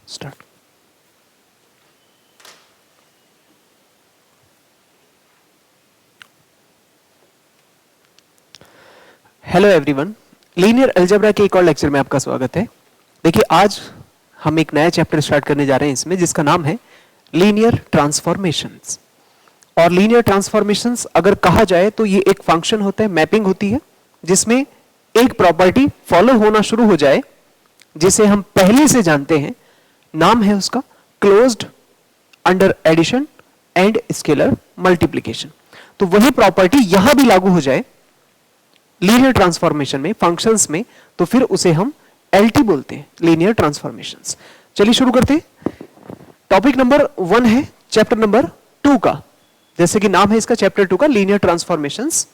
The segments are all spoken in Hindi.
Start. Hello everyone, linear algebra के एक और लेक्चर में आपका स्वागत है। देखिए, आज हम एक नया चैप्टर स्टार्ट करने जा रहे हैं इसमें, जिसका नाम है लीनियर ट्रांसफॉर्मेशंस। और लीनियर ट्रांसफॉर्मेशंस अगर कहा जाए तो ये एक फंक्शन होता है, मैपिंग होती है, जिसमें एक प्रॉपर्टी फॉलो होना शुरू हो जाए जिसे हम पहले से जानते हैं। नाम है उसका closed under addition and scalar multiplication. तो वही प्रॉपर्टी यहां भी लागू हो जाए लीनियर ट्रांसफॉर्मेशन में, फंक्शंस में, तो फिर उसे हम एलटी बोलते हैं, लीनियर ट्रांसफॉर्मेशंस। चलिए शुरू करते हैं। टॉपिक नंबर 1 है चैप्टर नंबर 2 का, जैसे कि नाम है इसका चैप्टर 2 का, लीनियर ट्रांसफॉर्मेशंस।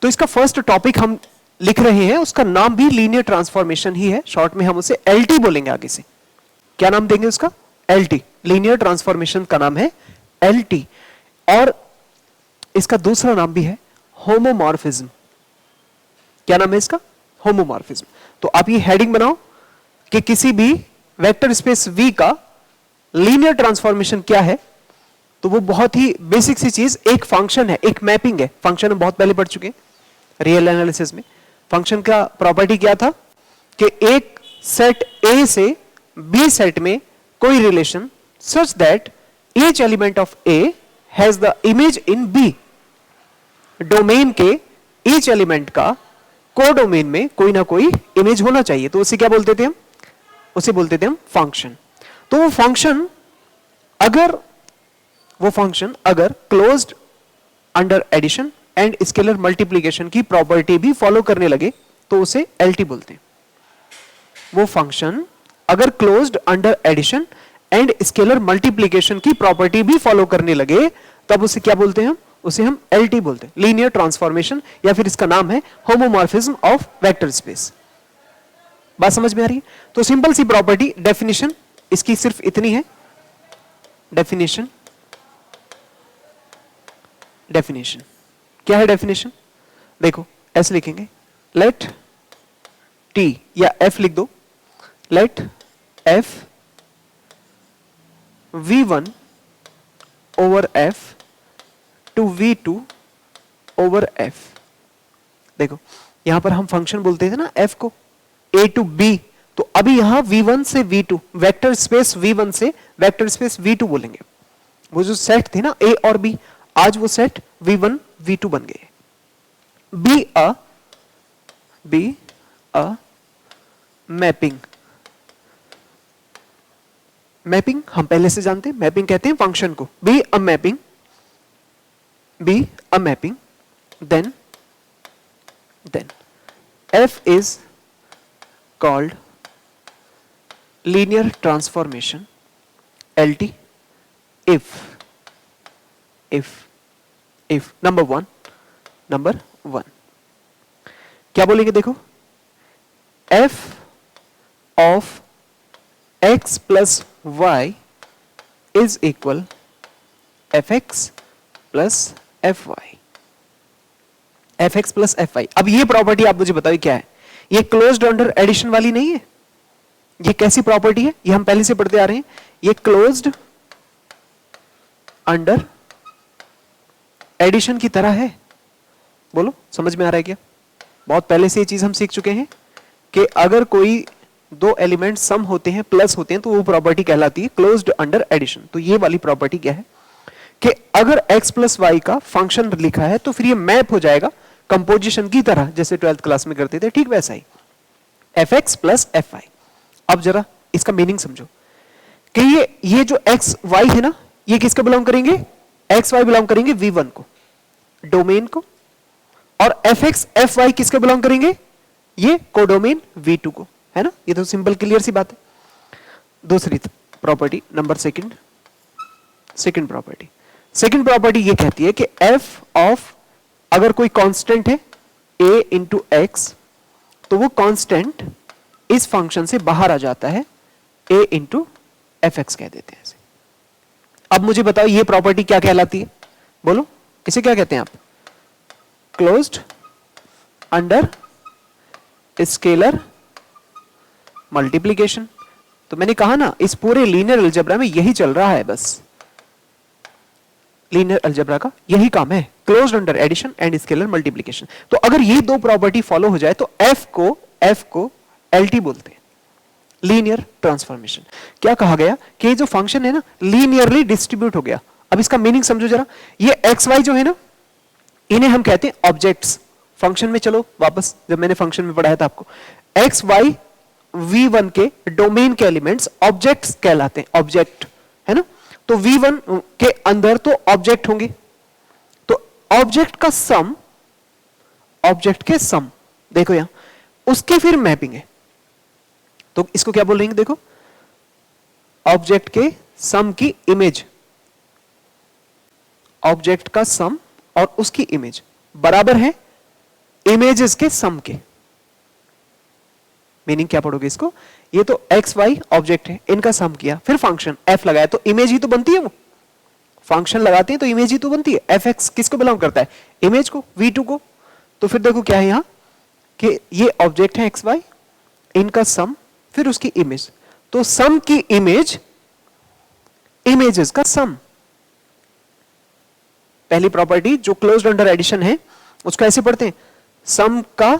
तो इसका फर्स्ट टॉपिक हम लिख रहे हैं, उसका नाम भी लीनियर ट्रांसफॉर्मेशन ही है, शॉर्ट में हम उसे एलटी बोलेंगे। आगे से क्या नाम देंगे उसका? एलटी। लीनियर ट्रांसफॉर्मेशन का नाम है एलटी। और इसका दूसरा नाम भी है होमोमॉर्फिज्म। क्या नाम है इसका? होमोमॉर्फिज्म। तो आप ये हेडिंग बनाओ कि किसी भी वेक्टर स्पेस V का लीनियर ट्रांसफॉर्मेशन क्या है। तो वो बहुत ही बेसिक सी चीज, एक फंक्शन है, एक मैपिंग है। फंक्शन हम बहुत पहले पढ़ चुके हैं रियल एनालिसिस में। फंक्शन का प्रॉपर्टी क्या था कि एक सेट A से B सेट में कोई relation such that each element of A has the image in B। Domain के ईच एलिमेंट का कोडोमेन में कोई ना कोई इमेज होना चाहिए। तो उसे क्या बोलते थे हम? उसे बोलते थे हम फंक्शन। तो वो फंक्शन अगर closed under addition and scalar multiplication की प्रॉपर्टी भी फॉलो करने लगे तो उसे एलटी बोलते हैं। वो फंक्शन अगर closed under addition and scalar multiplication की प्रॉपर्टी भी फॉलो करने लगे तब उसे क्या बोलते हैं? उसे हम एलटी बोलते हैं, लीनियर ट्रांसफॉर्मेशन, या फिर इसका नाम है होमोमॉर्फिज्म ऑफ वेक्टर स्पेस। बात समझ में आ रही है? तो सिंपल सी प्रॉपर्टी, डेफिनेशन इसकी सिर्फ इतनी है। डेफिनेशन क्या है डेफिनेशन? देखो, ऐसे लिखेंगे, लेट टी या एफ लिख दो, let F v1 over F two v2 over f। देखो, यहां पर हम फंक्शन बोलते थे ना f को, a टू b। तो अभी यहां v1 से v2, वेक्टर स्पेस v1 से वेक्टर स्पेस v2 बोलेंगे। वो जो सेट थे ना a और b, आज वो सेट v1 v2 बन गए। बी अ मैपिंग हम पहले से जानते हैं, मैपिंग कहते हैं फंक्शन को। Be a mapping, then f is called linear transformation LT if number one क्या बोलेंगे? देखो, f of x plus y is equal fx plus fy। fx plus fy। अब ये प्रॉपर्टी आप मुझे बताइए क्या है? ये क्लोज्ड अंडर एडिशन वाली नहीं है। ये कैसी प्रॉपर्टी है? ये हम पहले से पढ़ते आ रहे हैं। ये क्लोज्ड अंडर एडिशन की तरह है। बोलो, समझ में आ रहा है क्या? बहुत पहले से ये चीज हम सीख चुके हैं कि अगर कोई दो एलिमेंट सम होते हैं, प्लस होते हैं, तो वो प्रॉपर्टी कहलाती है क्लोज्ड अंडर एडिशन। तो ये वाली प्रॉपर्टी क्या है कि अगर x प्लस वाई का फंक्शन लिखा है तो फिर ये मैप हो जाएगा कंपोजिशन की तरह, जैसे 12th क्लास में करते थे, ठीक वैसा ही, fx प्लस fy। अब जरा इसका मीनिंग समझो कि ये जो x y है ना, ये किसके बिलोंग करेंगे? x y बिलोंग करेंगे v1 को, डोमेन को। और fx fy किसके बिलोंग करेंगे? ये कोडोमेन v2 को, है ना? ये तो सिंपल क्लियर सी बात है। दूसरी प्रॉपर्टी, नंबर सेकंड प्रॉपर्टी ये कहती है कि f ऑफ, अगर कोई कांस्टेंट है a इंटू एक्स, तो वो कांस्टेंट इस फंक्शन से बाहर आ जाता है, a इंटू एफ एक्स कह देते हैं इसे। अब मुझे बताओ ये प्रॉपर्टी क्या कहलाती है? बोलो, इसे क्या कहते हैं आप? Closed under scalar multiplication. तो मैंने कहा ना इस पूरे लीनियर अलजेब्रा में यही चल रहा है, बस लीनियर अलजेब्रा का यही काम है, closed under addition and scalar multiplication. तो अगर ये दो प्रॉपर्टी फॉलो हो जाए तो एफ को एलटी बोलते हैं, लीनियर ट्रांसफॉर्मेशन। क्या कहा गया कि ये जो फंक्शन है ना लीनियरली डिस्ट्रीब्यूट हो गया। अब इसका मीनिंग समझो जरा, ये एक्स वाई जो है ना इन्हें हम कहते हैं ऑब्जेक्ट्स। फंक्शन में चलो वापस, जब मैंने फंक्शन में पढ़ाया था आपको, एक्स वाई v1 के डोमेन के एलिमेंट्स ऑब्जेक्ट्स कहलाते हैं, ऑब्जेक्ट है ना। तो v1 के अंदर तो ऑब्जेक्ट होंगे, तो ऑब्जेक्ट का सम, ऑब्जेक्ट के सम देखो यहां, उसके फिर मैपिंग है। तो इसको क्या बोल रहे हैं देखो, ऑब्जेक्ट के सम की इमेज, ऑब्जेक्ट का सम और उसकी इमेज बराबर है इमेजेस के सम के। मीनिंग क्या पढ़ोगे इसको, ये तो एक्स वाई ऑब्जेक्ट है, इनका सम किया, फिर फंक्शन एफ लगाया, तो इमेज ही तो बनती है। वो फंक्शन लगाते हैं तो इमेज ही तो बनती है। एफ एक्स किसको बिलोंग करता है, इमेज को, v2 को। तो फिर देखो क्या है यहां कि ये ऑब्जेक्ट है एक्स वाई, इनका सम फिर उसकी इमेज, तो सम की इमेज इमेजेस का सम। पहली प्रॉपर्टी जो क्लोज्ड अंडर एडिशन है उसको ऐसे पढ़ते हैं, सम का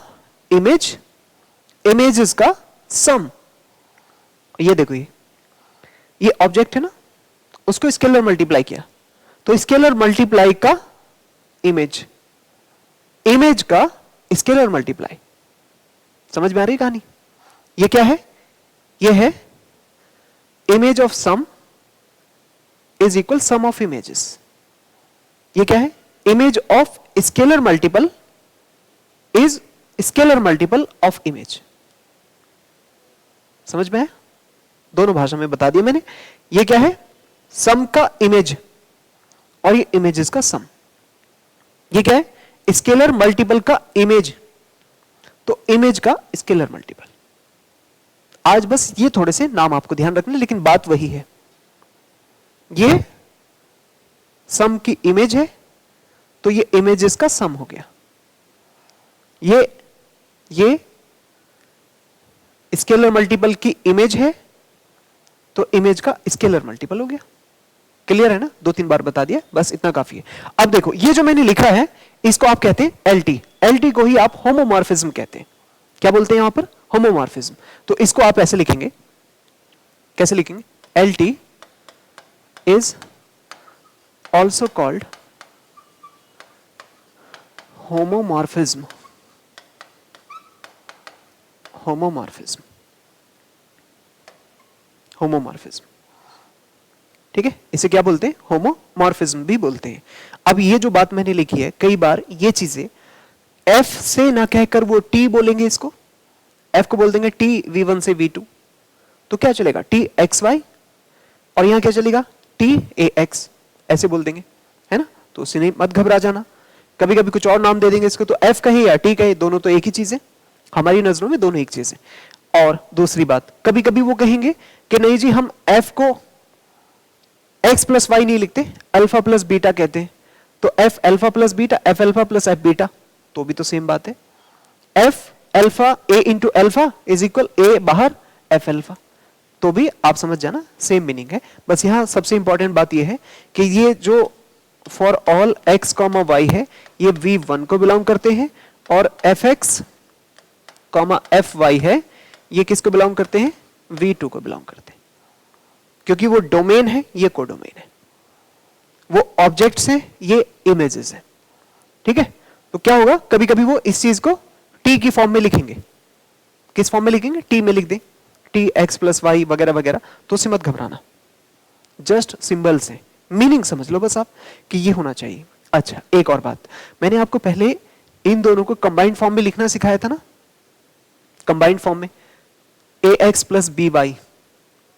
इमेज इमेजेस का सम। ये देखो ये ऑब्जेक्ट है ना, उसको स्केलर मल्टीप्लाई किया, तो स्केलर मल्टीप्लाई का इमेज, इमेज का स्केलर मल्टीप्लाई। समझ में आ रही कहानी। ये क्या है, ये है image of some is equal some of images. ये क्या है, image of scalar multiple is scalar multiple of image. समझ में है, दोनों भाषा में बता दिया मैंने। ये क्या है, सम का इमेज और ये इमेजेस का सम। ये क्या है, स्केलर मल्टीपल का इमेज, तो इमेज का स्केलर मल्टीपल। आज बस ये थोड़े से नाम आपको ध्यान रखना, लेकिन बात वही है। ये सम की इमेज है तो ये इमेजेस का सम हो गया। ये स्केलर मल्टीपल की इमेज है तो इमेज का स्केलर मल्टीपल हो गया। क्लियर है ना, 2-3 बार बता दिया, बस इतना काफी है। अब देखो ये जो मैंने लिखा है इसको आप कहते हैं एलटी। एलटी को ही आप होमोमॉर्फिज्म कहते हैं। क्या बोलते हैं यहां पर, होमोमॉर्फिज्म। तो इसको आप ऐसे लिखेंगे, कैसे लिखेंगे, LT is also called homomorphism. Homomorphism, homomorphism, ठीक है। इसे क्या बोलते हैं, होमोमॉर्फिज्म भी बोलते हैं। अब ये जो बात मैंने लिखी है, कई बार ये चीजें एफ से ना कहकर वो टी बोलेंगे, इसको एफ को बोल देंगे टी v1 से v2, तो क्या चलेगा, टी एक्स वाई, और यहां क्या चलेगा, टी ए एक्स, ऐसे बोल देंगे, है ना। तो उससे नहीं, मत घबरा जाना, कभी कभी कुछ और नाम दे देंगे इसको, तो एफ कहे या टी कहे, दोनों तो एक ही चीज है, हमारी नजरों में दोनों एक चीज है। और दूसरी बात, कभी कभी वो कहेंगे कि नहीं जी हम एफ को एक्स प्लस वाई नहीं लिखते, अल्फा प्लस बीटा कहते हैं, तो F alpha plus beta, F alpha plus F beta, तो भी तो सेम बात है। F alpha A into alpha is equal A बाहर एफ अल्फा, तो भी आप समझ जाना सेम मीनिंग है। बस यहां सबसे इंपॉर्टेंट बात यह है कि ये जो for all X comma Y है ये v1 को बिलोंग करते हैं, और F X comma F Y है ये किसको बिलोंग करते हैं, v2 को बिलोंग करते हैं, क्योंकि वो डोमेन है, ये कोडोमेन है, वो ऑब्जेक्ट्स हैं, ये इमेजेस हैं, ठीक है। तो क्या होगा, कभी कभी वो इस चीज को टी की फॉर्म में लिखेंगे, किस फॉर्म में लिखेंगे, टी में लिख दें, टी एक्स प्लस वाई वगैरह वगैरह, तो उससे मत घबराना, जस्ट सिंबल्स हैं, मीनिंग समझ लो बस आप कि ये होना चाहिए। अच्छा एक और बात, मैंने आपको पहले इन दोनों को कंबाइंड फॉर्म में लिखना सिखाया था ना, कंबाइंड फॉर्म में ए एक्स प्लस बी वाई,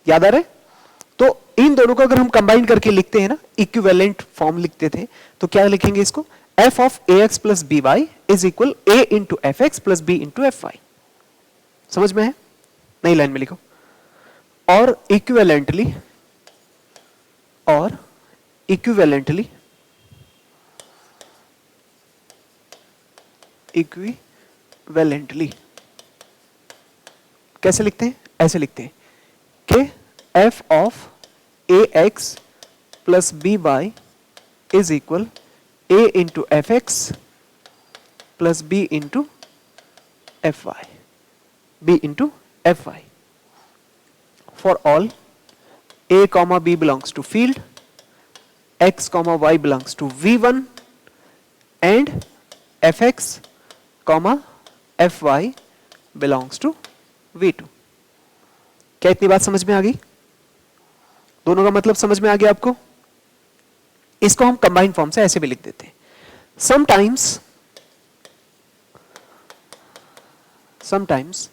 याद आ रहा है। तो इन दोनों को अगर हम कंबाइन करके लिखते हैं ना, इक्विवेलेंट फॉर्म लिखते थे, तो क्या लिखेंगे इसको, F of A X plus B Y is equal A into F x plus B into F Y. समझ में है, नई लाइन में लिखो, और इक्विवेलेंटली, और इक्विवेलेंटली, इक्विवेलेंटली कैसे लिखते हैं, ऐसे लिखते हैं कि f of ax plus by is equal a into fx plus b into fy, b into fy. For all a comma b belongs to field, x comma y belongs to v1 and fx comma fy belongs to v2. क्या इतनी बात समझ में आ गई? दोनों का मतलब समझ में आ गया आपको? इसको हम कंबाइंड फॉर्म से ऐसे भी लिख देते हैं. sometimes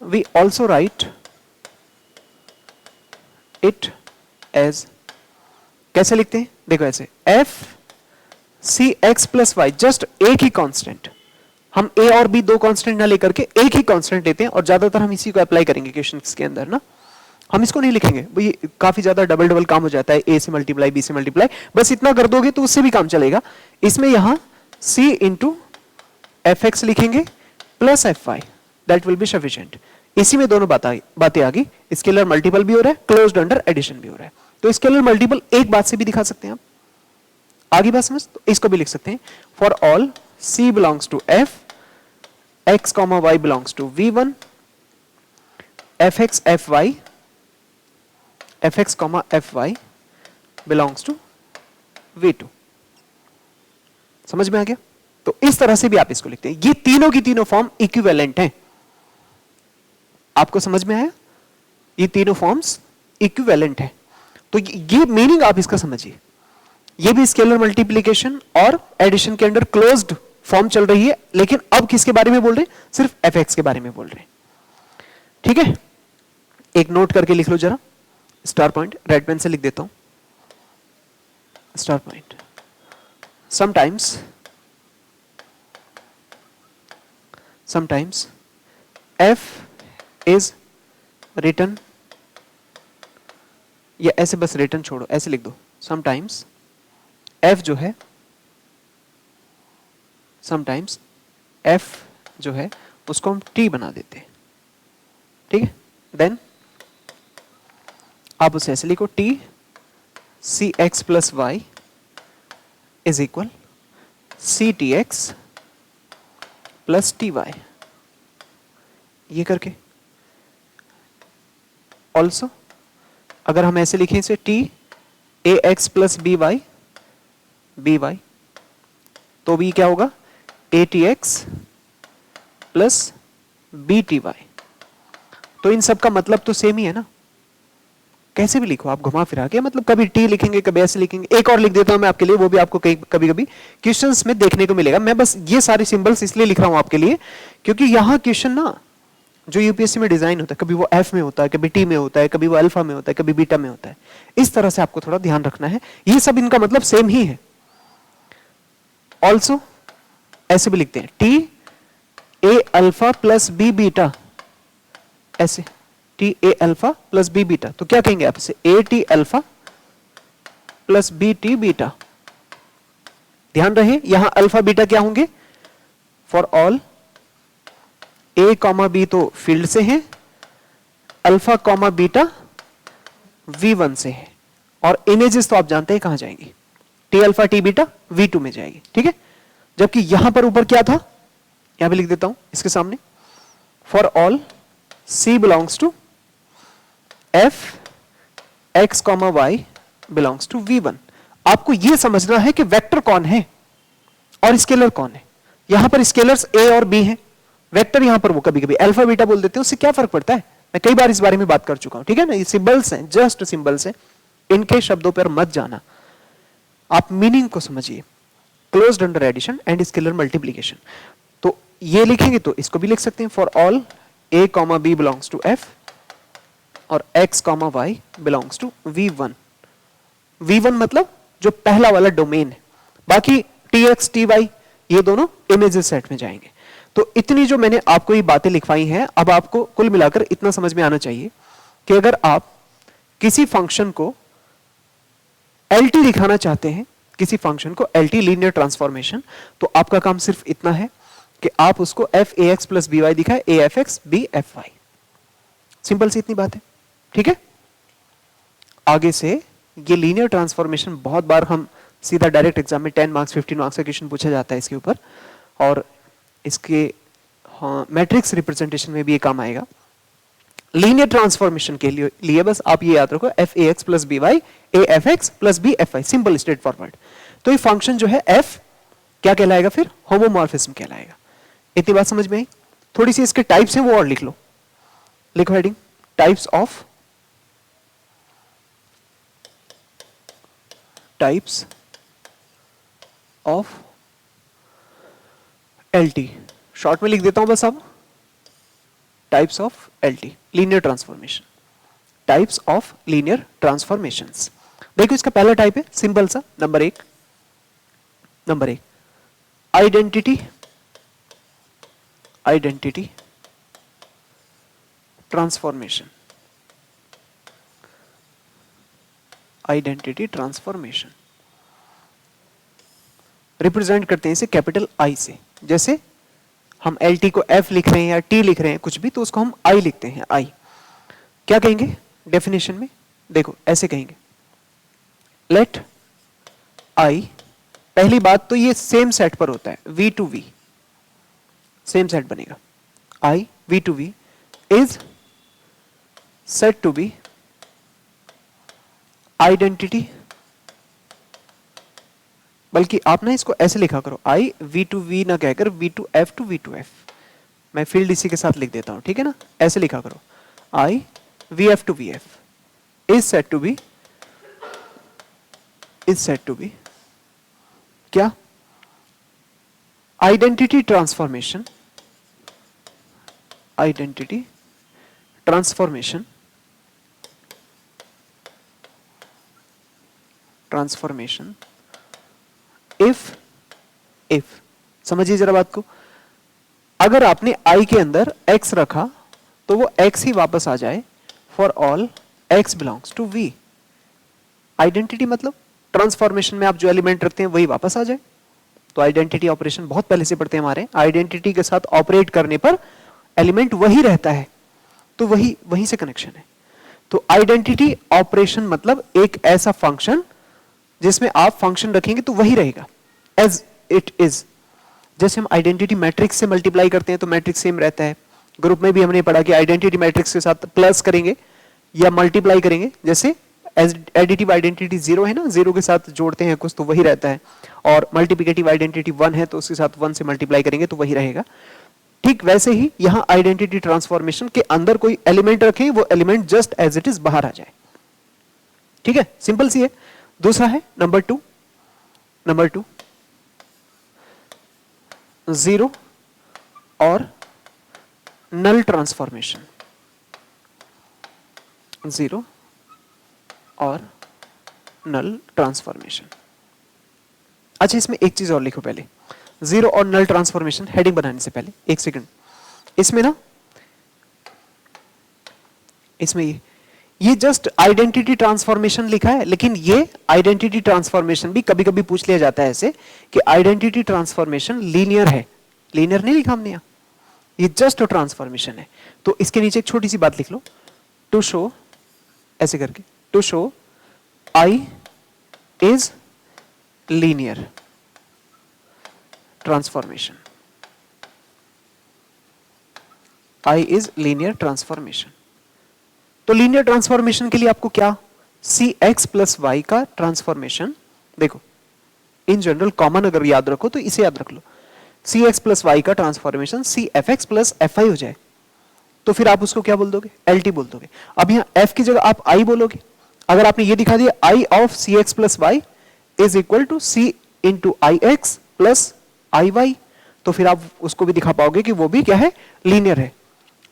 we also write it as, कैसे लिखते हैं? देखो ऐसे, f c x plus Y, just एक ही कांस्टेंट, हम a और b दो कांस्टेंट ना लेकर के एक ही कांस्टेंट लेते हैं और ज्यादातर हम इसी को अप्लाई करेंगे क्वेश्चंस के अंदर ना. हम इसको नहीं लिखेंगे, ये काफी ज्यादा डबल डबल काम हो जाता है, a से मल्टीप्लाई b से मल्टीप्लाई, बस इतना कर दोगे तो उससे भी काम चलेगा. इसमें यहां c इंटू एफ एक्स लिखेंगे plus F Y, that will be sufficient. इसी में दोनों बातें आ गई. स्केलर मल्टीपल भी हो रहा है, क्लोज्ड अंडर एडिशन भी हो रहा है. तो स्केलर मल्टीपल एक बात से भी दिखा सकते हैं आप. आगे बात समझ, तो इसको भी लिख सकते हैं for all c belongs to f, x comma y belongs to v1, fx fy, fx comma fy belongs to v2. समझ में आ गया? तो इस तरह से भी आप इसको लिखते हैं. ये तीनों की तीनों फॉर्म इक्विवेलेंट हैं. आपको समझ में आया? ये तीनों फॉर्म्स इक्विवेलेंट हैं. तो ये मीनिंग आप इसका समझिए. ये भी स्केलर मल्टीप्लिकेशन और एडिशन के अंडर क्लोज्ड फॉर्म चल रही है, लेकिन अब किसके बारे में बोल रहे हैं? सिर्फ fx के बारे में बोल रहे हैं. ठीक है, एक नोट करके लिख लो जरा. स्टार पॉइंट रेड पेन से लिख देता हूं. Star point. sometimes f is written, या ऐसे बस written छोड़ो, ऐसे लिख दो. sometimes f जो है, sometimes f जो है उसको हम t बना देते हैं. ठीक है, देन आप उसे ऐसे लिखो, t c x plus Y is equal c t x प्लस टी वाई. ये करके ऑल्सो अगर हम ऐसे लिखें इसे T A X plus B Y तो भी क्या होगा? A T X plus B T Y. तो इन सब का मतलब तो सेम ही है ना. कैसे भी लिखो आप घुमा फिरा के, मतलब कभी टी लिखेंगे कभी ऐसे लिखेंगे. एक और लिख देता हूं मैं आपके लिए, वो भी आपको कभी कभी क्वेश्चंस में देखने को मिलेगा. मैं बस ये सारे सिंबल्स इसलिए लिख रहा हूं आपके लिए क्योंकि यहां क्वेश्चन ना जो यूपीएससी में डिजाइन होता है, कभी वो एफ में होता है, कभी टी में होता है, कभी वो अल्फा में होता है, कभी बीटा में होता है. इस तरह से आपको थोड़ा ध्यान रखना है. ये सब इनका मतलब सेम ही है. ऑल्सो ऐसे भी लिखते हैं T A alpha plus B beta, ऐसे T A alpha plus B beta. तो क्या कहेंगे आप इसे? A T alpha plus B T beta. ध्यान रहे यहां अल्फा बीटा क्या होंगे? For all A comma B तो फील्ड से है, अल्फा कॉमा बीटा v1 से है, और इमेजेस तो आप जानते हैं कहां जाएंगी? T alpha t beta v2 में जाएगी. ठीक है, जबकि यहां पर ऊपर क्या था? यहां भी लिख देता हूं इसके सामने, for all c belongs to f x comma y belongs to v1. आपको यह समझना है कि वेक्टर कौन है और स्केलर कौन है. यहां पर स्केलर्स a और b हैं, वेक्टर यहां पर वो कभी कभी अल्फा बीटा बोल देते हैं. उससे क्या फर्क पड़ता है? मैं कई बार इस बारे में बात कर चुका हूं. ठीक है ना, ये सिंबल्स हैं, जस्ट सिंबल्स हैं. इनके शब्दों पर मत जाना, आप मीनिंग को समझिए. Closed under addition and scalar multiplication. तो ये लिखेंगे तो इसको भी लिख सकते हैं for all a comma b belongs to f और x comma y belongs to v1. v1 मतलब जो पहला वाला डोमेन है, बाकी tx ty ये दोनों इमेजेस सेट में जाएंगे. तो इतनी जो मैंने आपको ये बातें लिखवाई हैं, अब आपको कुल मिलाकर इतना समझ में आना चाहिए कि अगर आप किसी फंक्शन को LT दिखाना चाहते हैं, किसी फंक्शन को LT लीनियर ट्रांसफॉर्मेशन, तो आपका काम सिर्फ इतना है कि आप उसको f(ax + by) दिखाए, a(f(x), b(f(y). सिंपल सी इतनी बात है. ठीक है, आगे से ये लीनियर ट्रांसफॉर्मेशन बहुत बार हम सीधा डायरेक्ट एग्जाम में 10 मार्क्स 15 मार्क्स का क्वेश्चन पूछा जाता है इसके ऊपर, और इसके हाँ मैट्रिक्स रिप्रेजेंटेशन में भी ये काम आएगा। लीनियर ट्रांसफॉर्मेशन के लिए बस आप ये याद रखो F A X plus B Y A F x plus B F Y, simple straightforward. तो ये फंक्शन जो है एफ क्या कहलाएगा, फिर होमोमॉर्फिज्म कहलाएगा। इतनी बात समझ में आई? थोड़ी सी इसके टाइप्स हैं वो और लिख लो, लिखो heading types of LT, short में लिख देता हूं बस। अब types of LT, linear transformation, types of linear transformations. देखो इसका पहला टाइप है सिंपल सा, नंबर एक identity transformation. Identity transformation represent करते हैं इसे कैपिटल आई से। जैसे हम एल टी को एफ लिख रहे हैं या टी लिख रहे हैं कुछ भी, तो उसको हम आई लिखते हैं। आई क्या कहेंगे डेफिनेशन में, देखो ऐसे कहेंगे लेट आई, पहली बात तो ये सेम सेट पर होता है, V to V same set बनेगा। I V to V is set to be identity, बल्कि आप ना इसको ऐसे लिखा करो, आई वी टू वी ना कहकर V to F to V to F. मैं फील्ड इसी के साथ लिख देता हूं, ठीक है ना, ऐसे लिखा करो, I V F to V F is set to be क्या, आइडेंटिटी ट्रांसफॉर्मेशन इफ समझिए जरा बात को, अगर आपने आई के अंदर x रखा तो वो x ही वापस आ जाए for all x belongs to v। Identity मतलब ट्रांसफॉर्मेशन में आप जो एलिमेंट रखते हैं वही वापस आ जाए। तो आइडेंटिटी ऑपरेशन बहुत पहले से पढ़ते हैं हमारे, आइडेंटिटी के साथ ऑपरेट करने पर एलिमेंट वही रहता है, तो वही से कनेक्शन है। तो आइडेंटिटी ऑपरेशन मतलब एक ऐसा फंक्शन जिसमें आप फंक्शन रखेंगे तो वही रहेगा एज इट इज। जैसे हम आइडेंटिटी मैट्रिक्स से मल्टीप्लाई करते हैं तो मैट्रिक्स सेम रहता है। ग्रुप में भी हमने पढ़ा कि आइडेंटिटी मैट्रिक्स के साथ प्लस करेंगे या मल्टीप्लाई करेंगे, जैसे एडिटिव आइडेंटिटी 0 है ना, 0 के साथ जोड़ते हैं कुछ तो वही रहता है, और मल्टीप्लिकेटिव आइडेंटिटी 1 है तो उसके साथ 1 से मल्टीप्लाई करेंगे तो वही रहेगा। ठीक वैसे ही यहां आइडेंटिटी ट्रांसफॉर्मेशन के अंदर कोई एलिमेंट रखें, वो element just as it is बाहर आ जाए। ठीक है, सिंपल सी है। दूसरा है नंबर टू, 0 और नल ट्रांसफॉर्मेशन, 0 और नल ट्रांसफॉर्मेशन। अच्छा, इसमें एक चीज और लिखो पहले, 0 और नल ट्रांसफॉर्मेशन हेडिंग बनाने से पहले एक सेकंड, इसमें ना, इसमें ये जस्ट आइडेंटिटी ट्रांसफॉर्मेशन लिखा है, लेकिन ये आइडेंटिटी ट्रांसफॉर्मेशन भी कभी कभी पूछ लिया जाता है ऐसे कि आइडेंटिटी ट्रांसफॉर्मेशन लीनियर है। लीनियर नहीं लिखा हमने यहाँ, ये जस्ट ट्रांसफॉर्मेशन है। तो इसके नीचे एक छोटी सी बात लिख लो, टू शो, ऐसे करके, to show I is linear transformation, I is linear transformation. तो लीनियर ट्रांसफॉर्मेशन के लिए आपको क्या, सी एक्स प्लस वाई का ट्रांसफॉर्मेशन, देखो इन जनरल कॉमन अगर याद रखो तो इसे याद रख लो, सी एक्स प्लस वाई का transformation C F x plus F I हो जाए, तो फिर आप उसको क्या बोल दोगे, एल टी बोल दोगे। अब यहाँ एफ की जगह आप आई बोलोगे। अगर आपने ये दिखा दिया I of C x plus Y is equal to C into I X plus I Y, तो फिर आप उसको भी दिखा पाओगे कि वो भी क्या है, लीनियर है।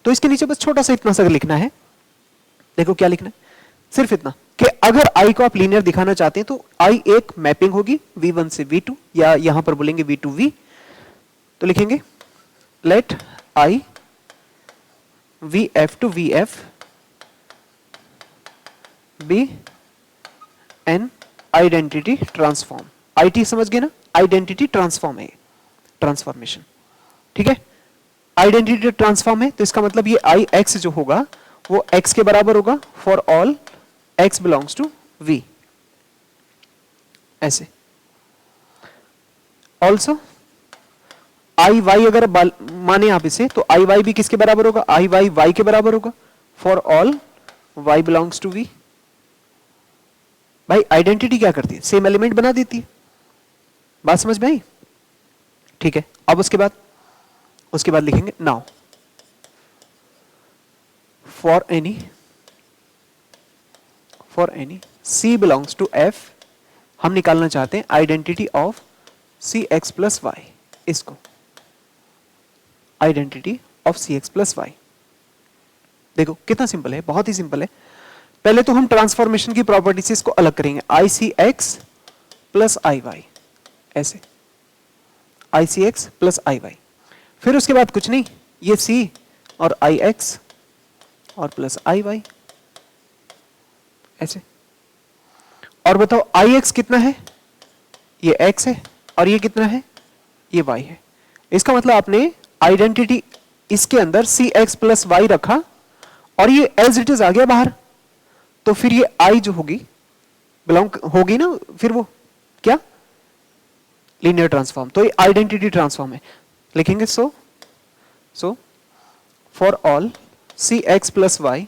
तो इसके नीचे बस छोटा सा इतना सा लिखना है, देखो क्या लिखना है, सिर्फ इतना कि अगर आई को आप लीनियर दिखाना चाहते हैं तो आई एक मैपिंग होगी v1 से v2, या यहां पर बोलेंगे v टू v, तो लिखेंगे let I vf to vf be an identity transform. IT समझ गए ना, आइडेंटिटी ट्रांसफॉर्म है, ट्रांसफॉर्मेशन। ठीक है, आइडेंटिटी ट्रांसफॉर्म है तो इसका मतलब ये आई एक्स जो होगा वो x के बराबर होगा for all x belongs to v, ऐसे। ऑल्सो आई वाई अगर माने आप इसे, तो आई वाई भी किसके बराबर होगा, आई वाई वाई के बराबर होगा for all y belongs to v। भाई आइडेंटिटी क्या करती है, सेम एलिमेंट बना देती है। बात समझ में आई? ठीक है, अब उसके बाद लिखेंगे now for any c belongs to f, हम निकालना चाहते हैं identity of cx plus Y. इसको identity of cx plus Y, देखो कितना सिंपल है, बहुत ही सिंपल है। पहले तो हम ट्रांसफॉर्मेशन की प्रॉपर्टीज इसको अलग करेंगे, आई सी एक्स प्लस आई वाई, ऐसे आई सी एक्स प्लस आई वाई। फिर उसके बाद कुछ नहीं, ये c और आई एक्स और प्लस आई वाई, ऐसे। और बताओ आई एक्स कितना है, ये x है, और ये कितना है, ये y है। इसका मतलब आपने आइडेंटिटी इसके अंदर सी एक्स प्लस वाई रखा और ये एज इट इज आ गया बाहर, तो फिर ये i जो होगी बिलोंग होगी ना, फिर वो क्या, लीनियर ट्रांसफॉर्म। तो ये आइडेंटिटी ट्रांसफॉर्म है, लिखेंगे so for all C x plus Y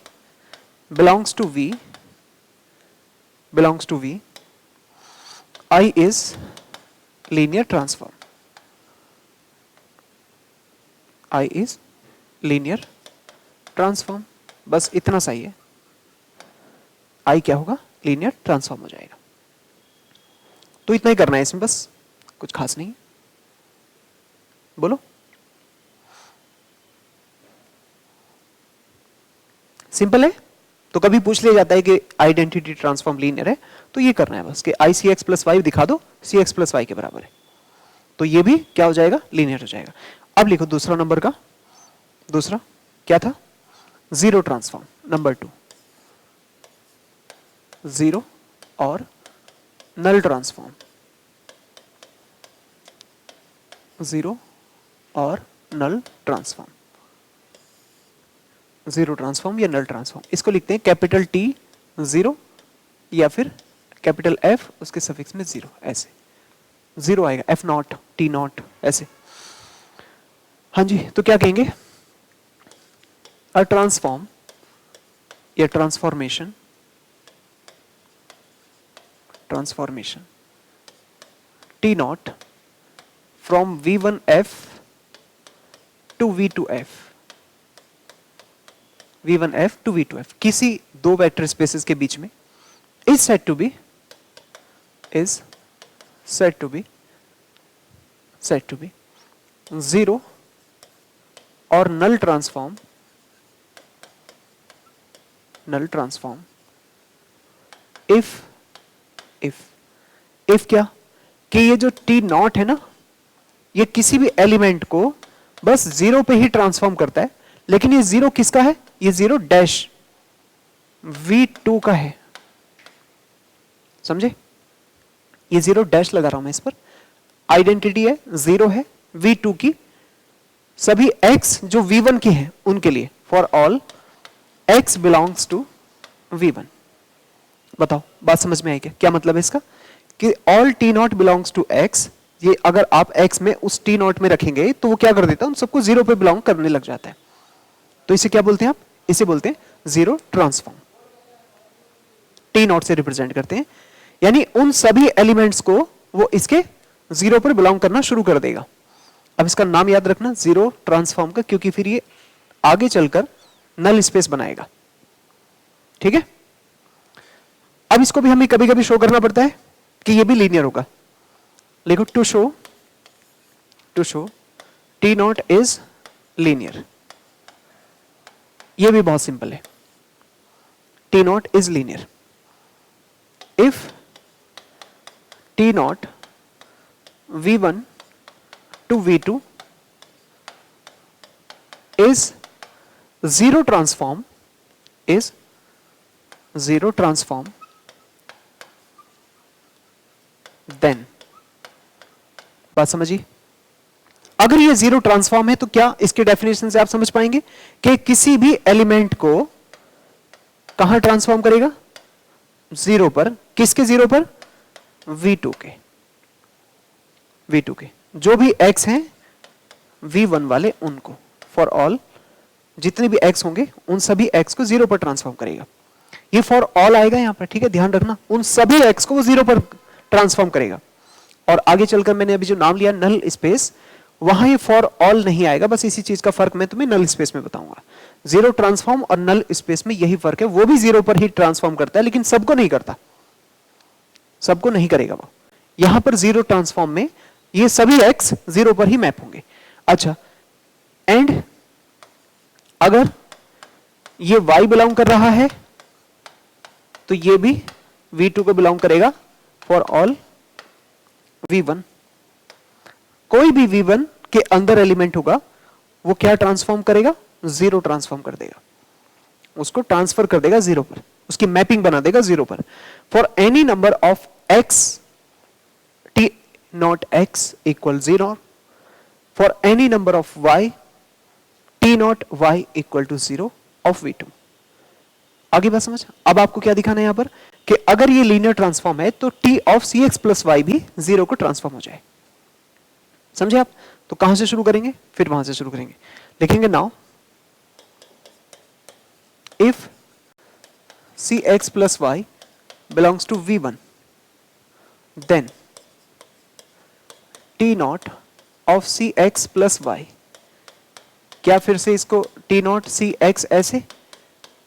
belongs to v, I is linear transform, I is linear transform। बस इतना सही है, I क्या होगा, लीनियर ट्रांसफॉर्म हो जाएगा। तो इतना ही करना है इसमें, बस कुछ खास नहीं है। बोलो, सिंपल है। तो कभी पूछ लिया जाता है कि आइडेंटिटी ट्रांसफॉर्म लीनियर है, तो ये करना है बस कि आई सी एक्स प्लस वाई दिखा दो, सी एक्स प्लस वाई के बराबर है, तो ये भी क्या हो जाएगा, लीनियर हो जाएगा। अब लिखो दूसरा नंबर का, दूसरा क्या था, जीरो ट्रांसफॉर्म। नंबर 2 जीरो और नल ट्रांसफॉर्म, जीरो और नल ट्रांसफॉर्म, जीरो ट्रांसफॉर्म या नल ट्रांसफॉर्म। इसको लिखते हैं कैपिटल टी जीरो या फिर कैपिटल एफ उसके सफिक्स में जीरो, ऐसे जीरो आएगा, एफ नॉट टी नॉट, ऐसे। हाँ जी, तो क्या कहेंगे, अ ट्रांसफॉर्म या transformation T not from v1f to v2f, v1f to v2f, किसी दो वेक्टर स्पेसेस के बीच में, is said to be zero और नल ट्रांसफॉर्म इफ क्या, कि ये जो टी नॉट है ना, ये किसी भी एलिमेंट को बस जीरो पे ही ट्रांसफॉर्म करता है, लेकिन ये जीरो किसका है, ये जीरो डैश v2 का है, समझे? ये जीरो डैश लगा रहा हूं मैं इस पर, आइडेंटिटी है, जीरो है v2 की, सभी x जो v1 की है उनके लिए, for all x belongs to v1। बताओ बात समझ में आई क्या मतलब है इसका, कि all T not belongs to x, ये अगर आप x में उस टी नॉट में रखेंगे तो वो क्या कर देता है, उन सबको जीरो पे बिलोंग करने लग जाता है। तो इसे क्या बोलते हैं आप, इसे बोलते हैं जीरो ट्रांसफॉर्म, टी नॉट से रिप्रेजेंट करते हैं, यानी उन सभी एलिमेंट्स को वो इसके जीरो पर बिलोंग करना शुरू कर देगा। अब इसका नाम याद रखना जीरो ट्रांसफॉर्म का, क्योंकि फिर ये आगे चलकर नल स्पेस बनाएगा, ठीक है? अब इसको भी हमें कभी कभी शो करना पड़ता है कि ये भी लीनियर होगा। लिखो to show T not is linear, ये भी बहुत सिंपल है, T not is linear if T not v1 to v2 is zero transform, then, बात समझिए। अगर ये जीरो ट्रांसफॉर्म है तो क्या इसके डेफिनेशन से आप समझ पाएंगे कि किसी भी एलिमेंट को कहां ट्रांसफॉर्म करेगा, जीरो पर, किसके जीरो पर? v2 के, v2 के जो भी x हैं v1 वाले उनको, फॉर ऑल जितने भी x होंगे उन सभी x को जीरो पर ट्रांसफॉर्म करेगा। ये फॉर ऑल आएगा यहां पर, ठीक है, ध्यान रखना, उन सभी x को वो जीरो पर ट्रांसफॉर्म करेगा। और आगे चलकर मैंने अभी जो नाम लिया नल स्पेस, वहां ये फॉर ऑल नहीं आएगा, बस इसी चीज का फर्क मैं तुम्हें नल स्पेस में बताऊंगा। जीरो ट्रांसफॉर्म और नल स्पेस में यही फर्क है, वो भी जीरो पर ही ट्रांसफॉर्म करता है लेकिन सबको नहीं करता, सबको नहीं करेगा वो। यहां पर जीरो ट्रांसफॉर्म में ये सभी x जीरो पर ही मैप होंगे। अच्छा, एंड अगर ये y बिलोंग कर रहा है तो ये भी v2 को बिलोंग करेगा फॉर ऑल v1। कोई भी v1 के अंदर एलिमेंट होगा वो क्या ट्रांसफॉर्म करेगा? जीरो ट्रांसफॉर्म कर देगा, उसको ट्रांसफर कर देगा जीरो पर, उसकी मैपिंग बना देगा जीरो पर। For any number of x t not x equal zero, for any number of y t not y equal to zero of v2। आगे बात समझ? अब आपको क्या दिखाना है यहां पर कि अगर ये लीनियर ट्रांसफॉर्म है तो t of cx plus y भी जीरो को ट्रांसफॉर्म हो जाए। समझे आप? तो कहां से शुरू करेंगे? फिर वहां से शुरू करेंगे। लिखेंगे now if cx plus y belongs to v1 then t not of cx plus y, क्या फिर से इसको t नॉट cx ऐसे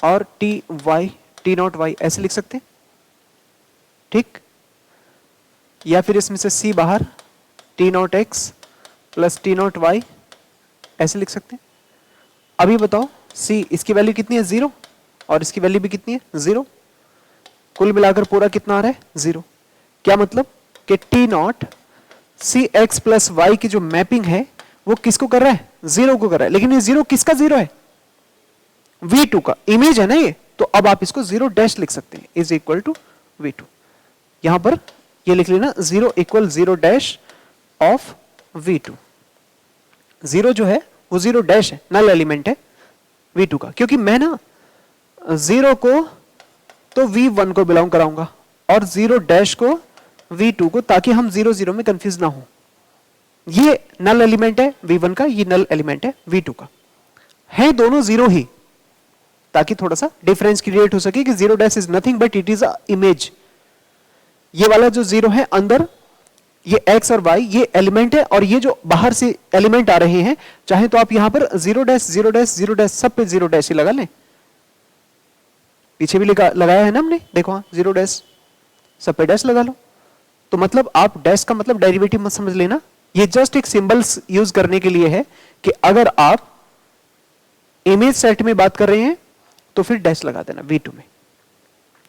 और t नॉट y ऐसे लिख सकते हैं, ठीक? या फिर इसमें से c बाहर, t not x plus t not y ऐसे लिख सकते हैं। अभी बताओ c, इसकी वैल्यू कितनी है? जीरो, और इसकी वैल्यू भी कितनी है? जीरो। कुल मिलाकर पूरा कितना आ रहा है? जीरो। क्या मतलब कि t not C x plus Y की जो मैपिंग है वो किसको कर रहा है? जीरो को कर रहा है। लेकिन ये जीरो किसका जीरो है? v2 का इमेज है ना ये, तो अब आप इसको जीरो डैश लिख सकते हैं, इज इक्वल टू v2। यहां पर ये लिख लेना zero equal zero dash of v2। Zero जो है वो जीरो डैश है, नल एलिमेंट है v2 का, क्योंकि मैं ना जीरो को तो v1 को बिलोंग कराऊंगा और जीरो डैश को v2 को, ताकि हम जीरो जीरो में कंफ्यूज ना हो। ये नल एलिमेंट है v1 का, ये नल एलिमेंट है v2 का, है दोनों जीरो ही, ताकि थोड़ा सा डिफरेंस क्रिएट हो सके कि zero dash is nothing but it is a image. ये वाला जो जीरो है अंदर, ये x और y ये एलिमेंट है, और ये जो बाहर से एलिमेंट आ रहे हैं, चाहे तो आप यहां पर zero dash zero dash zero dash सब पे जीरो डैश ही लगा लें। पीछे भी लगाया है ना हमने, देखो हाँ, जीरो डैश सब पे डैश लगा लो। तो मतलब आप डैश का मतलब डेरिवेटिव मत समझ लेना, ये जस्ट एक सिंबल्स यूज करने के लिए है कि अगर आप इमेज सेट में बात कर रहे हैं तो फिर डैश लगा देना v2 में,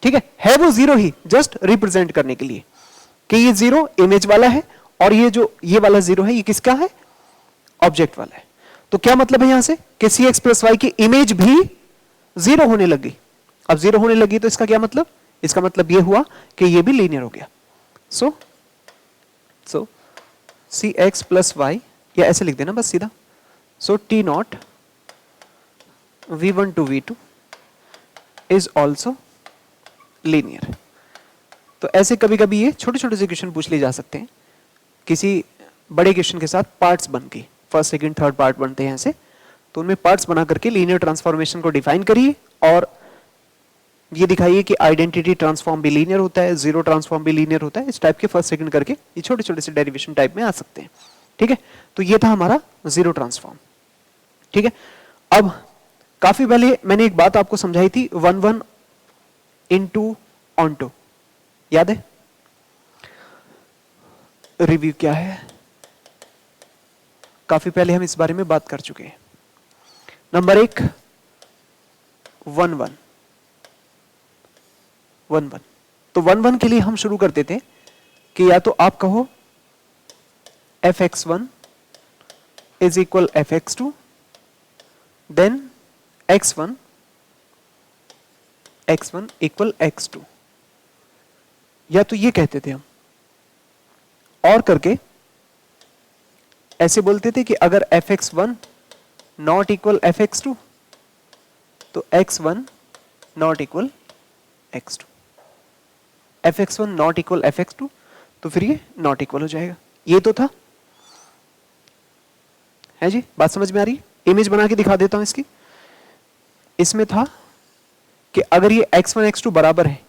ठीक है वो जीरो ही, जस्ट रिप्रेजेंट करने के लिए कि ये जीरो इमेज वाला है और ये जो ये वाला जीरो है ये किसका है? ऑब्जेक्ट वाला है। तो क्या मतलब है यहां से कि सी एक्स प्लस वाई की इमेज भी जीरो होने लगी। अब जीरो होने लगी तो इसका क्या मतलब? इसका मतलब ये हुआ कि ये भी लीनियर हो गया। So C x plus Y, या ऐसे लिख देना बस सीधा। So T not v1 to v2 is also linear. तो ऐसे कभी कभी ये छोटे छोटे से क्वेश्चन पूछ लिए जा सकते हैं किसी बड़े क्वेश्चन के साथ पार्ट्स बन के, फर्स्ट सेकंड थर्ड पार्ट बनते हैं ऐसे, तो उनमें पार्ट्स बना करके लीनियर ट्रांसफॉर्मेशन को डिफाइन करिए और ये दिखाइए कि आइडेंटिटी ट्रांसफॉर्म भी लीनियर होता है, जीरो ट्रांसफॉर्म भी लीनियर होता है। इस टाइप के फर्स्ट सेकंड करके ये छोटे छोटे से डेरिवेशन टाइप में आ सकते हैं, ठीक है। तो ये था हमारा जीरो ट्रांसफॉर्म, ठीक है। अब काफी पहले मैंने एक बात आपको समझाई थी, 1 इनटू ऑनटू, याद है? रिव्यू क्या है? काफी पहले हम इस बारे में बात कर चुके हैं। नंबर एक 1 1 तो 1 के लिए हम शुरू करते थे कि या तो आप कहो fx1 is equal fx2 then x1 equal x2, या तो ये कहते थे हम, और करके ऐसे बोलते थे कि अगर fx1 नॉट इक्वल fx2 तो x1 not equal x2। fx1 not equal fx2, तो फिर ये नॉट इक्वल हो जाएगा। ये तो था, है जी, बात समझ में आ रही है? इमेज बना के दिखा देता हूं इसकी। इसमें था कि अगर ये x1 x2 बराबर है,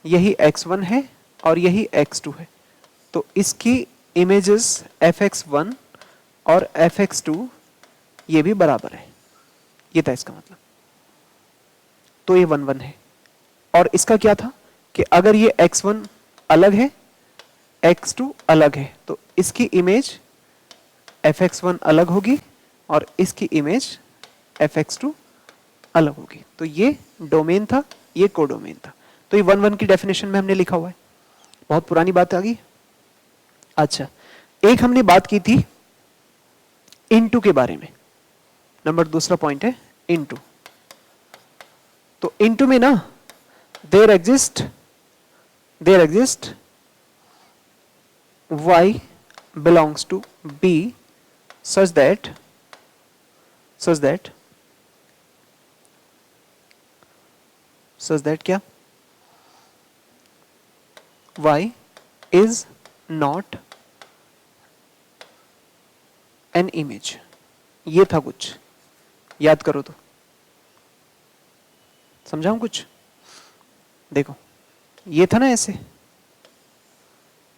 यही x1 है और यही x2 है, तो इसकी इमेजेस fx1 और fx2 ये भी बराबर है, ये था इसका मतलब। तो ये 1 1 है। और इसका क्या था कि अगर ये x1 अलग है, x2 अलग है, तो इसकी इमेज fx1 अलग होगी और इसकी इमेज fx2 अलग होगी। तो ये डोमेन था, ये कोडोमेन था। तो ये 1 1 की डेफिनेशन में हमने लिखा हुआ है। बहुत पुरानी बात आ गई। अच्छा, एक हमने बात की थी इनटू के बारे में। नंबर दूसरा पॉइंट है इनटू। तो इनटू में ना there exist y belongs to b such that क्या y is not an image। ये था कुछ, याद करो तो, समझाऊं कुछ? देखो, ये था ना ऐसे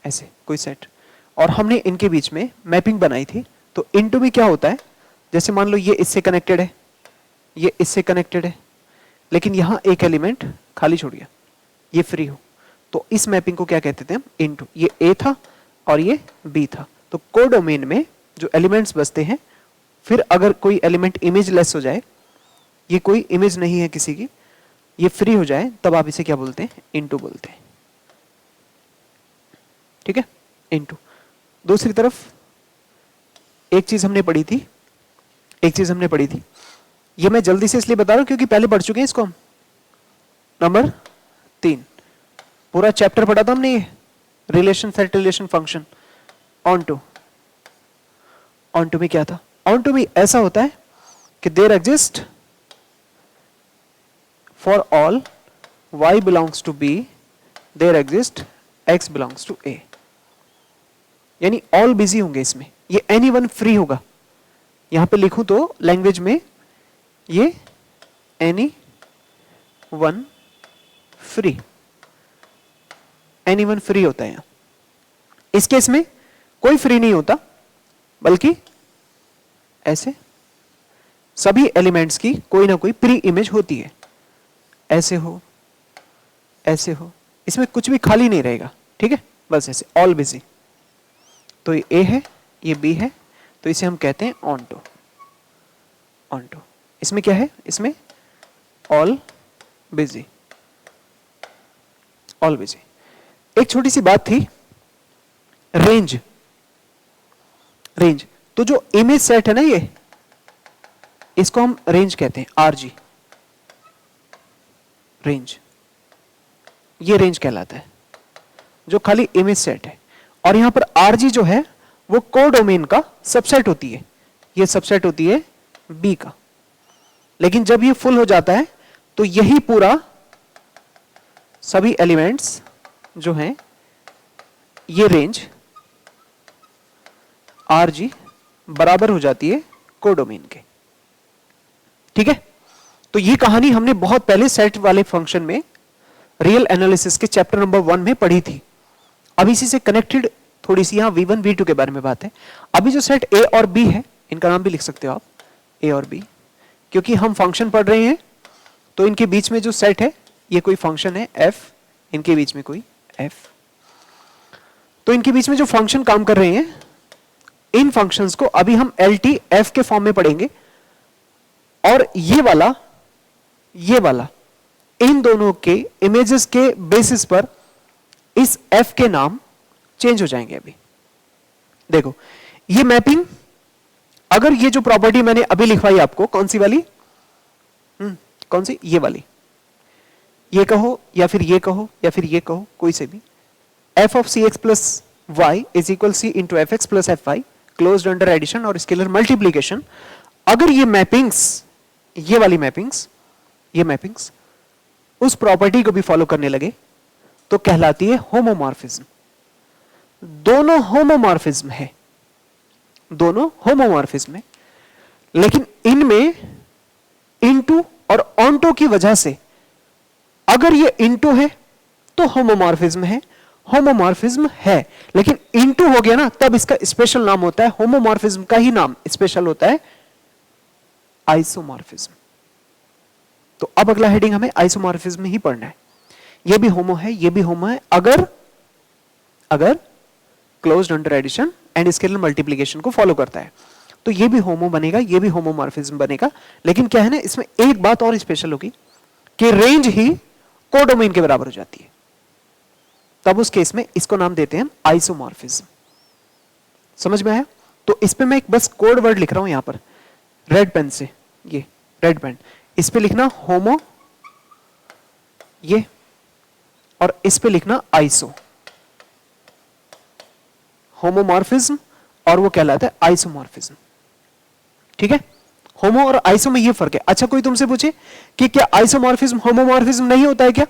ऐसे कोई सेट, और हमने इनके बीच में मैपिंग बनाई थी। तो इनटू में क्या होता है, जैसे मान लो ये इससे कनेक्टेड है, ये इससे कनेक्टेड है, लेकिन यहां एक एलिमेंट खाली छोड़ गया, ये फ्री हो, तो इस मैपिंग को क्या कहते थे हम? इनटू। ये ए था और ये बी था। तो कोडोमेन में जो एलिमेंट्स बचते हैं, फिर अगर कोई एलिमेंट इमेज लेस हो जाए, ये कोई इमेज नहीं है किसी की, ये फ्री हो जाए, तब आप इसे क्या बोलते हैं? इनटू बोलते हैं। ठीक है, इनटू। दूसरी तरफ एक चीज हमने पढ़ी थी, ये मैं जल्दी से इसलिए बता रहा हूं क्योंकि पहले पढ़ चुके हैं इसको हम। नंबर 3 पूरा चैप्टर पढ़ा था हमने, ये relation set relation function. Onto में क्या था? ऑन टू में ऐसा होता है कि there exist for all y belongs to b there exist x belongs to a। यानी ऑल बिजी होंगे इसमें, ये एनी वन फ्री होगा। यहां पे लिखूं तो लैंग्वेज में ये एनी वन फ्री होता है। यहां इस केस में कोई फ्री नहीं होता, बल्कि ऐसे सभी एलिमेंट्स की कोई ना कोई प्री इमेज होती है। ऐसे हो, इसमें कुछ भी खाली नहीं रहेगा। ठीक है, बस ऐसे ऑल बिजी। तो ये ए है, ये बी है, तो इसे हम कहते हैं ऑन टू। इसमें क्या है? इसमें ऑल बिजी। एक छोटी सी बात थी, रेंज। तो जो इमेज सेट है ना, ये इसको हम रेंज कहते हैं, आरजी रेंज। ये रेंज कहलाता है जो खाली इमेज सेट है। और यहां पर आरजी जो है वो कोडोमेन का सबसेट होती है, ये सबसेट होती है बी का। लेकिन जब ये फुल हो जाता है तो यही पूरा सभी एलिमेंट्स जो हैं, ये रेंज आरजी बराबर हो जाती है कोडोमेन के। ठीक है, तो ये कहानी हमने बहुत पहले सेट वाले फंक्शन में रियल एनालिसिस के चैप्टर नंबर 1 में पढ़ी थी। अब इसी से कनेक्टेड थोड़ी सी यहां V1 V2 के बारे में बात है। अभी जो सेट A और B है, इनका नाम भी लिख सकते हो आप, A और B, क्योंकि हम फंक्शन पढ़ रहे हैं तो इनके बीच में जो सेट है ये कोई फंक्शन है F, इनके बीच में कोई F। तो इनके बीच में जो फंक्शन काम कर रहे हैं, इन फंक्शंस को अभी हम LT F के फॉर्म में पढ़ेंगे। और ये वाला इन दोनों के इमेजेस के बेसिस पर इस F के नाम चेंज हो जाएंगे। अभी देखो, ये मैपिंग, अगर ये जो प्रॉपर्टी मैंने अभी लिखवाई आपको, कौन सी वाली? कौन सी? ये वाली। ये कहो या फिर ये कहो या फिर ये कहो, कोई से भी। f of cx plus y is equal c into fx plus fy closed under addition और स्केलर मल्टीप्लीकेशन। अगर ये मैपिंग्स, ये वाली मैपिंग्स उस प्रॉपर्टी को भी फॉलो करने लगे, तो कहलाती है होमोमॉर्फिज्म। दोनों होमोमॉर्फिज्म है, दोनों होमोमॉर्फिज्म है, लेकिन इनमें इनटू और ऑनटो की वजह से अगर ये इनटू है तो होमोमॉर्फिज्म है, होमोमॉर्फिज्म है, लेकिन इनटू हो गया ना तब इसका स्पेशल नाम होता है, होमोमॉर्फिज्म का ही नाम स्पेशल होता है आइसोमॉर्फिज्म। तो अब अगला हेडिंग हमें आइसोमॉर्फिज्म ही पढ़ना है। ये भी होमो है, ये भी होमो है, अगर closed under addition and scalar multiplication को फॉलो करता है तो ये भी होमो बनेगा, ये भी होमोमॉर्फिज्म बनेगा। लेकिन क्या है ना, इसमें एक बात और स्पेशल होगी कि रेंज ही कोडोमेन के बराबर हो जाती है, तब उस केस में इसको नाम देते हैं आइसोमॉर्फिज्म। समझ में आया? तो इस पे मैं एक बस कोड वर्ड लिख रहा हूं यहां पर रेड पेन से, ये रेड पेन, इस पे लिखना होमो ये, और इस पे लिखना आइसो, होमोमॉर्फिज्म और वो कहलाता है आइसोमॉर्फिज्म। ठीक है, होमो और आइसो में ये फर्क है। अच्छा, कोई तुमसे पूछे कि क्या आइसोमॉर्फिज्म होमोमॉर्फिज्म नहीं होता है क्या?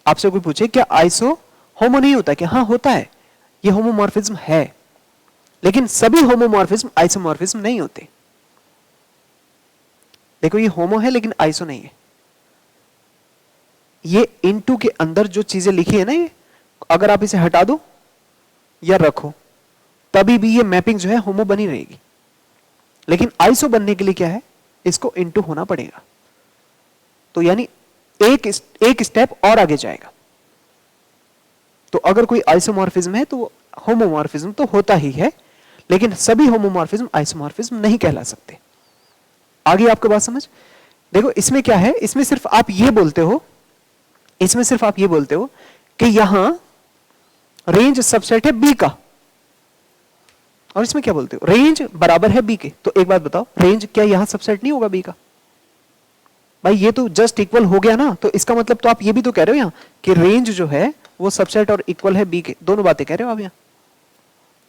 आपसे कोई पूछे क्या आइसो होमो नहीं होता है क्या? हाँ होता है, ये होमोमॉर्फिज्म है, लेकिन सभी होमोमॉर्फिज्म आइसोमॉर्फिज्म नहीं होते। देखो ये होमो है लेकिन आइसो नहीं है। ये इनटू के अंदर जो चीजें लिखी है ना, ये अगर आप इसे हटा दो या रखो तभी भी ये मैपिंग जो है होमो बनी रहेगी, लेकिन आइसो बनने के लिए क्या है, इसको इनटू होना पड़ेगा। तो यानी एक स्टेप और आगे जाएगा। तो अगर कोई आइसोमॉर्फिज्म है तो होमोमॉर्फिज्म तो होता ही है, लेकिन सभी होमोमॉर्फिज्म आइसोमॉर्फिज्म नहीं कहला सकते। आगे आपको बात समझ? देखो इसमें क्या है, इसमें सिर्फ आप ये बोलते हो, इसमें सिर्फ आप ये बोलते हो कि यहां रेंज सबसेट है बी का, और इसमें क्या बोलते हो, रेंज बराबर है बी के। तो एक बात बताओ, रेंज क्या यहां सबसेट नहीं होगा बी का? भाई ये तो जस्ट इक्वल हो गया ना, तो इसका मतलब तो आप ये भी तो कह रहे हो यहां कि रेंज जो है वो सबसेट और इक्वल है बी के, दोनों बातें कह रहे हो आप यहां।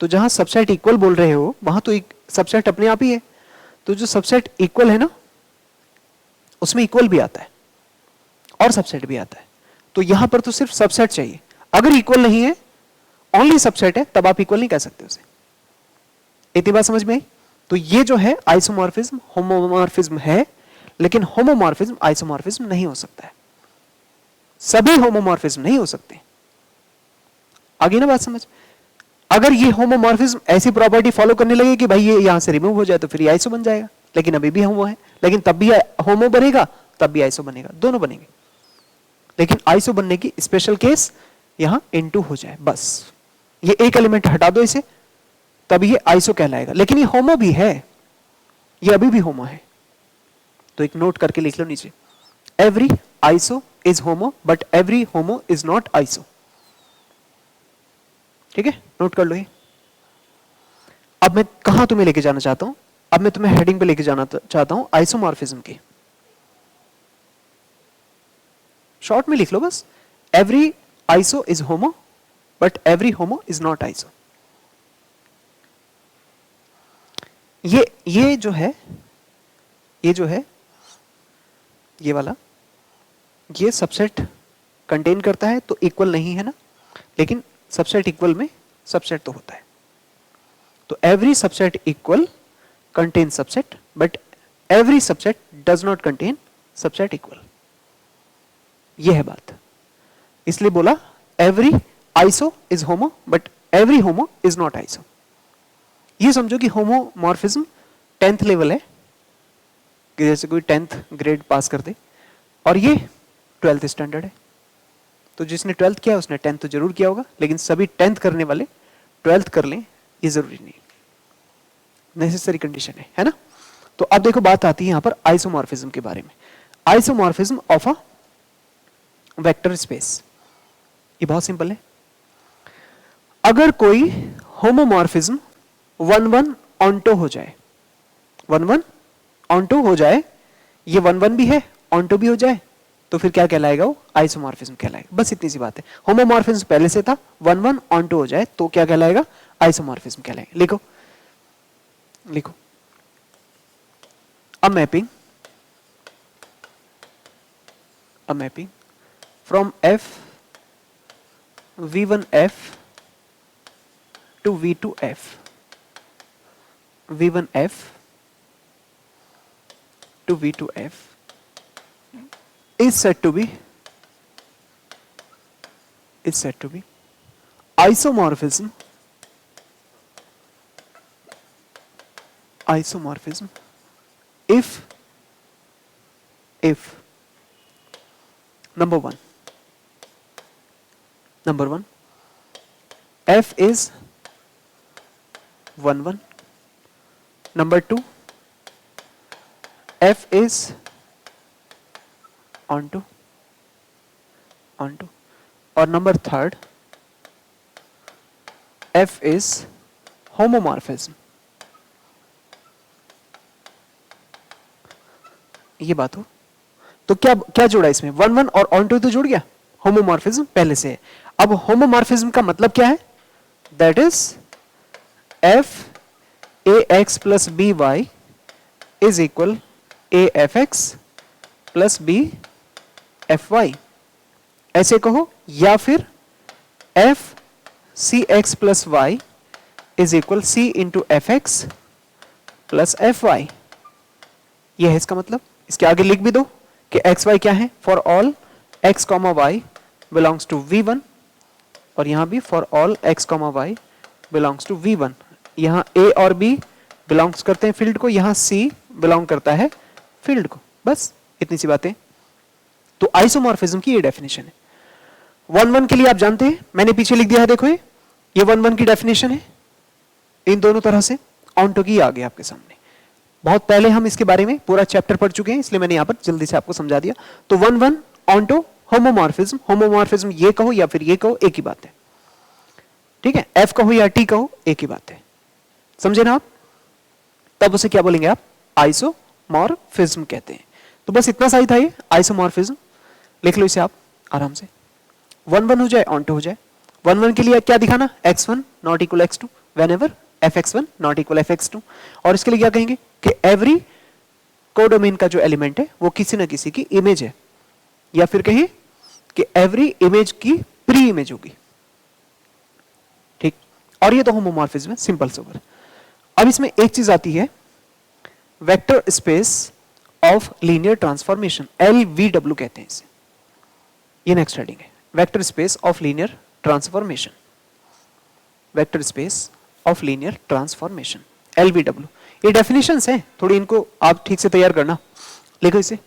तो जहां सबसेट इक्वल बोल रहे हो वहां तो सबसेट अपने आप ही है, तो जो सबसेट इक्वल है ना उसमें इक्वल भी आता है और सबसेट भी आता है। तो यहां पर तो सिर्फ सबसेट चाहिए, अगर इक्वल नहीं है ओनली सबसेट है तब आप इक्वल नहीं कह सकते उसे। इतनी बात समझ में आई? तो ये जो है आइसोमॉर्फिज्म होमोमॉर्फिज्म है, लेकिन होमोमॉर्फिज्म आइसोमॉर्फिज्म नहीं हो सकता है, सभी होमोमॉर्फिज्म नहीं हो सकते। आगे ना बात समझ? अगर ये होमोमॉर्फिज्म ऐसी प्रॉपर्टी फॉलो करने लगे कि भाई ये यहां से रिमूव हो जाए तो फिर ये आइसो बन जाएगा, लेकिन अभी भी होमो है, लेकिन तब भी होमो बनेगा तब भी आइसो बनेगा, दोनों बनेंगे। लेकिन आइसो बनने की स्पेशल केस यहां इनटू हो जाए, बस ये एक एलिमेंट हटा दो इसे, तब ये आइसो कहलाएगा। लेकिन ये होमो भी है, ये अभी भी होमो है। तो एक नोट करके लिख लो नीचे, every iso is homo but every homo is not iso. ठीक है, नोट कर लो ये। अब मैं कहां तुम्हें लेके जाना चाहता हूं, अब मैं तुम्हें हेडिंग पे लेके जाना चाहता हूं आइसोमॉर्फिज्म की। शॉर्ट में लिख लो बस, every iso is homo but every homo is not iso. ये जो है, ये जो है ये वाला, ये सबसेट कंटेन करता है तो इक्वल नहीं है ना, लेकिन सबसेट इक्वल में सबसेट तो होता है। तो every subset equal contain subset but every subset does not contain subset equal. ये है बात, इसलिए बोला every iso is homo but every homo is not iso. ये समझो कि होमोमॉर्फिज्म 10th लेवल है, कि जैसे कोई 10th ग्रेड पास कर दे, और ये 12th स्टैंडर्ड है। तो जिसने 12th किया उसने 10th तो जरूर किया होगा, लेकिन सभी 10th करने वाले 12th कर लें ये जरूरी नहीं, नेसेसरी कंडीशन है ना। तो अब देखो बात आती है यहां पर आइसोमॉर्फिज्म के बारे में। Isomorphism of a vector space, ये बहुत सिंपल है। अगर कोई होमोमॉर्फिज्म 1-1 ऑन्टो हो जाए, 1-1 ऑन्टो हो जाए, ये 1-1 भी है ऑन्टो भी हो जाए, तो फिर क्या कहलाएगा, वो आइसोमॉर्फिज्म कहलाएगा। बस इतनी सी बात है। होमोमॉर्फिज्म पहले से था, 1-1 ऑन्टो हो जाए तो क्या कहलाएगा, आइसोमॉर्फिज्म कहलाएगा। लिखो लिखो, a mapping from F v1f to v2f, v1f to v2f is said to be isomorphism if number one f is 1 1, number two f is onto, और number third f is homomorphism. ये बात हो तो क्या क्या जुड़ा इसमें, 1 1 और ऑन टू तो जुड़ गया, होमोमॉर्फिज्म पहले से है. अब होमोमॉर्फिज्म का मतलब क्या है, that is F A X plus B Y is equal A F x plus B F Y, ऐसे कहो, या फिर F C x plus Y is equal C into F x plus F Y. यह है इसका मतलब. इसके आगे लिख भी दो कि एक्स वाई क्या है, for all X comma Y belongs to v1, और यहां भी for all X comma Y belongs to v1. यहां a और b बिलोंग्स करते हैं फील्ड को, यहां c बिलोंग करता है फील्ड को. बस इतनी सी बातें. तो आइसोमॉर्फिज्म की ये डेफिनेशन है. 1 1 के लिए आप जानते हैं, मैंने पीछे लिख दिया है, देखो ये 1 1 की डेफिनेशन है. इन दोनों तरह से ऑनटो की आ गया आपके सामने. बहुत पहले हम इसके बारे में पूरा चैप्टर पढ़ चुके हैं, इसलिए मैंने यहां पर जल्दी से आपको समझा दिया. तो 1 1 ऑनटो होमोमॉर्फिज्म ये कहो या फिर ये कहो, एक ही बात है. ठीक है, एफ कहो या टी कहो, एक ही बात है. समझे ना आप? तब उसे क्या बोलेंगे आप, आइसोमॉर्फिज्म कहते हैं. तो बस इतना सा ही था ये आइसोमॉर्फिज्म. लिख लो इसे आप आराम से. 1 1 हो जाए, ऑनटो हो जाए. 1 1 के लिए क्या दिखाना, x1 not equal x2 whenever fx1 not equal fx2. और इसके लिए क्या कहेंगे कि एवरी कोडोमेन का जो एलिमेंट है वो किसी ना किसी की इमेज है, या फिर कहें कि एवरी इमेज की प्री इमेज होगी. ठीक, और ये तो होमोमॉर्फिज्म है, सिंपल सोबर. अब इसमें एक चीज आती है, vector space of linear transformation, LVW कहते हैं इसे. ये नेक्स्ट हेडिंग है, vector space of linear transformation. Vector space of linear transformation, LVW. ये डेफिनेशंस हैं, थोड़ी इनको आप ठीक से तैयार करना. लिखो इसे.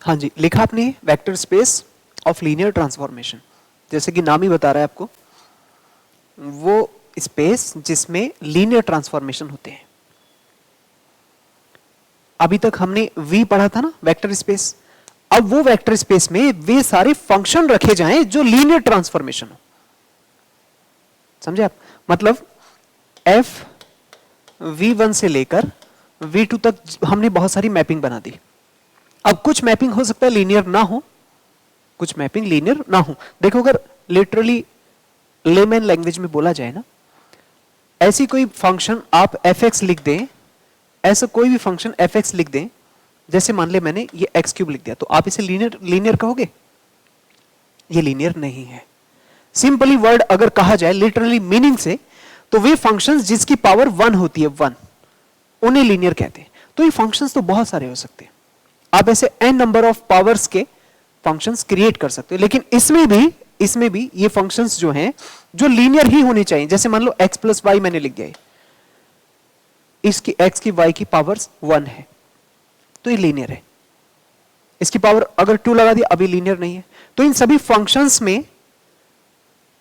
हाँ जी, लिखा आपने vector space of linear transformation. जैसे कि नाम ही बता रहा है आपको, वो स्पेस जिसमें लीनियर ट्रांसफॉर्मेशन होते हैं. अभी तक हमने V पढ़ा था ना, वेक्टर स्पेस. अब वो वेक्टर स्पेस में वे सारे फंक्शन रखे जाएं जो लीनियर ट्रांसफॉर्मेशन हो. समझे आप? मतलब f v1 से लेकर v2 तक हमने बहुत सारी मैपिंग बना दी. अब कुछ मैपिंग हो सकता है लीनियर ना हो, कुछ मैपिंग लीनियर ना हो. देखो, अगर लिटरली लेमैन लैंग्वेज में बोला जाए ना, ऐसी कोई फंक्शन आप fx लिख दें, ऐसा कोई भी फंक्शन fx लिख दें, जैसे मान ले मैंने ये x³ लिख दिया, तो आप इसे लीनियर कहोगे? ये लीनियर नहीं है. सिंपली वर्ड अगर कहा जाए लिटरली मीनिंग से, तो वे फंक्शंस जिसकी पावर 1 होती है, 1, उन्हें लीनियर कहते हैं. तो ये फंक्शंस तो बहुत सारे हो सकते हैं, आप ऐसे n नंबर ऑफ पावर्स के फंक्शंस क्रिएट कर सकते हो. लेकिन इसमें भी ये फंक्शंस जो हैं, जो लीनियर ही होने चाहिए. जैसे मान लो x प्लस वाई मैंने लिख दिया है, इसकी x की y की पावर्स 1 है, तो ये लीनियर है. इसकी पावर अगर 2 लगा दिया, अभी लीनियर नहीं है. तो इन सभी फंक्शंस में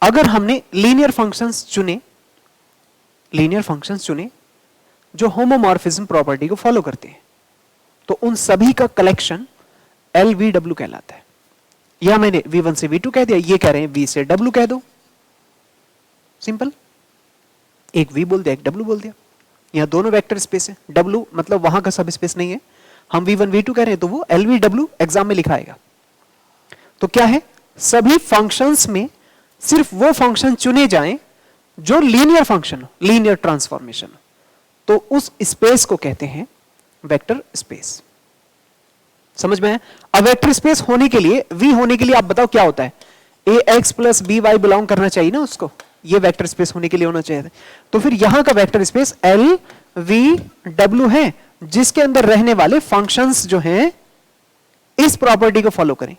अगर हमने लीनियर फंक्शंस चुने जो होमोमॉर्फिज्म प्रॉपर्टी को फॉलो करते हैं, तो उन सभी का कलेक्शन LVW कहलाता है। या मैंने V1 से V2 कह दिया, ये कह रहे हैं V से W कह दो, सिंपल। एक V बोल दिया, एक W बोल दिया। यहां दोनों वेक्टर स्पेस है, W मतलब वहां का सब स्पेस नहीं है। हम V1 V2 कह रहे हैं तो वो LVW एग्जाम में लिखा आएगा। तो क्या है, सभी फंक्शंस में सिर्फ वो फंक्शन चुने जाएं जो लीनियर फंक्शन हो, लीनियर ट्रांसफॉर्मेशन हो, तो उस स्पेस को कहते हैं वेक्टर स्पेस। समझ में है? अब वेक्टर स्पेस होने के लिए, V होने के लिए आप बताओ क्या होता है? AX प्लस BY बिलोंग करना चाहिए ना उसको, ये वेक्टर स्पेस होने के लिए होना चाहिए। तो फिर यहां का वेक्टर स्पेस LVW है, जिसके अंदर रहने वाले फंक्शंस जो हैं इस प्रॉपर्टी को फॉलो करें।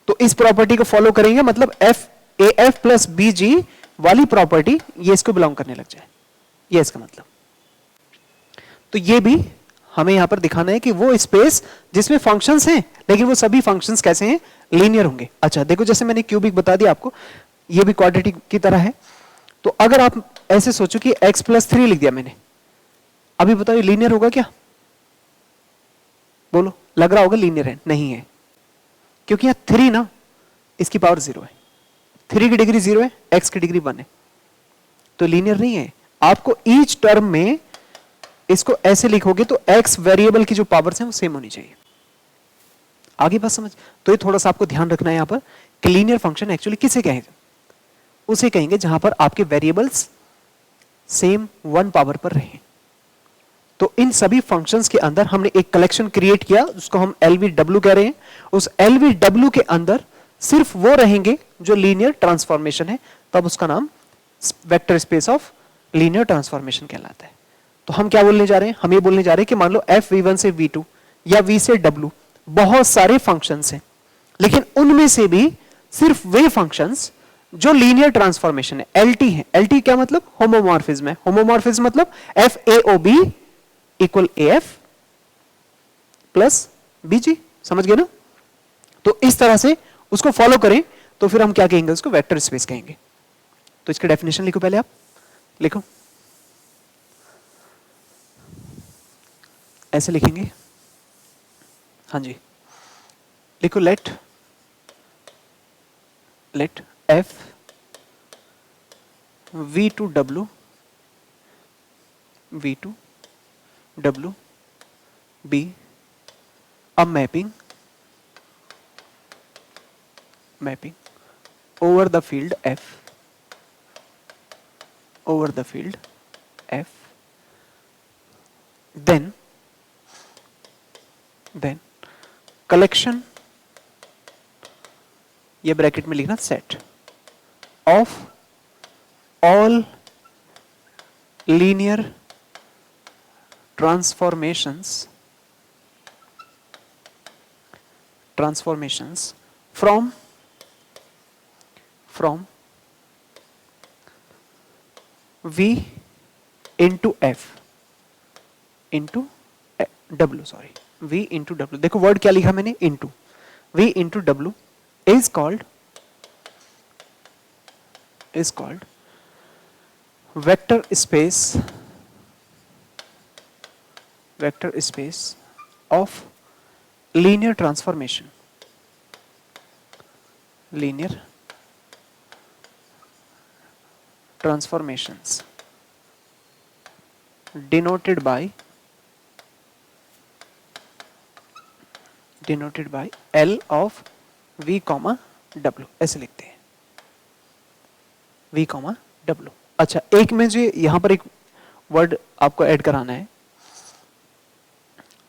तो इस प्रॉपर्टी को फॉलो करेंगे मतलब AF प्लस BG वाली प्रॉपर्टी ये इसको बिलोंग करने लग जाए, ये इसका मतलब। तो ये भी हमें यहां पर दिखाना है कि वो स्पेस जिसमें फंक्शंस हैं, लेकिन वो सभी फंक्शंस कैसे हैं? लीनियर होंगे। अच्छा देखो, जैसे मैंने क्यूबिक बता दिया आपको, ये भी क्वाड्रेटिक की तरह है। तो अगर आप ऐसे सोचो कि x प्लस 3 लिख दिया मैंने, अभी बताओ ये लीनियर होगा क्या? बोलो, लग रहा होगा लीनियर है, नहीं है, क्योंकि यहां 3 ना, इसकी पावर 0 है, 3 की डिग्री 0 है, x की डिग्री 1 है, तो लीनियर नहीं है। आपको ईच टर्म में इसको ऐसे लिखोगे तो x वेरिएबल की जो पावर्स हैं वो सेम होनी चाहिए। आगे बात समझ? तो ये थोड़ा सा आपको ध्यान रखना है यहां पर कि लीनियर फंक्शन एक्चुअली किसे कहेंगे? उसे कहेंगे जहां पर आपके वेरिएबल्स सेम 1 पावर पर रहें। तो इन सभी फंक्शंस के अंदर हमने एक कलेक्शन क्रिएट किया, उसको हम LVW कह रहे हैं। उस LVW के अंदर सिर्फ वो रहेंगे जो लीनियर ट्रांसफॉर्मेशन है, तब उसका नाम vector space of linear transformation कहलाता है। तो हम क्या बोलने जा रहे हैं? हम ये बोलने जा रहे हैं कि मान लो FV1 से V2 या V से W बहुत सारे फंक्शंस हैं, लेकिन उनमें से भी सिर्फ वे फंक्शंस जो लीनियर ट्रांसफॉर्मेशन है, LT है। LT क्या मतलब? होमोमॉर्फिज्म है। होमोमॉर्फिज्म मतलब FAOB equal AF plus BG, समझ गए ना? तो इस तरह से उसको फॉलो करें तो फिर हम क्या कहेंगे? उसको वेक्टर स्पेस कहेंगे। तो इसकी डेफिनेशन लिखो, पहले आप लिखो, ऐसे लिखेंगे, हाँ जी लिखो, late F V2W be a mapping over the field F, then collection, ये ब्रैकेट में लिखना, set of all linear transformations from V into F into W, sorry V into W। देखो वर्ड क्या लिखा मैंने? into। V into W is called vector space of linear transformations denoted by L of V, W, ऐसे लिखते हैं, V, W। अच्छा, एक में जो यहां पर एक वर्ड आपको ऐड कराना है,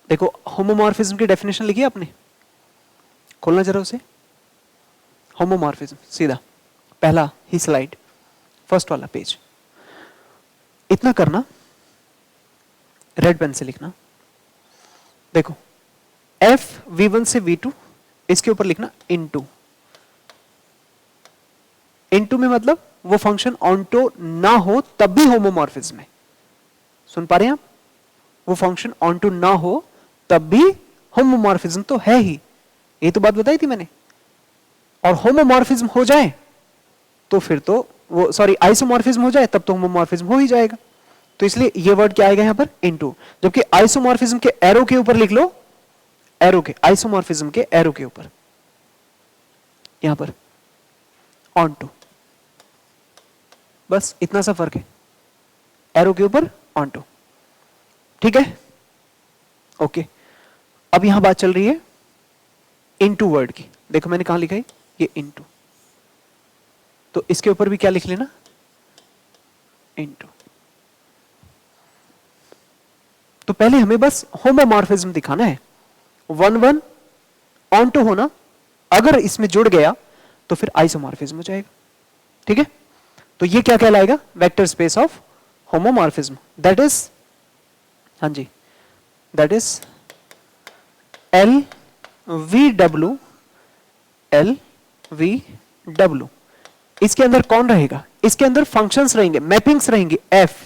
देखो होमोमॉर्फिज्म की डेफिनेशन लिखी है आपने, खोलना जरा उसे। होमोमॉर्फिज्म सीधा पहला ही स्लाइड, फर्स्ट वाला पेज, इतना करना, रेड पेन से लिखना। देखो F V1 से V2 इसके ऊपर लिखना इनटू में, मतलब वो फंक्शन ऑन्टो ना हो तब भी होमोमॉर्फिज्म है। सुन पा रहे हैं आप? वो फंक्शन ऑन्टो ना हो तब भी होमोमॉर्फिज्म तो है ही, ये तो बात बताई थी मैंने। और होमोमॉर्फिज्म हो जाए तो फिर तो वो, सॉरी आइसोमॉर्फिज्म हो जाए तब तो होमोमॉर्फिज्म हो ही जाएगा। तो इसलिए ये वर्ड क्या आएगा यहां पर, इनटू। जबकि आइसोमॉर्फिज्म के एरो के ऊपर लिख लो, एरो के, आइसोमॉर्फिज्म के एरो के ऊपर यहां पर ऑन टू, बस इतना सा फर्क है, एरो के ऊपर ऑन टू, ठीक है, ओके। अब यहां बात चल रही है इनटू वर्ड की, देखो मैंने कहां लिखा है ये इनटू, तो इसके ऊपर भी क्या लिख लेना, इनटू। तो पहले हमें बस होमोमॉर्फिज्म दिखाना है, 1 1 ऑन टू होना, अगर इसमें जुड़ गया तो फिर आइसोमॉर्फिज्म हो जाएगा, ठीक है। तो ये क्या कहलाएगा, vector space of homomorphism, that is, हाँ जी, that is L V W, L V W. इसके अंदर कौन रहेगा, इसके अंदर फंक्शंस रहेंगे, मैपिंग्स रहेंगे, एफ,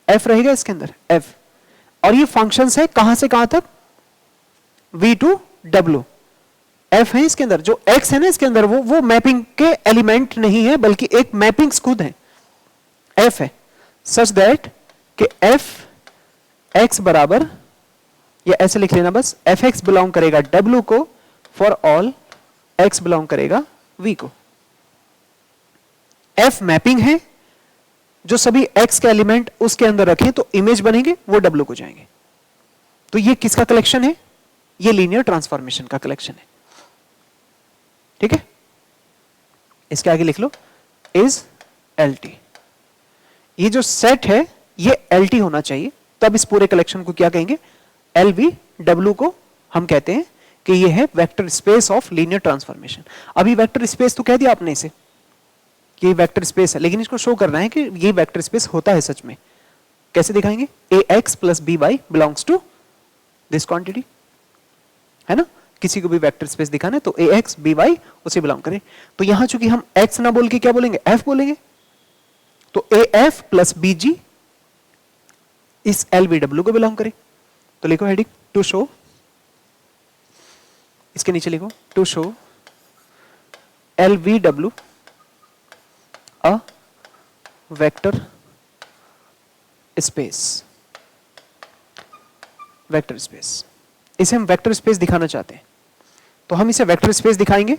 एफ रहेगा इसके अंदर, एफ। और ये फंक्शंस है कहां से कहां तक, वी टू डब्ल्यू, एफ है इसके अंदर, जो एक्स है ना इसके अंदर, वो मैपिंग के एलिमेंट नहीं है, बल्कि एक मैपिंग्स खुद है, एफ है, सच दैट कि एफ एक्स बराबर, या ऐसे लिख लेना बस, एफ एक्स बिलोंग करेगा डब्ल्यू को, फॉर ऑल एक्स बिलोंग करेगा वी को। एफ मैपिंग है, जो सभी एक्स के एलिमेंट उसके अंदर रखें तो इमेज बनेंगे, वो डब्ल्यू को जाएंगे। तो ये किसका कलेक्शन है, ये लीनियर ट्रांसफॉर्मेशन का कलेक्शन है, ठीक है। इसके आगे लिख लो इज एल टी, ये जो सेट है ये एल टी होना चाहिए, तब इस पूरे कलेक्शन को क्या कहेंगे, एल वी डब्ल्यू को हम कहते हैं कि ये है vector space of linear transformation. अभी वेक्टर स्पेस तो कह दिया आपने इसे, ये वेक्टर स्पेस है, लेकिन इसको शो करना है कि ये वेक्टर स्पेस होता है सच में। कैसे दिखाएंगे, A X plus B Y belongs to this quantity, है ना। किसी को भी वेक्टर स्पेस दिखाना है तो ए एक्स बी वाई उसे बिलोंग करे। तो यहां चूंकि हम एक्स ना बोल के क्या बोलेंगे, एफ बोलेंगे, तो A F plus B G इस एल बी डब्ल्यू को बिलोंग करे। तो लिखो हेडिंग टू शो, इसके नीचे लिखो to show L V W a vector space, vector space, इसे हम वेक्टर स्पेस दिखाना चाहते हैं, तो हम इसे वेक्टर स्पेस दिखाएंगे,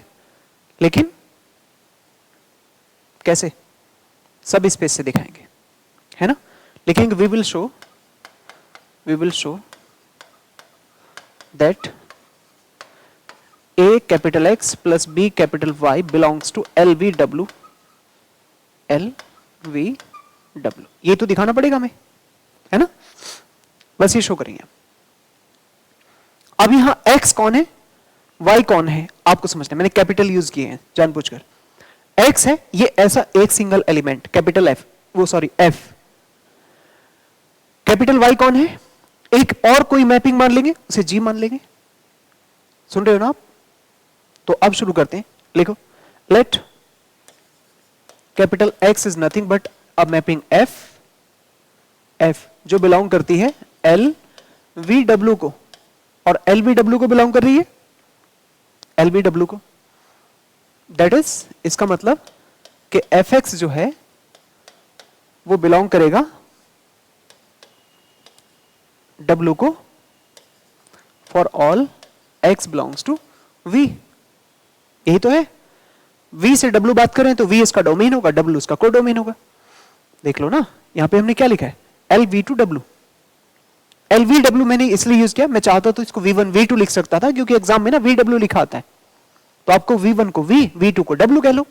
लेकिन कैसे, सब स्पेस से दिखाएंगे, है ना। लिखेंगे we will show that A capital X plus B capital Y belongs to L V W, L V W, ये तो दिखाना पड़ेगा हमें, है ना, बस ये शो करेंगे। अब यहां x कौन है, y कौन है, आपको समझना है, मैंने कैपिटल यूज किए हैं जानबूझकर। x है ये ऐसा एक सिंगल एलिमेंट, कैपिटल एफ, वो सॉरी एफ। कैपिटल y कौन है, एक और कोई मैपिंग मान लेंगे, उसे g मान लेंगे, सुन रहे हो ना आप। तो अब शुरू करते हैं, लिखो let capital X is nothing but a mapping f, f जो बिलोंग करती है एल वी डब्ल्यू को, और एल बी डब्ल्यू को बिलोंग कर रही है एल बी डब्ल्यू को। दैट इज, इसका मतलब कि एफ एक्स जो है वो बिलोंग करेगा डब्ल्यू को, for all X belongs to V. यही तो है, v से w बात करें तो v इसका डोमेन होगा, w उसका कोडोमेन होगा। देख लो ना, यहां पे हमने क्या लिखा है, L V to W. L V W मैंने इसलिए यूज किया, मैं चाहता तो इसको v1 v2 लिख सकता था, क्योंकि एग्जाम में ना vw लिखा आता है, तो आपको v1 को v, v2 को w कह लो,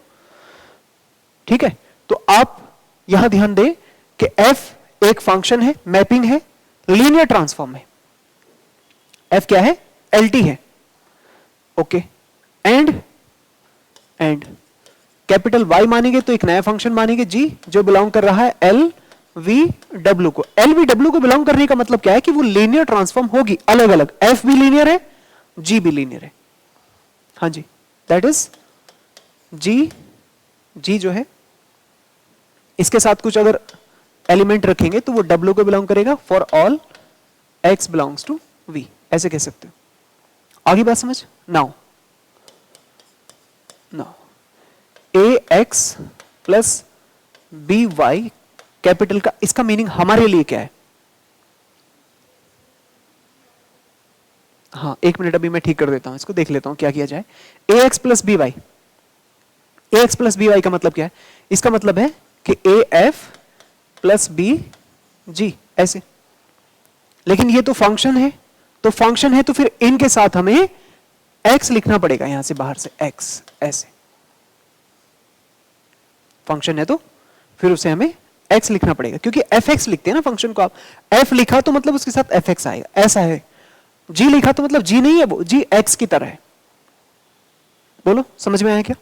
ठीक है। तो आप यहां ध्यान दें कि f एक फंक्शन है, मैपिंग है, लीनियर ट्रांसफॉर्म है। f क्या है, lt है, ओके। एंड कैपिटल Y मानेंगे तो एक नया फंक्शन मानेंगे g, जो बिलोंग कर रहा है एल वी डब्ल्यू को। एल वी डब्ल्यू को बिलोंग करने का मतलब क्या है कि वो लीनियर ट्रांसफॉर्म होगी, अलग अलग, f भी लीनियर है, g भी लीनियर है, हाँ जी। दैट इज g जो है इसके साथ कुछ अगर एलिमेंट रखेंगे तो वो w को बिलोंग करेगा, for all x belongs to v, ऐसे कह सकते हो। आगे बात समझ। Now A X plus B Y capital का, इसका मीनिंग हमारे लिए क्या है? हाँ, एक मिनट, अभी मैं ठीक कर देता हूं इसको, देख लेता हूं क्या किया जाए। ए एक्स प्लस बी वाई, ए एक्स प्लस बी वाई का मतलब क्या है? इसका मतलब है कि ए एफ प्लस बी जी, ऐसे। लेकिन ये तो फंक्शन है, तो फंक्शन है तो फिर इनके साथ हमें एक्स लिखना पड़ेगा, यहां से बाहर से एक्स, ऐसे। फंक्शन है तो फिर उसे हमें एक्स लिखना पड़ेगा, क्योंकि एफ एक्स लिखते हैं ना फंक्शन को आप। एफ लिखा तो मतलब उसके साथ एफ एक्स आएगा, ऐसा है। जी लिखा तो मतलब जी नहीं है वो, जी एक्स की तरह है। बोलो समझ में आया क्या?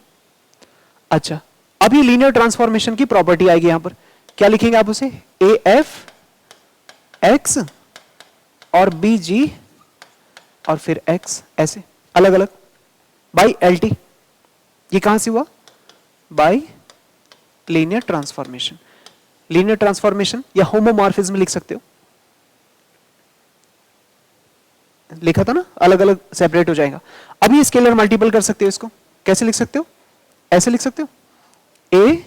अच्छा, अभी लीनियर ट्रांसफॉर्मेशन की प्रॉपर्टी आएगी यहां पर, क्या लिखेंगे आप उसे? ए एफ एक्स और बी जी और फिर एक्स, ऐसे अलग अलग, बाई एल टी। ये कहां से हुआ? By linear transformation. Linear transformation या होमोमॉर्फिज्म लिख सकते हो, लिखा था ना, अलग अलग सेपरेट हो जाएगा। अभी स्केलर मल्टीपल कर सकते हो इसको, कैसे लिख सकते हो? ऐसे लिख सकते हो, A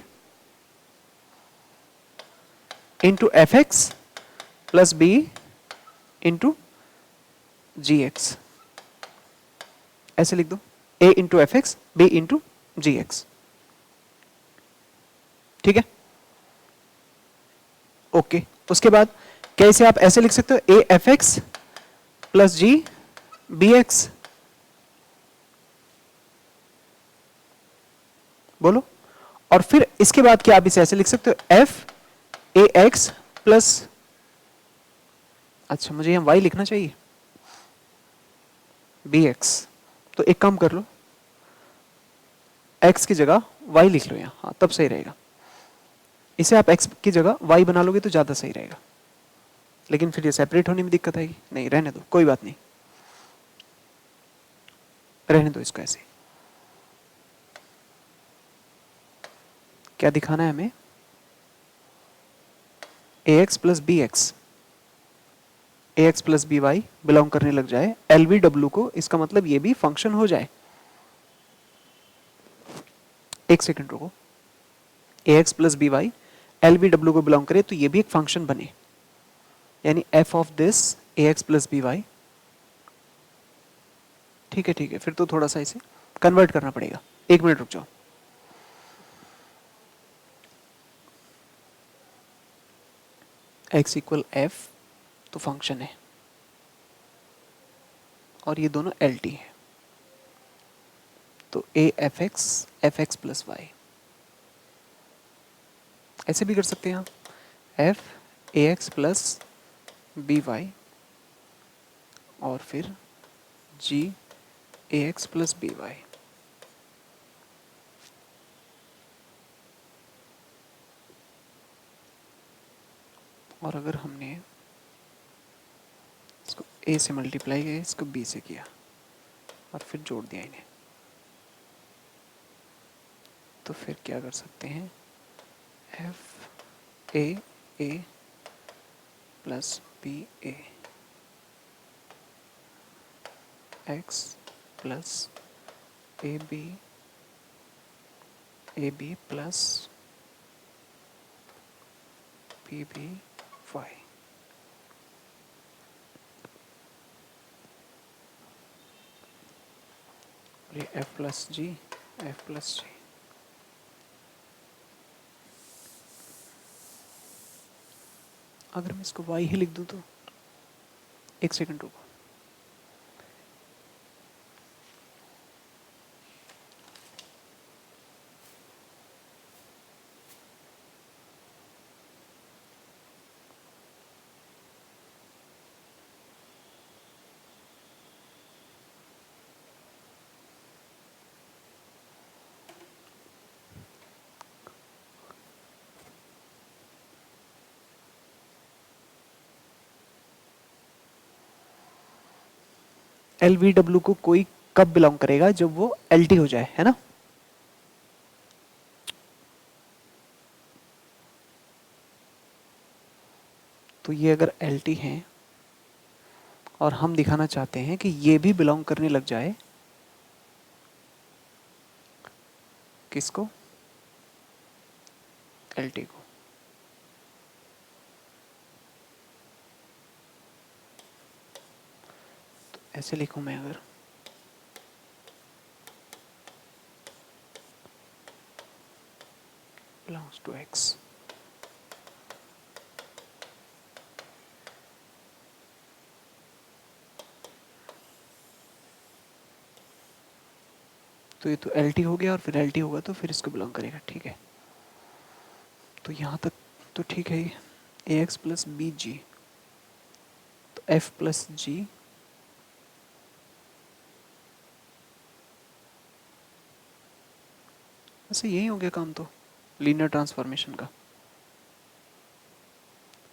into F x plus B into G X, ऐसे लिख दो, A into F X B into G X. ठीक है, ओके। उसके बाद कैसे आप ऐसे लिख सकते हो, A F x plus G B X, बोलो। और फिर इसके बाद क्या आप इसे ऐसे लिख सकते हो, एफ ए एक्स प्लस, अच्छा मुझे यहां वाई लिखना चाहिए, बी एक्स। तो एक काम कर लो, एक्स की जगह वाई लिख लो यहां, हाँ तब सही रहेगा। इसे आप एक्स की जगह वाई बना लोगे तो ज्यादा सही रहेगा, लेकिन फिर ये सेपरेट होने में दिक्कत आएगी। नहीं, रहने दो, कोई बात नहीं, रहने दो इसको ऐसे। क्या दिखाना है हमें? A X plus B X, A X plus B Y belong करने लग जाए एल बी डब्ल्यू को, इसका मतलब ये भी फंक्शन हो जाए। एक सेकंड रुको, A X plus B Y L B W को बिलोंग करे तो ये भी एक फंक्शन बने, यानी F of this A X plus B Y. ठीक है ठीक है, फिर तो थोड़ा सा इसे कन्वर्ट करना पड़ेगा, एक मिनट रुक जाओ। एक्स इक्वल एफ तो फंक्शन है, और ये दोनों एल टी है, तो A F x plus Y, ऐसे भी कर सकते हैं आप, F A X plus B Y और फिर G A X plus B Y. और अगर हमने इसको ए से मल्टीप्लाई किया, इसको बी से किया और फिर जोड़ दिया इन्हें, तो फिर क्या कर सकते हैं, F A plus B A X plus A B plus B B Y. ये F plus G, F plus G. अगर मैं इसको वाई ही लिख दूं तो, एक सेकंड रुको, एल वी डब्ल्यू को कोई कब बिलोंग करेगा, जब वो एल टी हो जाए, है ना? तो ये अगर एल टी है और हम दिखाना चाहते हैं कि ये भी बिलोंग करने लग जाए किसको, एल टी को, ऐसे लिखूं मैं अगर, बिलोंग्स टू एक्स, तो ये तो एल टी हो गया और फिर एल टी होगा तो फिर इसको बिलोंग करेगा, ठीक है। तो यहाँ तक तो ठीक है। ए एक्स प्लस बी जी, तो एफ प्लस जी वैसे यही हो गया काम तो लीनियर ट्रांसफॉर्मेशन का,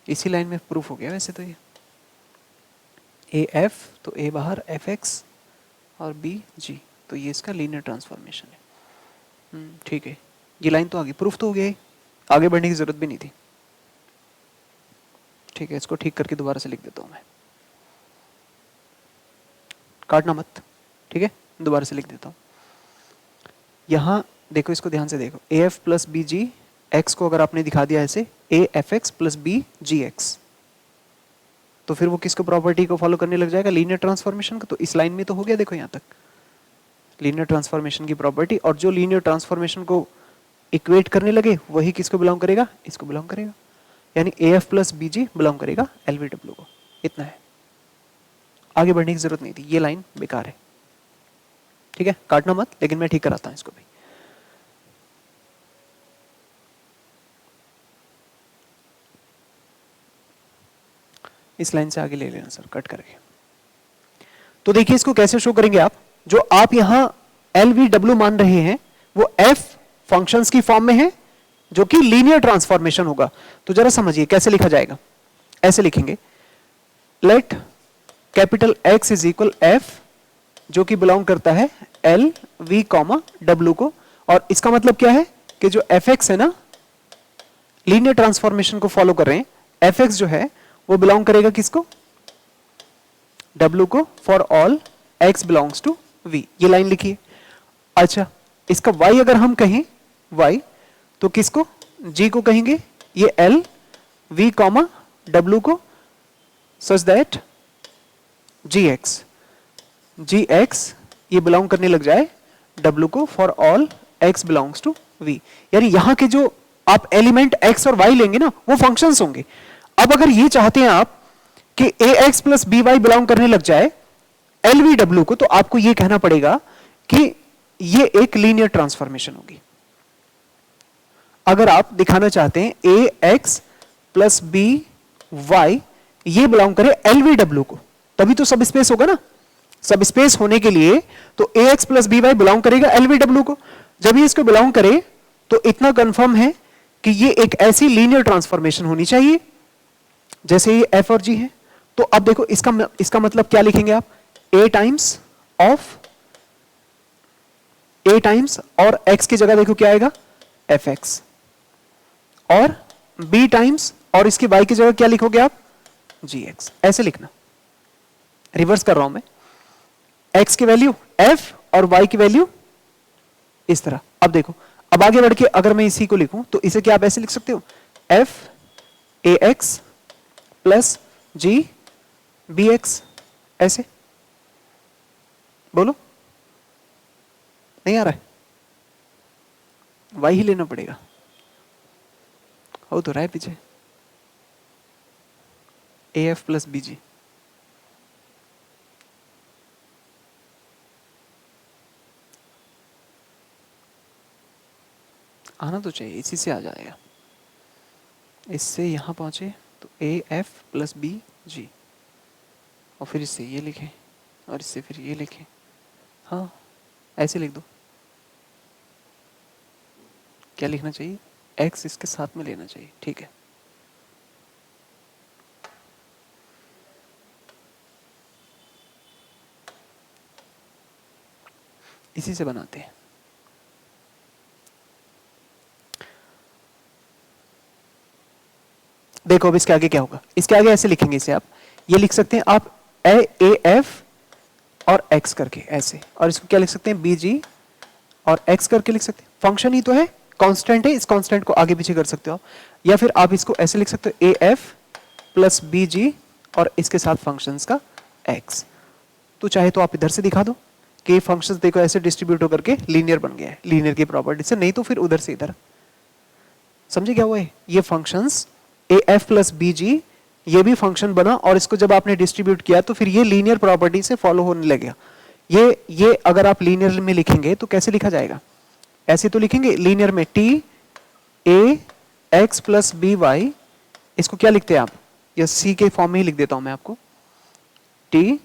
इसी लाइन में प्रूफ हो गया वैसे तो ये। ए एफ तो ए बाहर एफ एक्स और बी जी, तो ये इसका लीनियर ट्रांसफॉर्मेशन है। ठीक है, ये लाइन तो आगे प्रूफ तो हो गया ही, आगे बढ़ने की जरूरत भी नहीं थी। ठीक है, इसको ठीक करके दोबारा से लिख देता हूं मैं, काटना मत, ठीक है, दोबारा से लिख देता हूं। यहां देखो, इसको ध्यान से देखो, A F plus B G X को अगर आपने दिखा दिया ऐसे A F x plus B G X, तो फिर वो किसको प्रॉपर्टी को फॉलो करने लग जाएगा, लीनियर ट्रांसफॉर्मेशन का। तो इस लाइन में तो हो गया, देखो यहां तक लीनियर ट्रांसफॉर्मेशन की प्रॉपर्टी, और जो लीनियर ट्रांसफॉर्मेशन को इक्वेट करने लगे वही किसको बिलोंग करेगा, इसको बिलोंग करेगा। यानी A F plus B G belong करेगा एल वी डब्ल्यू को, इतना है, आगे बढ़ने की जरूरत नहीं थी, ये लाइन बेकार है। ठीक है, काटना मत, लेकिन मैं ठीक कराता हूं इसको भी। इस लाइन से आगे ले लेना सर, कट करके। तो देखिए इसको कैसे शो करेंगे आप, जो आप यहां एल वी डब्ल्यू मान रहे हैं वो एफ फंक्शंस की फॉर्म में है, जो कि लीनियर ट्रांसफॉर्मेशन होगा। तो जरा समझिए कैसे लिखा जाएगा, ऐसे लिखेंगे, let capital x is equal F, जो कि बिलोंग करता है एल वी कॉमा डब्ल्यू को। और इसका मतलब क्या है कि जो एफ एक्स है ना, लीनियर ट्रांसफॉर्मेशन को फॉलो कर रहे हैं, एफ एक्स जो है वो बिलोंग करेगा किसको, डब्ल्यू को, for all X belongs to V, ये लाइन लिखिए। अच्छा, इसका y अगर हम कहें y, तो किसको, g को कहेंगे, ये l v कॉमा w को, सच दैट gx ये बिलोंग करने लग जाए w को, for all x belongs to v। यानी यहां के जो आप एलिमेंट x और y लेंगे ना, वो फंक्शंस होंगे। अब अगर ये चाहते हैं आप कि ax प्लस by बिलोंग करने लग जाए lvw को, तो आपको ये कहना पड़ेगा कि ये एक लीनियर ट्रांसफॉर्मेशन होगी। अगर आप दिखाना चाहते हैं ax प्लस by ये बिलोंग करे lvw को, तभी तो सब स्पेस होगा ना। सब स्पेस होने के लिए तो ax प्लस by बिलोंग करेगा lvw को। जब ये इसको बिलोंग करे तो इतना कंफर्म है कि ये एक ऐसी लीनियर ट्रांसफॉर्मेशन होनी चाहिए जैसे ये f और g है। तो अब देखो इसका मतलब क्या लिखेंगे आप, a टाइम्स और x की जगह देखो क्या आएगा, fx, और b टाइम्स और इसकी y की जगह क्या लिखोगे आप, gx। ऐसे लिखना, रिवर्स कर रहा हूं मैं, x की वैल्यू f और y की वैल्यू इस तरह। अब देखो, अब आगे बढ़ के अगर मैं इसी को लिखूं तो इसे क्या आप ऐसे लिख सकते हो, f ax plus g bx, ऐसे बोलो, नहीं आ रहा है, y ही लेना पड़ेगा, हो तो रहा है पीछे, af प्लस bg। आना तो चाहिए, इसी से आ जाएगा, इससे यहां पहुंचे तो af प्लस बी जी, और फिर इससे ये लिखें और इससे फिर ये लिखें, हाँ ऐसे लिख दो। क्या लिखना चाहिए, x इसके साथ में लेना चाहिए, ठीक है। इसी से बनाते हैं। देखो अब इसके आगे क्या होगा, इसके आगे ऐसे लिखेंगे इसे आप, ये लिख सकते हैं आप ए एफ और x करके ऐसे, और इसको क्या लिख सकते हैं, बी जी और x करके लिख सकते हैं। फंक्शन ही तो है, कांस्टेंट है, इस कांस्टेंट को आगे पीछे कर सकते हो आप, या फिर आप इसको ऐसे लिख सकते हो ए एफ प्लस बी जी और इसके साथ फंक्शंस का x। तो चाहे तो आप इधर से दिखा दो कि फंक्शंस देखो ऐसे डिस्ट्रीब्यूट होकर के लीनियर बन गया है, लीनियर की प्रॉपर्टी से, नहीं तो फिर उधर से इधर। समझे क्या हुआ है? ये functions A F plus B G ये भी फंक्शन बना और इसको जब आपने डिस्ट्रीब्यूट किया तो फिर ये लीनियर प्रॉपर्टी से फॉलो होने लगेगा। ये अगर आप लीनियर में लिखेंगे तो कैसे लिखा जाएगा? ऐसे तो लिखेंगे लीनियर में T A X plus B Y, इसको क्या लिखते हैं आप? या सी के फॉर्म में ही लिख देता हूं मैं आपको, T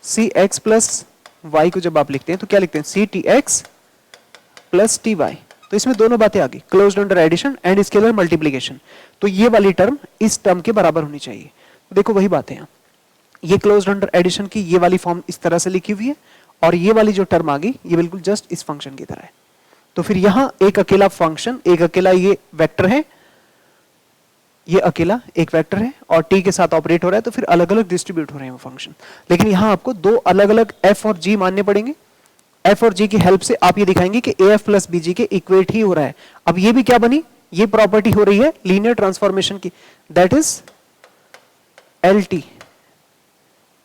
C x plus Y को जब आप लिखते हैं तो क्या लिखते हैं? C T X plus T Y. तो इसमें दोनों बातें आ गई, closed under addition and scalar multiplication. तो ये वाली टर्म इस टर्म के बराबर होनी चाहिए। तो देखो वही बात है यहाँ, ये क्लोज्ड अंडर एडिशन की ये वाली फॉर्म इस तरह से लिखी हुई है और ये वाली जो टर्म आ गई ये बिल्कुल जस्ट इस फंक्शन की तरह है। तो फिर यहां एक अकेला फंक्शन, एक अकेला ये वेक्टर है, ये अकेला एक वेक्टर है और टी के साथ ऑपरेट हो रहा है, तो फिर अलग अलग डिस्ट्रीब्यूट हो रहे हैं वो फंक्शन। लेकिन यहां आपको दो अलग अलग एफ और जी मानने पड़ेंगे। एफ और जी की हेल्प से आप ये दिखाएंगे कि ए एफ प्लस बी जी के इक्वेट ही हो रहा है। अब ये भी क्या बनी? ये प्रॉपर्टी हो रही है लीनियर ट्रांसफॉर्मेशन की, that is L T.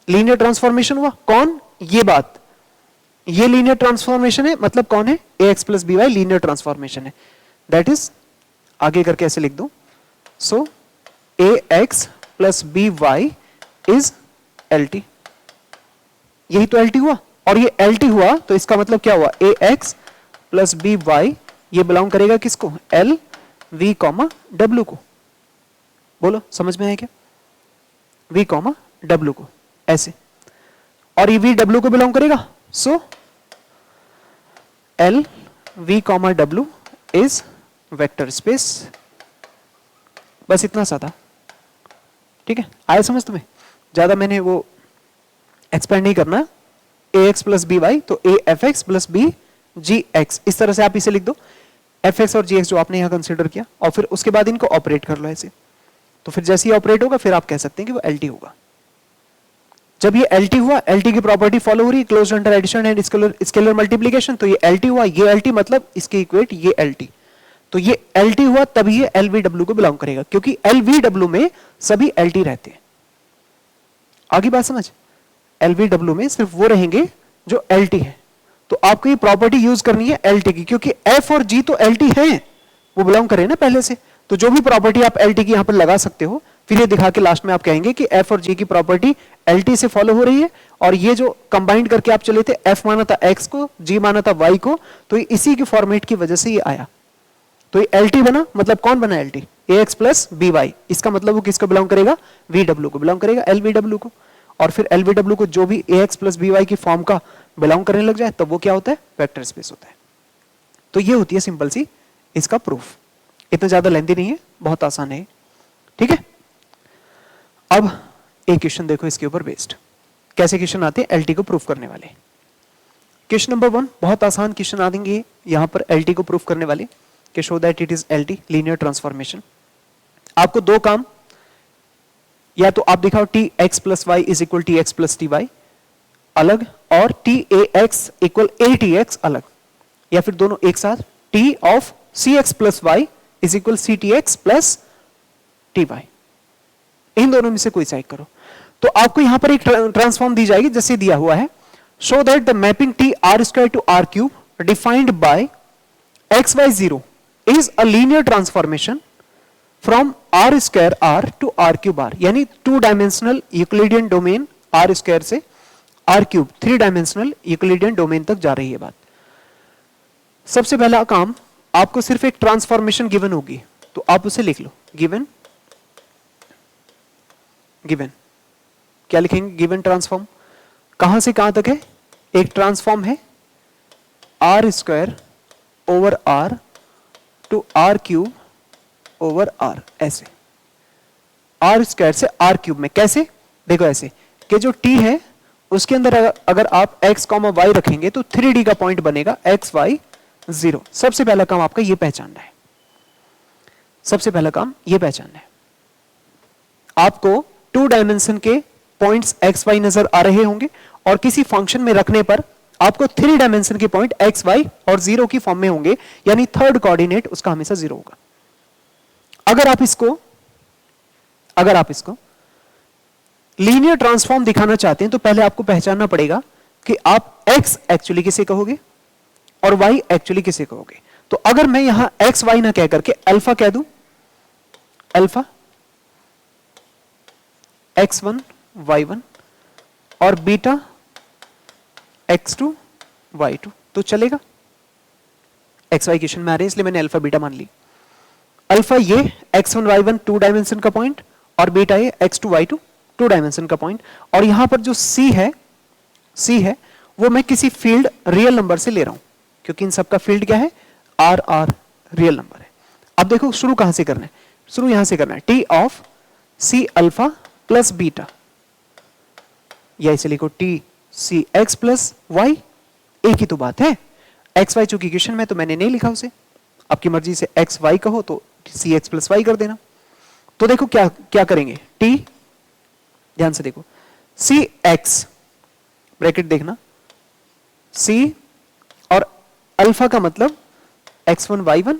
Linear transformation हुआ कौन? ये बात, ये लीनियर ट्रांसफॉर्मेशन है, मतलब कौन है? A X plus B Y linear transformation है। दैट इज, आगे करके ऐसे लिख दो, so A X plus B Y is L T. यही तो एल टी हुआ, और ये एल टी हुआ तो इसका मतलब क्या हुआ? ए एक्स प्लस बी वाई ये बिलोंग करेगा किसको? एल वी कॉमा डब्ल्यू को। बोलो समझ में आया क्या? वी कॉमा डब्ल्यू को ऐसे, और ये वी डब्ल्यू को बिलोंग करेगा, so L V comma W is vector space. बस इतना सा था, ठीक है? आया समझ तुम्हें? ज्यादा मैंने वो एक्सपेंड नहीं करना। A X plus B Y, तो A F x plus B G X, इस तरह से आप इसे लिख दो, एफ एक्स और जी एक्स जो आपने यहां कंसिडर किया, और फिर उसके बाद इनको ऑपरेट कर लो ऐसे। तो फिर जैसे ही ऑपरेट होगा फिर आप कह सकते हैं कि वो एल टी होगा। जब ये एल टी हुआ, एल टी की प्रॉपर्टी फॉलो हो रही है, closed under addition and scalar multiplication, तो ये एल टी हुआ, ये एल टी मतलब इसके इक्वेट ये एल टी। तो ये एल टी हुआ तभी ये एल वी डब्ल्यू को बिलोंग करेगा, क्योंकि एल वी डब्ल्यू में सभी एल टी रहते हैं। आगे बात समझ? एल वी डब्ल्यू में सिर्फ वो रहेंगे जो एल टी है। तो आपको ये प्रॉपर्टी यूज करनी है एल टी की, क्योंकि एफ और जी तो एल टी है, वो बिलोंग करे ना पहले से। तो जो भी प्रॉपर्टी आप एल टी की यहां पर लगा सकते हो, फिर ये दिखा के लास्ट में आप कहेंगे कि एफ और जी की प्रॉपर्टी एल टी से फॉलो हो रही है, और ये जो कंबाइंड करके आप चले थे, एफ माना था एक्स को, जी माना था वाई को, तो इसी के फॉर्मेट की वजह से ये आया। तो ये एल टी बना, मतलब कौन बना L T? A X plus B Y. इसका मतलब वो किसको बिलोंग करेगा? वी डब्ल्यू को बिलोंग करेगा, एल वी डब्ल्यू को। और फिर एल वी डब्ल्यू को जो भी ए एक्स प्लस बी वाई की फॉर्म का बिलोंग करने लग जाए तब वो क्या होता है? वेक्टर स्पेस होता है। तो ये होती है सिंपल सी इसका प्रूफ। इतना ज्यादा लेंथी नहीं है, बहुत आसान है, ठीक है? अब एक क्वेश्चन देखो इसके ऊपर बेस्ड, कैसे क्वेश्चन आते हैं एलटी को प्रूफ करने वाले। क्वेश्चन नंबर 1 बहुत आसान क्वेश्चन आ देंगे यहां पर एलटी को प्रूफ करने वाले, कि show that it is LT linear transformation. आपको दो काम, या तो आप दिखाओ T X plus Y is equal T X plus T Y अलग, और T A X equal A T X अलग, या फिर दोनों एक साथ, T of C x plus Y is equal C T X plus T Y. इन दोनों में से कोई साइड करो। तो आपको यहां पर एक ट्रांसफॉर्म दी जाएगी जैसे दिया हुआ है, show that the mapping T R square to R cube defined by X Y zero is a linear transformation from R square R to R cube R. यानी 2 dimensional Euclidean domain R square से R cube 3 dimensional Euclidean domain तक जा रही है बात। सबसे पहला काम, आपको सिर्फ एक ट्रांसफॉर्मेशन गिवन होगी, तो आप उसे लिख लो, गिवन गिवन क्या लिखेंगे? Given transform. कहां से कहां तक है? एक ट्रांसफॉर्म है R square over R to R cube over R, ऐसे आर स्क्वायर से आर क्यूब में। कैसे? देखो ऐसे कि जो टी है उसके अंदर अगर आप x कॉमा वाई रखेंगे तो 3D का पॉइंट बनेगा x y 0। सबसे पहला काम आपका ये पहचानना है, सबसे पहला काम ये पहचानना है। आपको 2 डायमेंशन के पॉइंट्स x y नजर आ रहे होंगे, और किसी फंक्शन में रखने पर आपको 3 डायमेंशन के पॉइंट x y और 0 की फॉर्म में होंगे, यानी थर्ड कोऑर्डिनेट उसका हमेशा 0 होगा। अगर आप इसको लीनियर ट्रांसफॉर्म दिखाना चाहते हैं तो पहले आपको पहचानना पड़ेगा कि आप x एक्चुअली किसे कहोगे और y एक्चुअली किसे कहोगे। तो अगर मैं यहां x y ना कह करके अल्फा कह दूं, अल्फा x1 y1 और बीटा x2 y2 तो चलेगा। एक्स वाई इक्वेशन में आ रहे हैं इसलिए मैंने अल्फा बीटा मान ली। अल्फा ये x1 y1 टू डायमेंशन का पॉइंट और बीटा ये x2 y2 टू डायमेंशन का पॉइंट, और यहां पर जो c है वो मैं किसी फील्ड रियल नंबर से ले रहा हूं क्योंकि इन सबका फील्ड क्या है, आर आर रियल नंबर है। अब देखो शुरू कहां से करना है, शुरू यहां से करना है T of C alpha plus beta, या इसे लिखो T C x plus Y, एक ही तो बात है। एक्स वाई चूंकि इक्वेशन में तो मैंने नहीं लिखा उसे, आपकी मर्जी से एक्स वाई कहो तो सी एक्स प्लस वाई कर देना। तो देखो क्या क्या करेंगे, टी ध्यान से देखो सी एक्स ब्रैकेट देखना, सी और अल्फा का मतलब x1 y1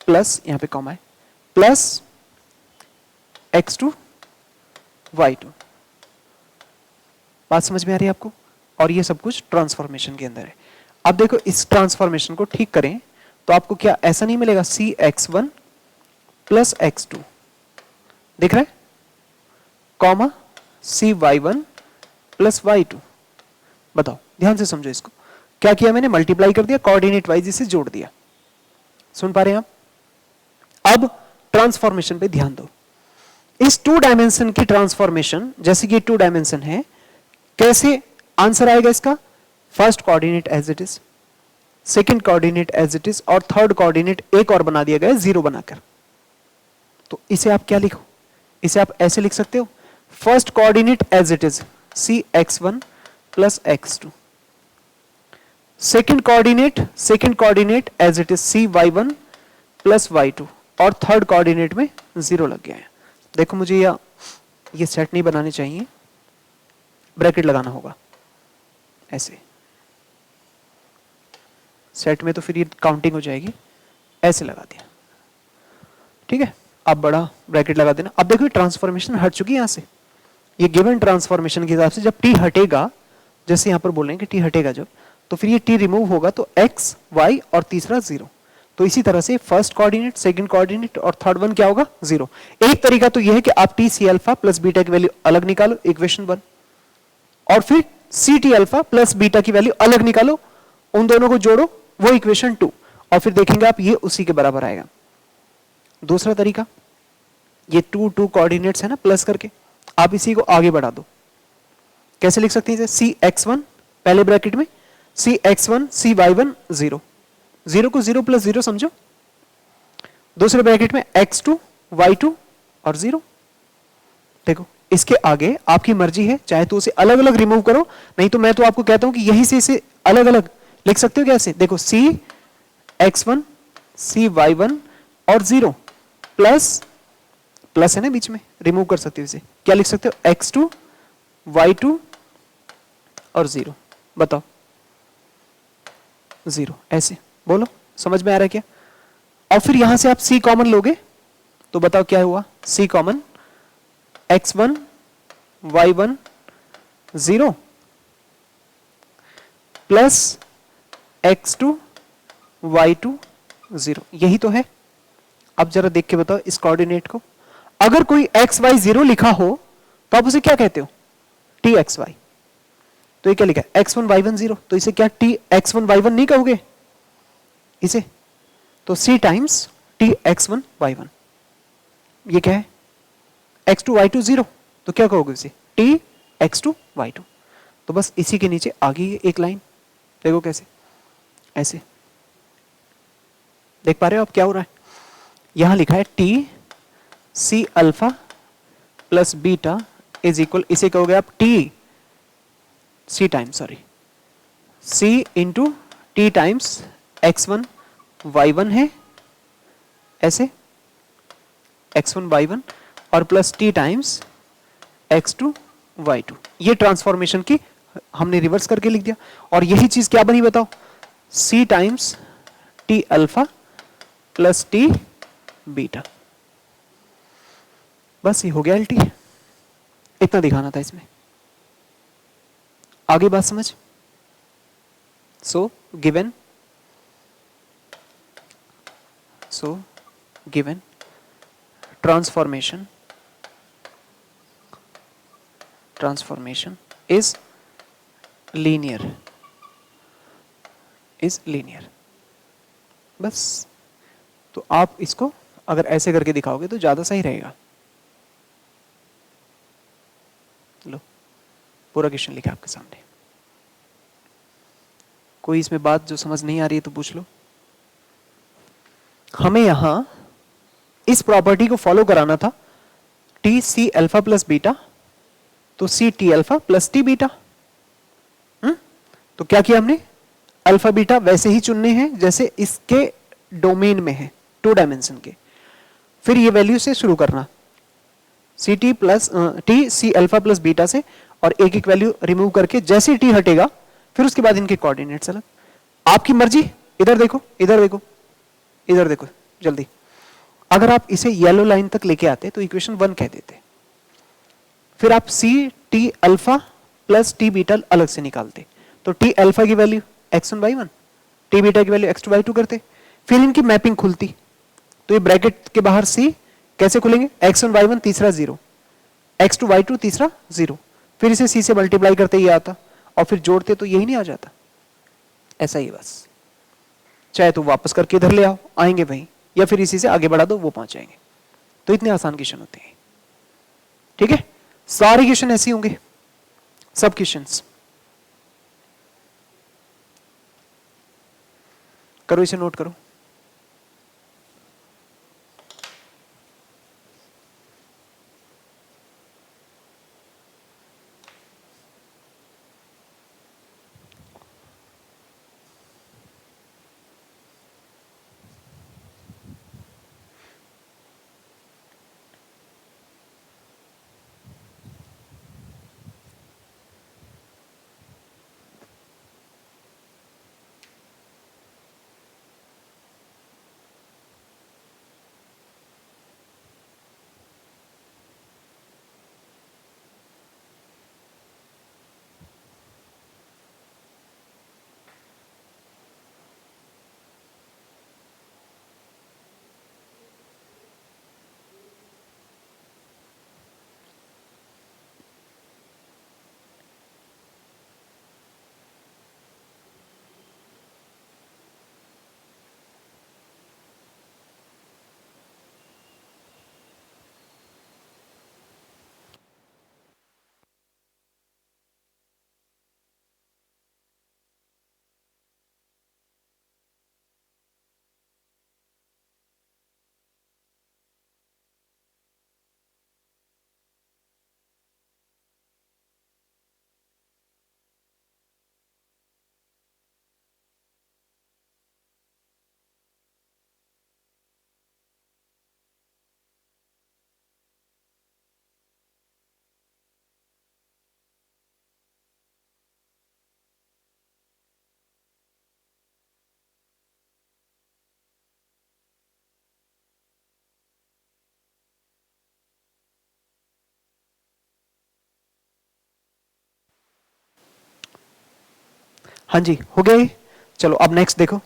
प्लस यहां पे कॉमा है प्लस x2 y2। बात समझ में आ रही है आपको? और ये सब कुछ ट्रांसफॉर्मेशन के अंदर है। अब देखो इस ट्रांसफॉर्मेशन को ठीक करें तो आपको क्या ऐसा नहीं मिलेगा, सी x1 प्लस x2 दिख रहा है, कॉमा सी y1 प्लस y2। बताओ ध्यान से समझो इसको, क्या किया मैंने, मल्टीप्लाई कर दिया, कोऑर्डिनेट वाइज इसे जोड़ दिया। सुन पा रहे हैं आप? अब ट्रांसफॉर्मेशन पे ध्यान दो। इस टू डायमेंशन की ट्रांसफॉर्मेशन, जैसे कि टू डायमेंशन है, कैसे आंसर आएगा इसका, first coordinate as it is, second coordinate as it is, और थर्ड कोऑर्डिनेट एक और बना दिया गया जीरो बनाकर। तो इसे आप क्या लिखो, इसे आप ऐसे लिख सकते हो, first coordinate as it is c x1 plus x2, second coordinate as it is c y1 plus y2, और थर्ड कोऑर्डिनेट में जीरो लग गया है। देखो मुझे ये सेट नहीं बनाने चाहिए, ब्रैकेट लगाना होगा ऐसे, सेट में तो फिर ये काउंटिंग हो जाएगी, ऐसे लगा दिया, ठीक है। अब बड़ा ब्रैकेट लगा देना। अब देखो ट्रांसफॉर्मेशन हट चुकी है यहां से, ये गिवन ट्रांसफॉर्मेशन के हिसाब से जब टी हटेगा, जैसे यहां पर बोल रहे हैं कि टी हटेगा जब, तो फिर ये टी रिमूव होगा तो x y और तीसरा जीरो। तो इसी तरह से फर्स्ट कोऑर्डिनेट, सेकंड कोऑर्डिनेट और थर्ड वन क्या होगा, जीरो। एक तरीका तो यह है कि आप टी सी अल्फा प्लस बीटा की वैल्यू अलग निकालो, इक्वेशन 1, और फिर c T alpha plus beta की वैल्यू अलग निकालो, उन दोनों को जोड़ो, वो इक्वेशन 2, और फिर देखेंगे आप ये उसी के बराबर आएगा। दूसरा तरीका, ये टू कोऑर्डिनेट्स है ना प्लस करके, आप इसी को आगे बढ़ा दो। कैसे लिख सकते हैं, सी x1 पहले ब्रैकेट में सी x1 सी y1 जीरो, जीरो को जीरो प्लस जीरो समझो, दूसरे ब्रैकेट में x2 y2 और जीरो। देखो इसके आगे आपकी मर्जी है, चाहे तो उसे अलग अलग रिमूव करो, नहीं तो मैं तो आपको कहता हूं कि यहीं से इसे अलग अलग लिख सकते हो। कैसे, देखो सी x1 सी y1 और जीरो प्लस प्लस है ना बीच में, रिमूव कर सकते हो इसे, क्या लिख सकते हो, x2 y2 और जीरो। बताओ जीरो, ऐसे बोलो, समझ में आ रहा है क्या? और फिर यहां से आप c कॉमन लोगे तो बताओ क्या हुआ, c common x1 y1 zero plus x2 y2 zero, यही तो है। अब जरा देख के बताओ इस कोऑर्डिनेट को, अगर कोई x y जीरो लिखा हो तो आप उसे क्या कहते हो, t x y। तो ये क्या लिखा है, x1 y1 जीरो, तो इसे क्या t x1 y1 नहीं कहोगे इसे, तो c times t x1 y1। ये क्या है, x2 y2 जीरो, तो क्या कहोगे इसे, t x2 y2। तो बस इसी के नीचे आ गई एक लाइन, देखो कैसे, ऐसे देख पा रहे हो आप क्या हो रहा है। यहां लिखा है t c alpha plus beta is equal, इसे कहोगे आप t c times, sorry c into T times x1 y1 है ऐसे, x1 y1 और plus t times x2 y2। ये ट्रांसफॉर्मेशन की हमने रिवर्स करके लिख दिया, और यही चीज क्या बनी बताओ, c times t alpha plus t beta. बस ये हो गया एलटी, इतना दिखाना था इसमें। आगे बात समझ। So given transformation is linear, बस। तो आप इसको अगर ऐसे करके दिखाओगे तो ज्यादा सही रहेगा। लो पूरा क्वेश्चन लिखा आपके सामने। कोई इसमें बात जो समझ नहीं आ रही है तो पूछ लो। हमें यहां इस प्रॉपर्टी को फॉलो कराना था, टी सी अल्फा प्लस बीटा, तो C T alpha plus T beta. तो क्या किया हमने, अल्फा बीटा वैसे ही चुनने हैं जैसे इसके डोमेन में है, 2 डायमेंशन के। फिर ये वैल्यू से शुरू करना, सी टी प्लस टी सी अल्फा प्लस बीटा से, और एक एक वैल्यू रिमूव करके जैसे टी हटेगा फिर उसके बाद इनके कोऑर्डिनेट्स अलग। आपकी मर्जी। इधर देखो, इधर देखो, इधर देखो जल्दी। अगर आप इसे येलो लाइन तक लेके आते तो इक्वेशन 1 कह देते, फिर आप c T alpha plus T beta अलग से निकालते, तो टी अल्फा की वैल्यू x1/1, टी बीटा की वैल्यू x2/2 करते, फिर इनकी मैपिंग खुलती। तो ये ब्रैकेट के बाहर सी कैसे खुलेंगे, x1/1 तीसरा 0, x2/2 तीसरा 0, फिर इसे सी से मल्टीप्लाई करते ये आता, और फिर जोड़ते तो यही नहीं आ जाता। ऐसा ही बस, चाहे तो वापस करके इधर ले आओ, आएंगे वहीं, या फिर इसी से आगे बढ़ा दो, वो पहुंच जाएंगे। तो इतने आसान क्वेश्चन होते हैं। ठीक है, सारे क्वेश्चन ऐसे होंगे, सब क्वेश्चंस। करो इसे, नोट करो। हाँ जी, हो गया ये। चलो अब नेक्स्ट देखो,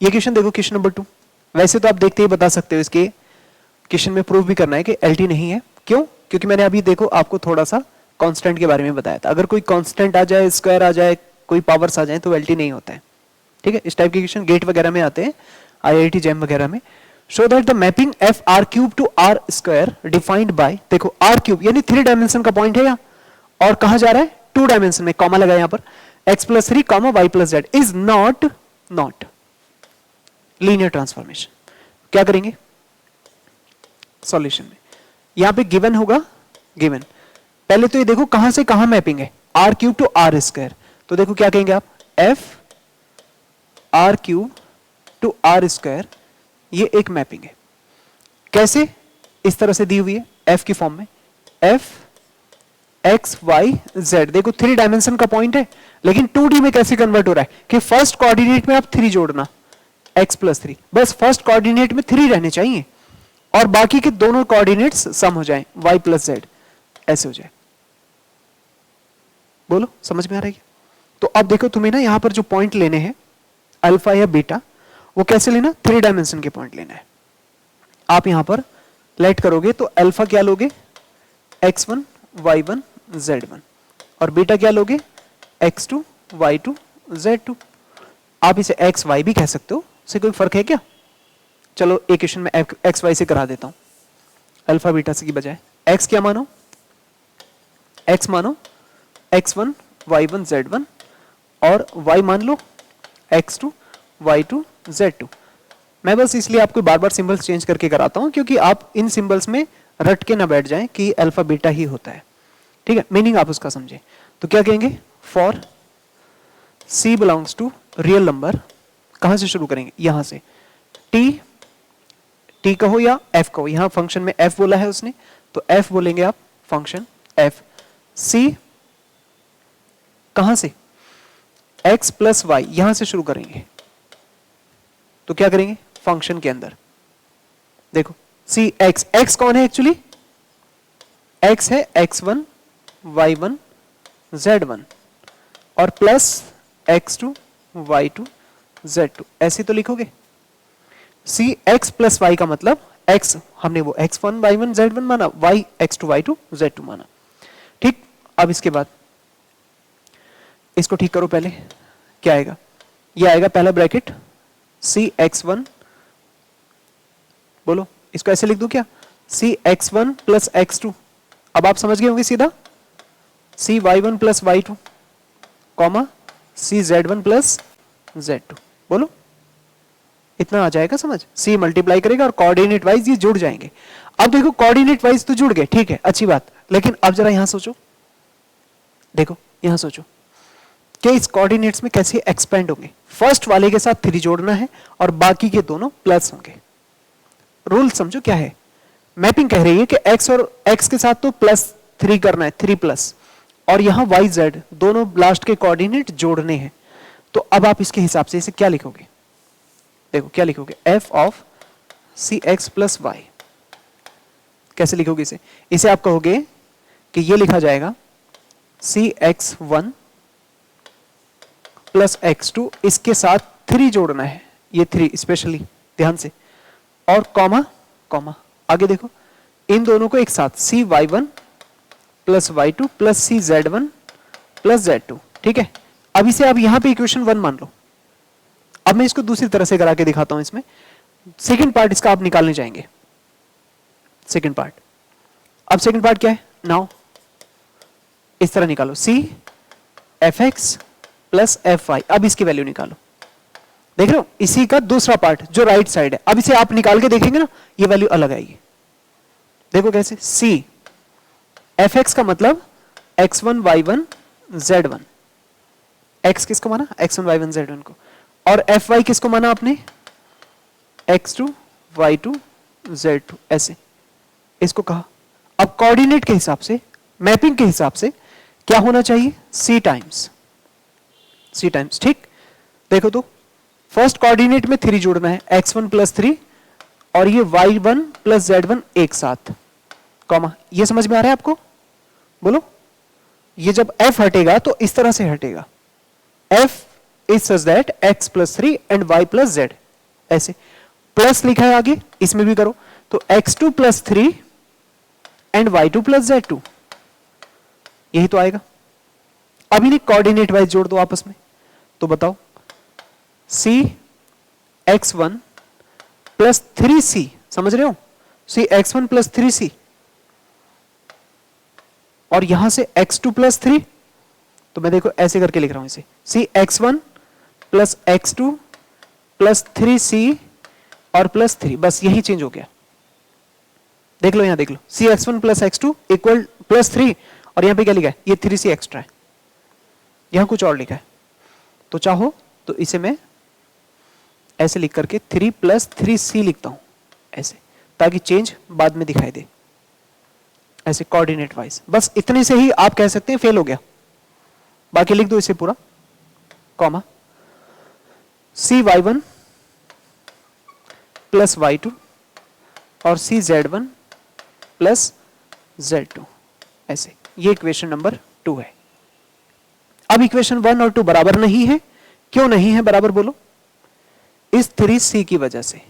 ये क्वेश्चन देखो, क्वेश्चन नंबर 2। वैसे तो आप देखते ही बता सकते हो, इसके क्वेश्चन में प्रूफ भी करना है कि एलटी नहीं है। क्यों? क्योंकि मैंने अभी देखो आपको थोड़ा सा कांस्टेंट के बारे में बताया था। अगर कोई कांस्टेंट आ जाए, स्क्वायर आ जाए, कोई पावर्स आ जाए तो एलटी नहीं होता है। ठीक है, इस टाइप के क्वेश्चन गेट वगैरह में आते हैं, आईआईटी जैम वगैरह में। Show that the mapping f R cube to R square defined by, देखो आर क्यूब यानी 3 डायमेंशन का पॉइंट है यहाँ, और कहा जा रहा है 2 डायमेंशन में, कॉमा लगा यहाँ पर, x+3 comma y+z is not linear transformation. क्या करेंगे सॉल्यूशन में, यहां पे गिवन होगा, गिवन पहले तो ये देखो कहां से कहां मैपिंग है, R cube to R square. तो देखो क्या कहेंगे आप, f R cube to R square, ये एक मैपिंग है। कैसे? इस तरह से दी हुई है एफ की फॉर्म में, एफ एक्स वाई जेड। देखो 3 डायमेंशन का पॉइंट है, लेकिन 2D में कैसे कन्वर्ट हो रहा है कि फर्स्ट कोऑर्डिनेट में आप 3 जोड़ना, x+3, बस फर्स्ट कोऑर्डिनेट में 3 रहने चाहिए, और बाकी के दोनों कोऑर्डिनेट्स सम हो जाएं, y प्लस जेड ऐसे हो जाए। बोलो समझ में आ रही है? तो अब देखो तुम्हें ना यहां पर जो पॉइंट लेने हैं अल्फा या बीटा, वो कैसे लेना, 3 डायमेंशन के पॉइंट लेना है। आप यहां पर लेट करोगे तो अल्फा क्या लोगे, x1 y1 z1, और बीटा क्या लोगे, x2 y2 z2। आप इसे एक्स वाई भी कह सकते हो, इससे कोई फर्क है क्या? चलो एक क्वेश्चन में एक्स वाई से करा देता हूं, अल्फा बीटा से की बजाय। एक्स क्या मानो, एक्स मानो x1 y1 z1, और y मान लो x2 y2 z2। मैं बस इसलिए आपको बार बार सिंबल्स चेंज करके कराता हूं क्योंकि आप इन सिंबल्स में रट के ना बैठ जाएं कि अल्फा बीटा ही होता है, ठीक है, मीनिंग आप उसका समझें। तो क्या कहेंगे, for C belongs to real number, कहां से शुरू करेंगे, यहां से, टी कहो या f कहो, यहां फंक्शन में f बोला है उसने तो f बोलेंगे आप, फंक्शन f। C कहां से, x प्लस वाई, यहां से शुरू करेंगे तो क्या करेंगे, फंक्शन के अंदर देखो सी एक्स, एक्स कौन है एक्चुअली, x है x1 y1 z1, और प्लस x2 y2 z2, ऐसे तो लिखोगे। सी x प्लस वाई का मतलब x हमने वो x1 y1 z1 माना, y x2 y2 z2 माना, ठीक। अब इसके बाद इसको ठीक करो, पहले क्या आएगा, ये आएगा पहला ब्रैकेट सी x1, बोलो इसको ऐसे लिख दूं क्या, सी x1 प्लस x2, अब आप समझ गए होंगे सीधा, सी y1 प्लस y2, कॉमा सी z1 प्लस z2, बोलो इतना आ जाएगा समझ। सी मल्टीप्लाई करेगा और कोऑर्डिनेट वाइज ये जुड़ जाएंगे। अब देखो कोऑर्डिनेट वाइज तो जुड़ गए, ठीक है, अच्छी बात, लेकिन अब जरा यहां सोचो, देखो यहां सोचो कि इस कोऑर्डिनेट्स में कैसे एक्सपेंड होंगे। फर्स्ट वाले के साथ 3 जोड़ना है और बाकी के दोनों प्लस होंगे। रूल समझो क्या है, मैपिंग कह रही है कि x और x के साथ तो +3 करना है, 3 प्लस, और यहां y z दोनों लास्ट के कोऑर्डिनेट जोड़ने हैं। तो अब आप इसके हिसाब से इसे क्या लिखोगे, देखो क्या लिखोगे, f of C x plus y, कैसे लिखोगे इसे, इसे आप कहोगे कि ये लिखा जाएगा C X one plus X two, इसके साथ 3 जोड़ना है, ये 3 स्पेशली ध्यान से, और कॉमा कॉमा आगे देखो इन दोनों को एक साथ C Y one plus Y two plus C Z one plus Z two, ठीक है। अब इसे आप यहां पे इक्वेशन 1 मान लो। अब मैं इसको दूसरी तरह से करा के दिखाता हूं, इसमें सेकंड पार्ट इसका आप निकालने जाएंगे, सेकंड पार्ट। अब सेकंड पार्ट क्या है, नाउ इस तरह निकालो, c F x plus F y, अब इसकी वैल्यू निकालो, देख रहे हो, इसी का दूसरा पार्ट जो राइट साइड है। अब इसे आप निकाल के देखेंगे ना, ये वैल्यू अलग आएगी, देखो कैसे, सी एफ एक्स का मतलब x1 y1 z1, x किसको माना, x1 y1 z1 को, और fy किसको माना आपने, x2 y2 z2, ऐसे इसको कहा। अब कोऑर्डिनेट के हिसाब से, मैपिंग के हिसाब से क्या होना चाहिए, c टाइम्स, ठीक। देखो तो फर्स्ट कोऑर्डिनेट में 3 जोड़ना है, x1 प्लस 3 और ये y1 प्लस z1 एक साथ, कॉमा, ये समझ में आ रहा है आपको, बोलो। ये जब f हटेगा तो इस तरह से हटेगा, f is such that x plus 3 and y plus z, ऐसे प्लस लिखा है आगे, इसमें भी करो तो x2 plus 3 and y2 plus z2, यही तो आएगा। अब इन्हें कोऑर्डिनेट वाइज जोड़ दो आपस में, तो बताओ c x1 प्लस 3c, समझ रहे हो, c x1 प्लस 3c, और यहां से x2 प्लस 3, तो मैं देखो ऐसे करके लिख रहा हूं इसे, c x1 plus x2 plus 3c और प्लस 3, बस यही चेंज हो गया। देख लो यहां, देख लो, c x1 plus x2 equal plus 3, और यहां पे क्या लिखा है, ये 3c एक्स्ट्रा है, यहां कुछ और लिखा है। तो चाहो तो इसे मैं ऐसे लिख करके 3 प्लस 3c लिखता हूं ऐसे, ताकि चेंज बाद में दिखाई दे, ऐसे कोऑर्डिनेट वाइज। बस इतने से ही आप कह सकते हैं फेल हो गया, बाकी लिख दो इसे पूरा, comma c Y one plus Y two और सी Z1 प्लस Z2 ऐसे। ये इक्वेशन नंबर 2 है। अब इक्वेशन 1 और 2 बराबर नहीं है। क्यों नहीं है बराबर बोलो? इस 3C की वजह से।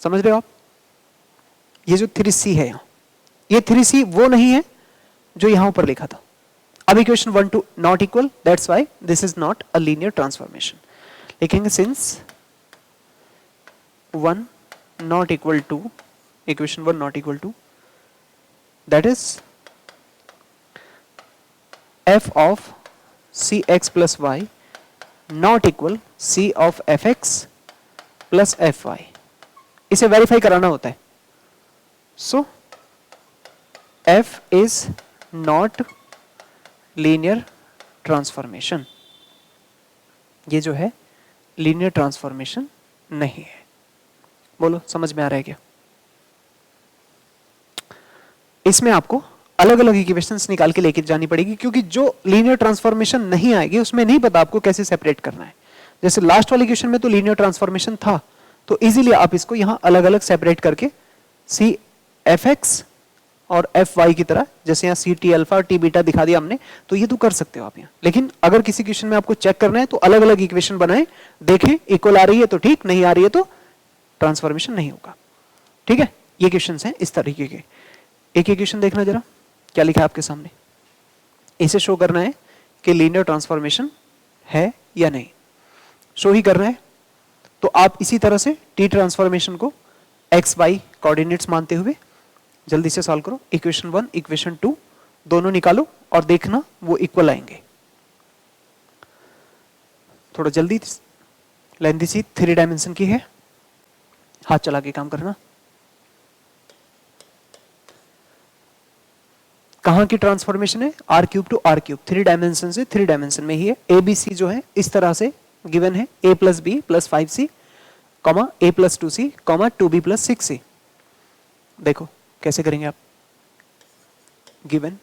समझ रहे हो आप? ये जो 3C है यहां, ये 3C वो नहीं है जो यहां ऊपर लिखा था। अब equation 1 2 not equal, that's why this is not a linear transformation. लिखेंगे since 1 not equal to, equation 1 not equal to, that is f of cx plus y not equal c of fx plus fy। इसे वेरीफाई कराना होता है। सो f is not linear transformation, ये जो है लीनियर ट्रांसफॉर्मेशन नहीं है। बोलो समझ में आ रहा है क्या? इसमें आपको अलग अलग इक्वेशंस निकाल के लेके जानी पड़ेगी, क्योंकि जो लीनियर ट्रांसफॉर्मेशन नहीं आएगी उसमें नहीं पता आपको कैसे सेपरेट करना है। जैसे लास्ट वाले इक्वेशन में तो लीनियर ट्रांसफॉर्मेशन था, तो इजीली आप इसको यहां अलग अलग सेपरेट करके सी एफ एक्स और एफ वाई की तरह, जैसे यहाँ सी टी अल्फा और टी बीटा दिखा दिया हमने, तो ये तो कर सकते हो आप यहाँ। लेकिन अगर किसी इक्वेशन में आपको चेक करना है तो अलग अलग इक्वेशन बनाए, देखें इक्वल आ रही है तो ठीक, नहीं आ रही है तो ट्रांसफॉर्मेशन नहीं होगा। ठीक है, ये क्वेश्चंस हैं इस तरीके के। एक इक्वेशन देखना जरा, क्या लिखा है आपके सामने। इसे शो करना है कि लीनियर ट्रांसफॉर्मेशन है या नहीं, शो ही करना है। तो आप इसी तरह से टी ट्रांसफॉर्मेशन को एक्स वाई कोऑर्डिनेट्स मानते हुए जल्दी से सॉल्व करो। इक्वेशन 1 इक्वेशन 2 दोनों निकालो और देखना वो इक्वल आएंगे। थोड़ा जल्दी, लेंथी सी 3 डायमेंशन की है, हाथ चला के काम करना। कहां की ट्रांसफॉर्मेशन है? R cube to R cube, 3 dimension से 3 डायमेंशन में ही है। ए बी सी जो है इस तरह से गिवन है, a plus b plus 5c comma a plus 2c comma 2b plus 6c। देखो कैसे करेंगे आप given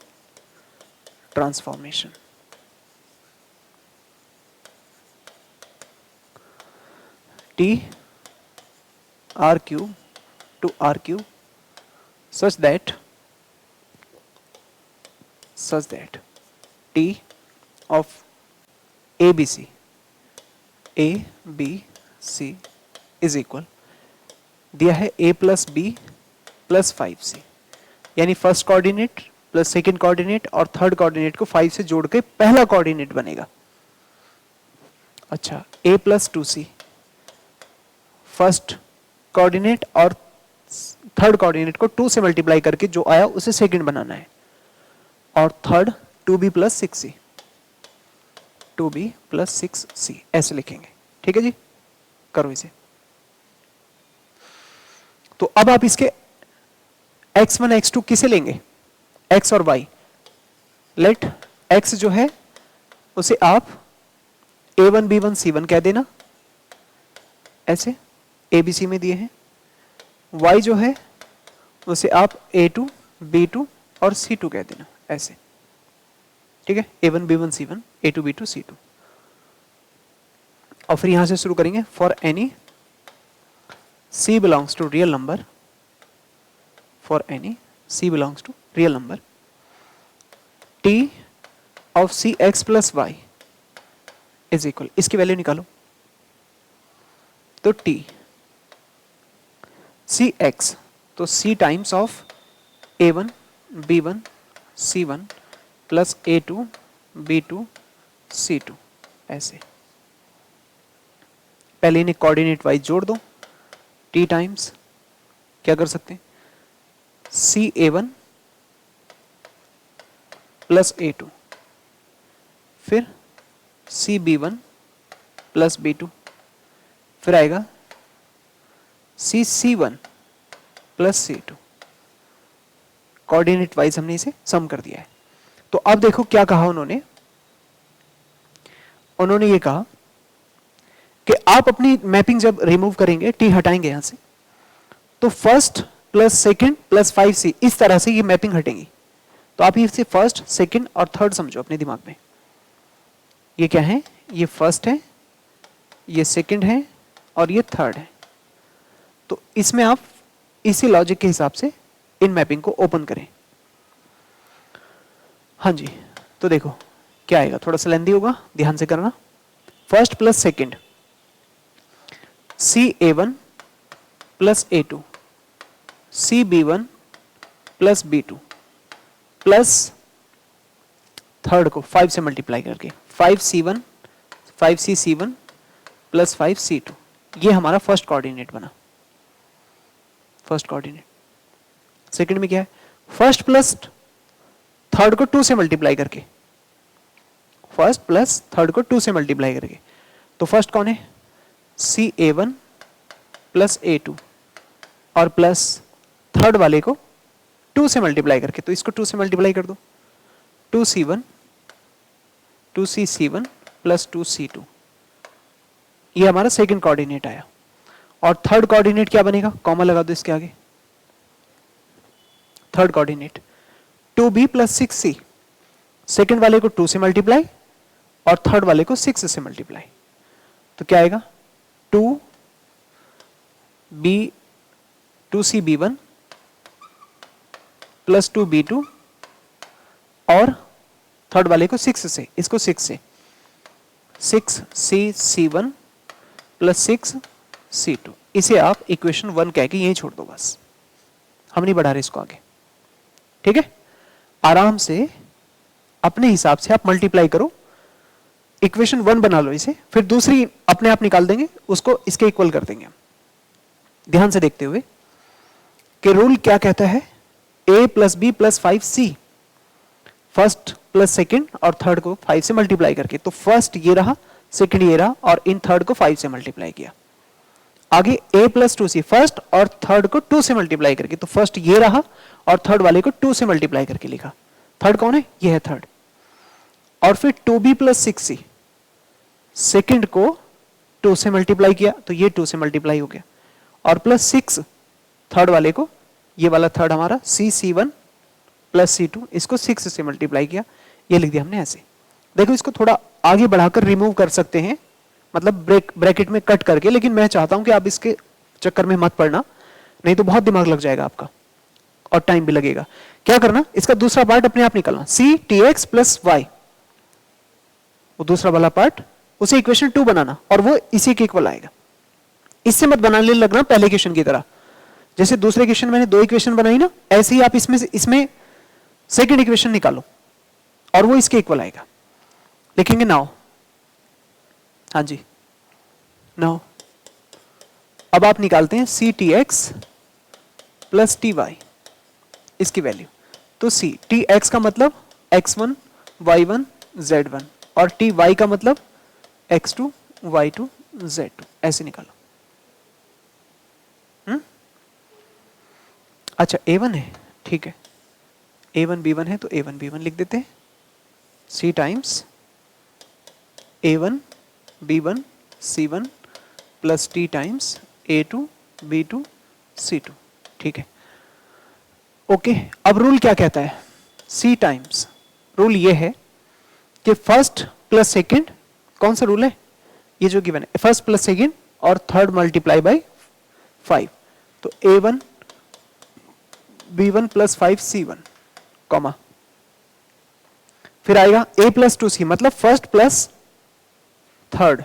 transformation. t r cube to r cube such that t of abc is equal, दिया है a plus b plus 5c, यानी first coordinate plus second coordinate और थर्ड कोऑर्डिनेट को 5 से जोड़ के पहला कोऑर्डिनेट बनेगा। अच्छा, a plus 2c first coordinate और थर्ड कोऑर्डिनेट को 2 से मल्टीप्लाई करके जो आया उसे सेकंड बनाना है, और third 2b plus 6c, 2b plus 6c ऐसे लिखेंगे। ठीक है जी, करो इसे। तो अब आप इसके x1 x2 किसे लेंगे? x और y। लेट x जो है उसे आप a1 b1 c1 कह देना, ऐसे abc में दिए हैं। y जो है उसे आप a2 b2 और c2 कह देना, ऐसे। ठीक है, a1 b1 c1 a2 b2 c2। और फिर यहां से शुरू करेंगे। For any c belongs to real number, for any c belongs to real number, t of cx plus y is equal, इसकी वैल्यू निकालो। तो t cx, तो c times of a1 b1 c1 plus a2 b2 c2, ऐसे। पहले इन्हें कोऑर्डिनेट वाइज जोड़ दो। t टाइम्स क्या कर सकते हैं, सी a1 प्लस a2, फिर सी b1 प्लस b2, फिर आएगा सी c1 plus c2। Coordinate wise हमने इसे सम कर दिया है। तो अब देखो क्या कहा उन्होंने ये कहा कि आप अपनी मैपिंग जब रिमूव करेंगे, टी हटाएंगे यहां से, तो first plus second plus 5c इस तरह से ये मैपिंग हटेंगी। तो आप इसे फर्स्ट सेकंड और थर्ड समझो अपने दिमाग में। ये क्या है? ये फर्स्ट है, ये सेकंड है और ये थर्ड है। तो इसमें आप इसी लॉजिक के हिसाब से इन मैपिंग को ओपन करें। हाँ जी, तो देखो क्या आएगा, थोड़ा सा लेंदी होगा, ध्यान से करना। First plus second, CA1 plus A2, CB1 plus B2 plus third को 5 से मल्टीप्लाई करके 5C1 5CC1 प्लस 5C2, ये हमारा फर्स्ट कोऑर्डिनेट बना, फर्स्ट कोऑर्डिनेट। सेकंड में क्या है, फर्स्ट प्लस थर्ड को 2 से मल्टीप्लाई करके, फर्स्ट प्लस थर्ड को 2 से मल्टीप्लाई करके, तो फर्स्ट कौन है, CA1 प्लस A2 और प्लस थर्ड वाले को 2 से मल्टीप्लाई करके, तो इसको 2 से मल्टीप्लाई कर दो, 2C1 2CC1 प्लस 2C2, ये हमारा सेकंड कोऑर्डिनेट आया। और थर्ड कोऑर्डिनेट क्या बनेगा, कॉमा लगा दो इसके आगे, third coordinate 2B plus 6C, second वाले को 2 से मल्टीप्लाई और थर्ड वाले को 6 से मल्टीप्लाई, तो क्या आएगा 2CB1 प्लस 2B2 और थर्ड वाले को 6 से, इसको 6 से 6CC1 प्लस 6C2, इसे आप इक्वेशन 1 कह के यहीं छोड़ दो, बस हम नहीं बढ़ा रहे इसको आगे, ठीक है। आराम से अपने हिसाब से आप मल्टीप्लाई करो, इक्वेशन 1 बना लो इसे, फिर दूसरी अपने आप निकाल देंगे, उसको इसके इक्वल कर देंगे। ध्यान से देखते हुए कि रूल क्या कहता है, A plus B plus 5C, first plus second और थर्ड को 5 से मल्टीप्लाई करके, तो फर्स्ट ये रहा, सेकंड ये रहा, और इन थर्ड को 5 से मल्टीप्लाई किया। आगे A प्लस 2C, फर्स्ट और थर्ड को 2 से मल्टीप्लाई करके, तो फर्स्ट ये रहा और थर्ड वाले को 2 से मल्टीप्लाई करके लिखा, थर्ड कौन है, ये है थर्ड। और फिर 2B प्लस 6C, सेकंड को 2 से मल्टीप्लाई किया, तो ये 2 से मल्टीप्लाई हो गया, और प्लस 6 थर्ड वाले को, ये वाला थर्ड हमारा CC1 प्लस C2, इसको 6 से मल्टीप्लाई किया, ये लिख दिया हमने ऐसे। देखो इसको थोड़ा आगे बढ़ाकर रिमूव कर सकते हैं, मतलब ब्रैकेट में कट करके, लेकिन मैं चाहता हूं कि आप इसके चक्कर में मत पड़ना, नहीं तो बहुत दिमाग लग जाएगा आपका और टाइम भी लगेगा। क्या करना, इसका दूसरा पार्ट अपने आप निकालना, CTX प्लस Y, वो दूसरा वाला पार्ट, उसे इक्वेशन 2 बनाना, और वो इसी के इक्वल आएगा। इससे मत बनाने लगना पहले इक्वेशन की तरह, जैसे दूसरे इक्वेशन मैंने 2 इक्वेशन बनाई ना, ऐसे ही आप इसमें सेकंड इक्वेशन निकालो और वो इसके इक्वल आएगा। लिखेंगे नाउ, हाँ जी नाउ, अब आप निकालते हैं CTX प्लस TY, इसकी वैल्यू, तो TX का मतलब X1 Y1 Z1 और TY का मतलब X2 Y2 Z2, ऐसे निकालो। अच्छा A1 है, ठीक है, A1 B1 है तो A1 B1 लिख देते हैं, C times A1 B1 C1 plus T times A2 B2 C2, ठीक है। ओके, अब रूल क्या कहता है, C टाइम्स, रूल ये है कि फर्स्ट प्लस सेकंड, कौन सा रूल है, ये जो गिवन है, फर्स्ट प्लस सेकंड और थर्ड मल्टीप्लाई बाय 5, तो A1 B1 plus 5C1 comma, फिर आएगा A प्लस 2C, मतलब first plus third,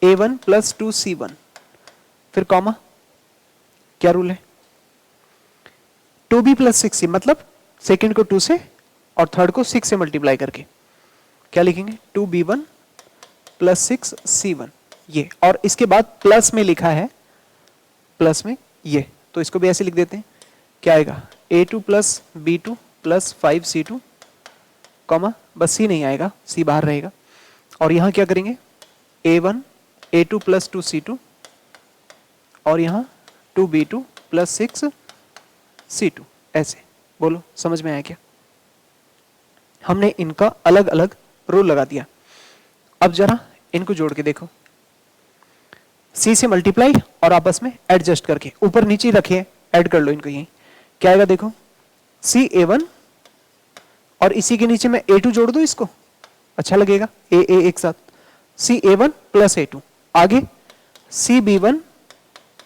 A1 plus 2C1, फिर कॉमा, क्या रूल है, 2B प्लस 6C, मतलब सेकंड को 2 से और थर्ड को 6 से मल्टीप्लाई करके, क्या लिखेंगे 2B1 प्लस 6C1, ये, और इसके बाद प्लस में लिखा है, प्लस में ये, तो इसको भी ऐसे लिख देते हैं, क्या आएगा A2 plus B2 plus 5C2 comma, बस C नहीं आएगा, C बाहर रहेगा, और यहां क्या करेंगे A1 A2 प्लस 2C2 और यहां 2B2 प्लस 6C2, ऐसे। बोलो समझ में आया क्या, हमने इनका अलग अलग रूल लगा दिया। अब जरा इनको जोड़ के देखो, C से मल्टीप्लाई और आपस में एडजस्ट करके ऊपर नीचे रखिए, ऐड कर लो इनको, यहीं क्या आएगा देखो, CA1 और इसी के नीचे मैं A2 जोड़ दूं, इसको अच्छा लगेगा, A एक साथ, CA1 प्लस A2, आगे CB1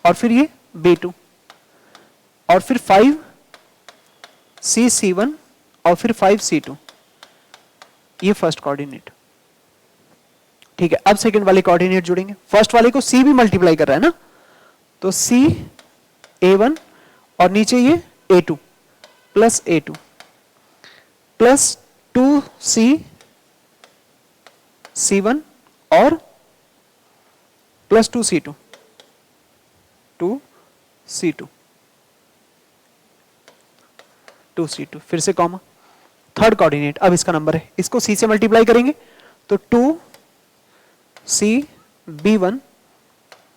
और फिर ये B2, और फिर 5C1 और फिर 5C2, ये फर्स्ट कोऑर्डिनेट। ठीक है, अब सेकंड वाले कोऑर्डिनेट जुड़ेंगे। फर्स्ट वाले को C भी मल्टीप्लाई कर रहा है ना, तो CA1 और नीचे ये A2 plus A2 plus 2C1 और प्लस 2C2 2C2 फिर से कॉमा। थर्ड कोऑर्डिनेट, अब इसका नंबर है, इसको C से मल्टीप्लाई करेंगे तो 2CB1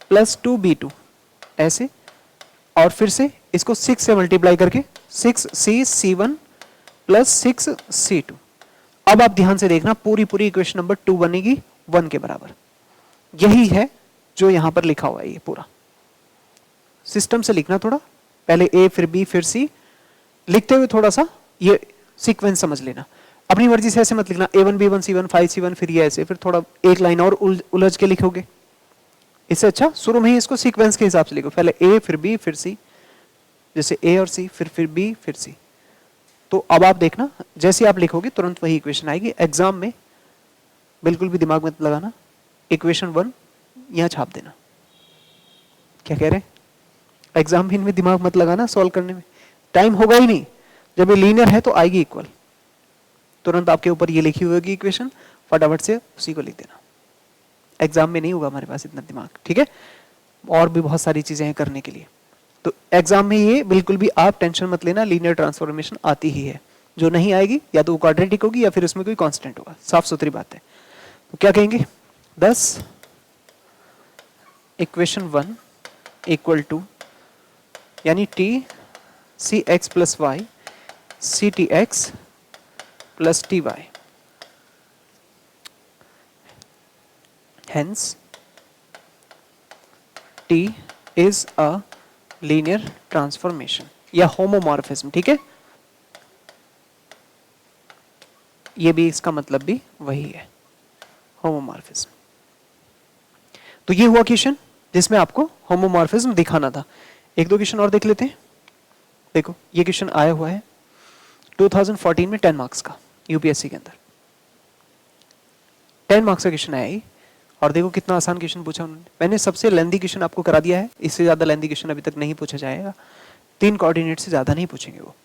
प्लस 2B2 ऐसे, और फिर से इसको 6 से मल्टीप्लाई करके 6C1 प्लस 6C2। अब आप ध्यान से देखना, पूरी इक्वेशन नंबर 2 बनेगी 1 के बराबर। यही है जो यहां पर लिखा हुआ है, ये पूरा सिस्टम से लिखना, थोड़ा पहले A फिर B फिर C, लिखते हुए थोड़ा सा ये सीक्वेंस समझ लेना। अपनी मर्जी से ऐसे मत लिखना A1 B1 C1 5C1 फिर ये ऐसे, फिर थोड़ा एक लाइन और उलझ के लिखोगे। इससे अच्छा शुरू में ही इसको सीक्वेंस के हिसाब से लिखो, पहले A फिर B फिर C, जैसे A और C फिर B फिर C। तो अब आप देखना, जैसे आप लिखोगे तुरंत वही इक्वेशन आएगी। एग्जाम में बिल्कुल भी दिमाग मत लगाना, इक्वेशन 1 यहां छाप देना। क्या कह रहे हैं? एग्जाम में इनमें दिमाग मत लगाना, सॉल्व करने में टाइम होगा ही नहीं। जब ये लीनियर है तो आएगी इक्वल, तुरंत आपके ऊपर ये लिखी हुई इक्वेशन, फटाफट से उसी को लिख देना। एग्जाम में नहीं होगा हमारे पास इतना दिमाग, ठीक है। और भी बहुत सारी चीजें हैं करने के लिए, तो एग्जाम में ये बिल्कुल भी आप टेंशन मत लेना, लीनियर ट्रांसफॉर्मेशन आती ही है। जो नहीं आएगी या तो क्वाड्रेटिक होगी या फिर उसमें कोई कांस्टेंट होगा, साफ सुथरी बात है। तो क्या कहेंगे, 10 इक्वेशन 1 इक्वल टू, यानी t cx plus y ctx plus ty, hence t is a linear transformation या होमोमॉर्फिज्म। ठीक है, ये भी इसका मतलब भी वही है, होमोमॉर्फिज्म। तो ये हुआ क्वेश्चन जिसमें आपको होमोमॉर्फिज्म दिखाना था। एक दो क्वेश्चन और देख लेते हैं। देखो ये क्वेश्चन आया हुआ है 2014 में 10 मार्क्स का, यूपीएससी के अंदर 10 मार्क्स का क्वेश्चन आया ही। और देखो कितना आसान क्वेश्चन पूछा उन्होंने। मैंने सबसे लेंथी क्वेश्चन आपको करा दिया है, इससे ज्यादा लेंथी क्वेश्चन अभी तक नहीं पूछा जाएगा। 3 कोऑर्डिनेट से ज्यादा नहीं पूछेंगे वो।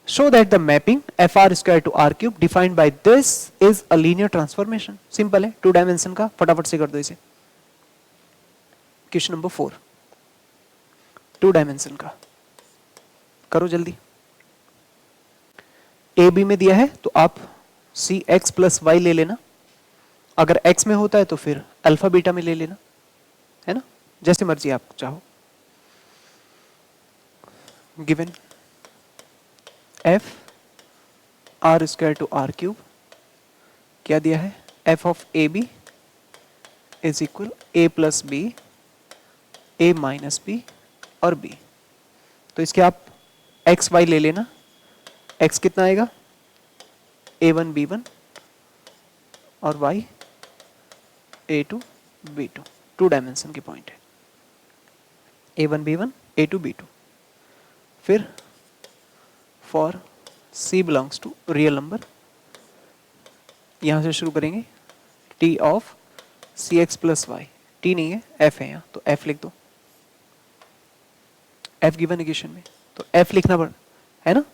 Show that the mapping fr square to r cube defined by this is a linear transformation। Simple है, 2 डायमेंशन का, फटाफट से कर दो इसे। क्वेश्चन नंबर 4 2 डायमेंशन का, करो जल्दी। ए बी में दिया है तो आप सी एक्स प्लस वाई ले लेना, अगर एक्स में होता है तो फिर अल्फा बीटा में ले लेना, है ना, जैसे मर्जी आप चाहो। Given f R square to R cube, क्या दिया है, f of a b is equal a plus B, a minus b और बी। तो इसके आप एक्स वाई ले लेना। एक्स कितना आएगा, a1 b1 और y a2 b2, 2 डायमेंशन की पॉइंट है, a1 b1 a2 b2। फिर for c belongs to real number, यहां से शुरू करेंगे, t of C x plus y, t नहीं है f है यहाँ, तो f लिख दो। f गिवन इक्वेशन में तो f लिखना पड़ है ना,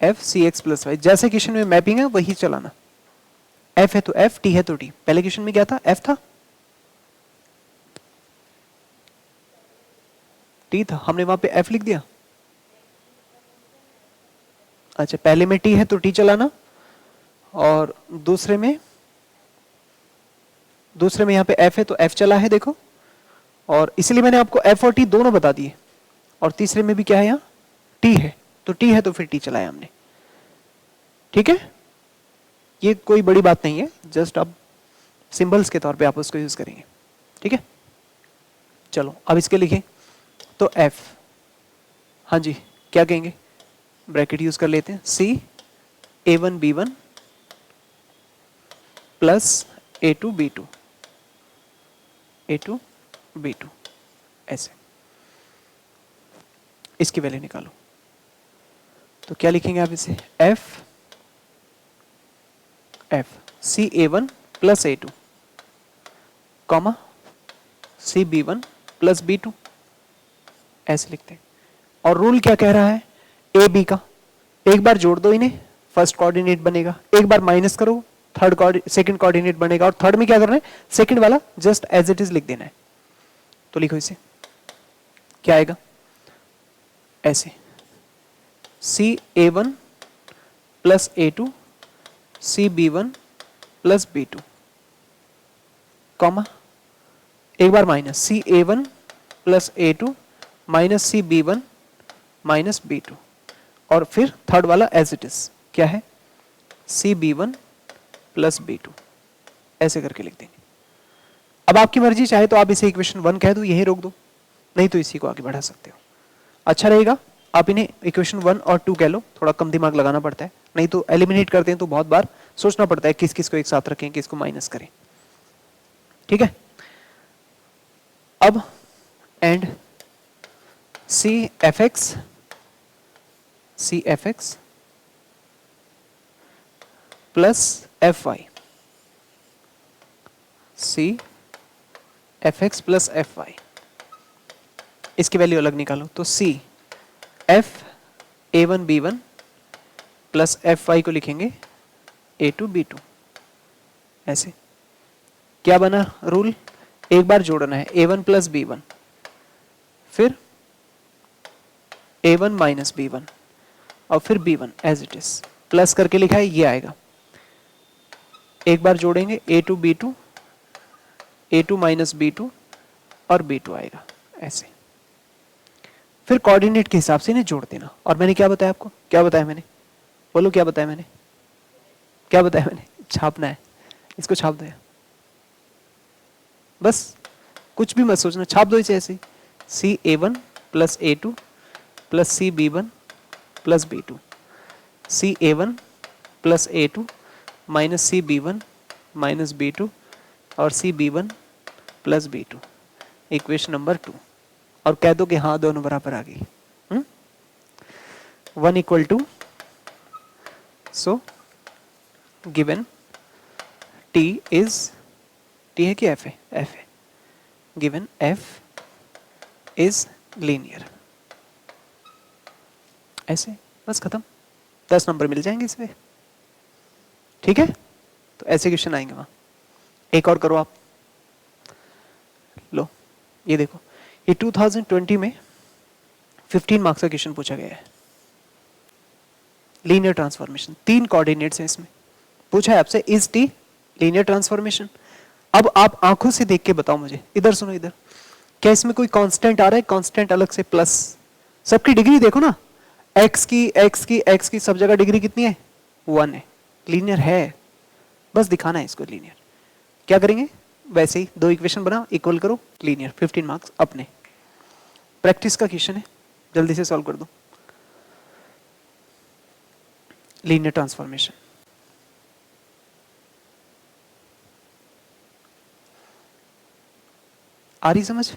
f सी एक्स प्लस वाई, जैसे क्वेश्चन में मैपिंग है वही चलाना। f है तो f, t है तो t। पहले क्वेश्चन में क्या था, f था, t था, हमने वहां पे f लिख दिया। अच्छा, पहले में t है तो t चलाना, और दूसरे में यहाँ पे f है तो f चला है, देखो। और इसलिए मैंने आपको f और t दोनों बता दिए। और तीसरे में भी क्या है, यहाँ t है तो t है तो फिर t चलाया हमने। ठीक है, ये कोई बड़ी बात नहीं है, जस्ट अब सिंबल्स के तौर पे आप उसको यूज करेंगे। ठीक है, चलो अब इसके लिखें तो f, हाँ जी क्या कहेंगे, ब्रैकेट यूज कर लेते हैं, c a1 b1 plus a2 b2, a2 b2 ऐसे। इसकी वैल्यू निकालो। तो क्या लिखेंगे आप इसे, एफ सी ए वन प्लस ए two comma c B one plus B two, ऐसे लिखते हैं। और रूल क्या कह रहा है, ए बी का एक बार जोड़ दो इन्हें, फर्स्ट कोऑर्डिनेट बनेगा, एक बार माइनस करो, सेकंड कोऑर्डिनेट बनेगा, और थर्ड में क्या करना है, सेकंड वाला जस्ट एज इट इज लिख देना है। तो लिखो इसे, क्या आएगा, ऐसे सी ए वन प्लस ए two C B one plus B two comma एक बार माइनस सी ए वन प्लस ए two minus C B one minus B two, और फिर थर्ड वाला एज इट इज क्या है, C B one plus B two, ऐसे करके लिख देंगे। अब आपकी मर्जी, चाहे तो आप इसे इक्वेशन 1 कह दो, यही रोक दो, नहीं तो इसी को आगे बढ़ा सकते हो, अच्छा रहेगा। आप इन्हें इक्वेशन 1 और 2 कह लो, थोड़ा कम दिमाग लगाना पड़ता है, नहीं तो एलिमिनेट करते हैं तो बहुत बार सोचना पड़ता है किस किस को एक साथ रखें, किसको माइनस करें, ठीक है। अब and c F x plus F y, c F x plus F y, इसकी वैल्यू अलग निकालो। तो c f a one b one plus F y को लिखेंगे ए टू बी टू, ऐसे। क्या बना रूल, एक बार जोड़ना है a one plus b one, फिर a one minus b one, और फिर b one as it is, plus करके लिखा है, ये आएगा। एक बार जोड़ेंगे a two minus B two और बी टू आएगा, ऐसे। फिर कोऑर्डिनेट के हिसाब से इन्हें जोड़ देना। और मैंने क्या बताया आपको, क्या बताया मैंने, बोलो क्या बताया मैंने, क्या बताया मैंने, छापना है, इसको छाप दो, बस कुछ भी मत सोचना, छाप दो इसे ऐसे, सी ए वन प्लस ए two plus C B one plus B two, C ए वन प्लस ए two minus C B one minus B two, और C B one plus B two, equation number 2। और कह दो कि हाँ दोनों बराबर आ गई, 1 equal to, so given t is, t है कि एफ है, एफ है, गिवन एफ इज लीनियर, ऐसे, बस खत्म, 10 नंबर मिल जाएंगे इसमें, ठीक है। तो ऐसे क्वेश्चन आएंगे वहां। एक और करो आप, लो ये देखो, ये 2020 में 15 मार्क्स का क्वेश्चन पूछा गया है, लीनियर ट्रांसफॉर्मेशन, 3 कोऑर्डिनेट्स हैं इसमें, पूछा है आपसे इज टी लीनियर ट्रांसफॉर्मेशन। अब आप आंखों से देख के बताओ मुझे, इधर सुनो इधर, क्या इसमें कोई कांस्टेंट आ रहा है, कांस्टेंट अलग से प्लस, सबकी डिग्री देखो ना, x की सब जगह डिग्री कितनी है, 1 है, लीनियर है, बस दिखाना है इसको लीनियर। क्या करेंगे, वैसे ही 2 इक्वेशन बनाओ, इक्वल करो, लीनियर, 15 मार्क्स अपने। प्रैक्टिस का क्वेश्चन है, जल्दी से सॉल्व कर दो। लीनियर ट्रांसफॉर्मेशन, आ रही समझ,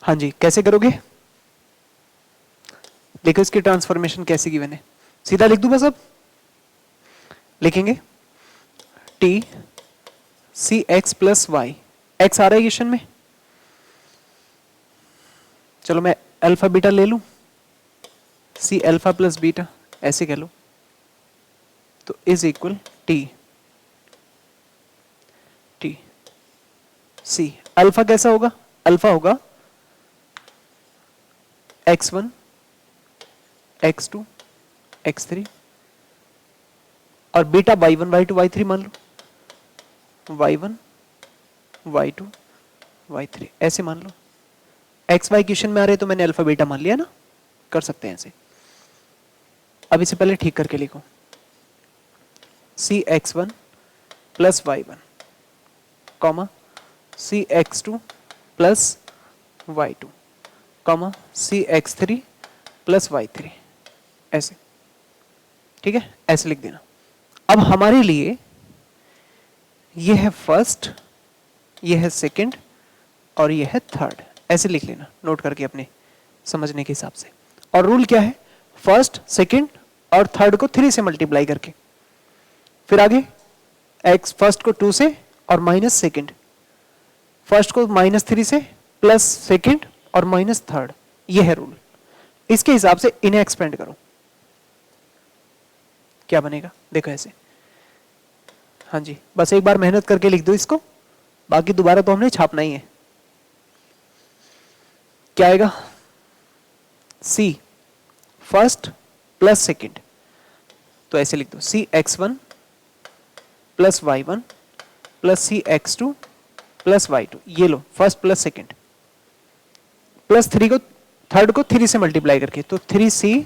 हाँ जी, कैसे करोगे, देखो इसकी ट्रांसफॉर्मेशन कैसे गिवन है, सीधा लिख दूं बस। अब लिखेंगे T C x plus Y, X आ रहा है क्वेश्चन में, चलो मैं अल्फा बीटा ले लूं, सी अल्फा प्लस बीटा, ऐसे कह लो, तो is equal t t C, alpha कैसा होगा, अल्फा होगा x1 x2 x3, और बीटा y1 y2 y3 मान लो, y1 y2 y3 ऐसे मान लो। एक्स वाई क्वेश्चन में आ रहे तो मैंने अल्फा बीटा मान लिया ना, कर सकते हैं ऐसे। अब इसे पहले ठीक करके लिखो, C X one plus Y one comma C X two plus Y two, comma C X three plus Y three, ऐसे, ठीक है, ऐसे लिख देना। अब हमारे लिए ये है फर्स्ट, ये है सेकंड और ये है थर्ड, ऐसे लिख लेना नोट करके अपने समझने के हिसाब से। और रूल क्या है, फर्स्ट सेकंड और थर्ड को 3 से मल्टीप्लाई करके, फिर आगे एक्स फर्स्ट को 2 से और माइनस सेकंड, फर्स्ट को -3 से प्लस सेकंड और माइनस थर्ड, ये है रूल। इसके हिसाब से इन्हें एक्सपेंड करो, क्या बनेगा देखो ऐसे। हाँ जी, बस एक बार मेहनत करके लिख दो इसको, बाकी दोबारा तो हमने छापना ही है। क्या आएगा, सी फर्स्ट प्लस सेकंड, तो ऐसे लिख दो C X one plus Y one plus C X two plus Y two, ये लो फर्स्ट प्लस सेकंड, प्लस 3 को थर्ड को 3 से मल्टीप्लाई करके, तो 3c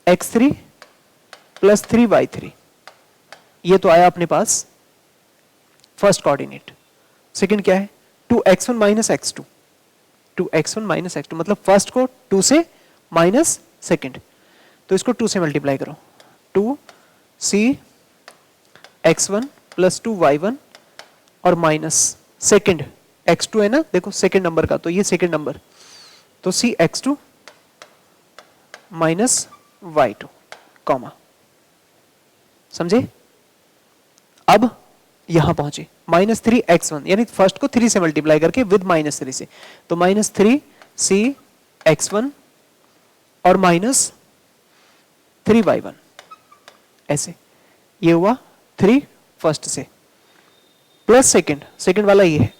x3 प्लस 3y3, ये तो आया अपने पास फर्स्ट कोऑर्डिनेट। सेकंड क्या है, 2x1 minus x2, 2x1 minus x2 मतलब फर्स्ट को 2 से माइनस सेकंड, तो इसको 2 से मल्टीप्लाई करो, 2c x1 प्लस 2y1 और माइनस सेकंड x2 है ना, देखो सेकंड नंबर का, तो ये सेकंड नंबर, तो c x2 minus y2, comma, समझे। अब यहां पहुंचे -3x1, यानी फर्स्ट को 3 से मल्टीप्लाई करके विद -3 से, तो -3c x1 और -3y1, ऐसे, ये हुआ 3 फर्स्ट से, प्लस सेकंड, सेकंड वाला ये है,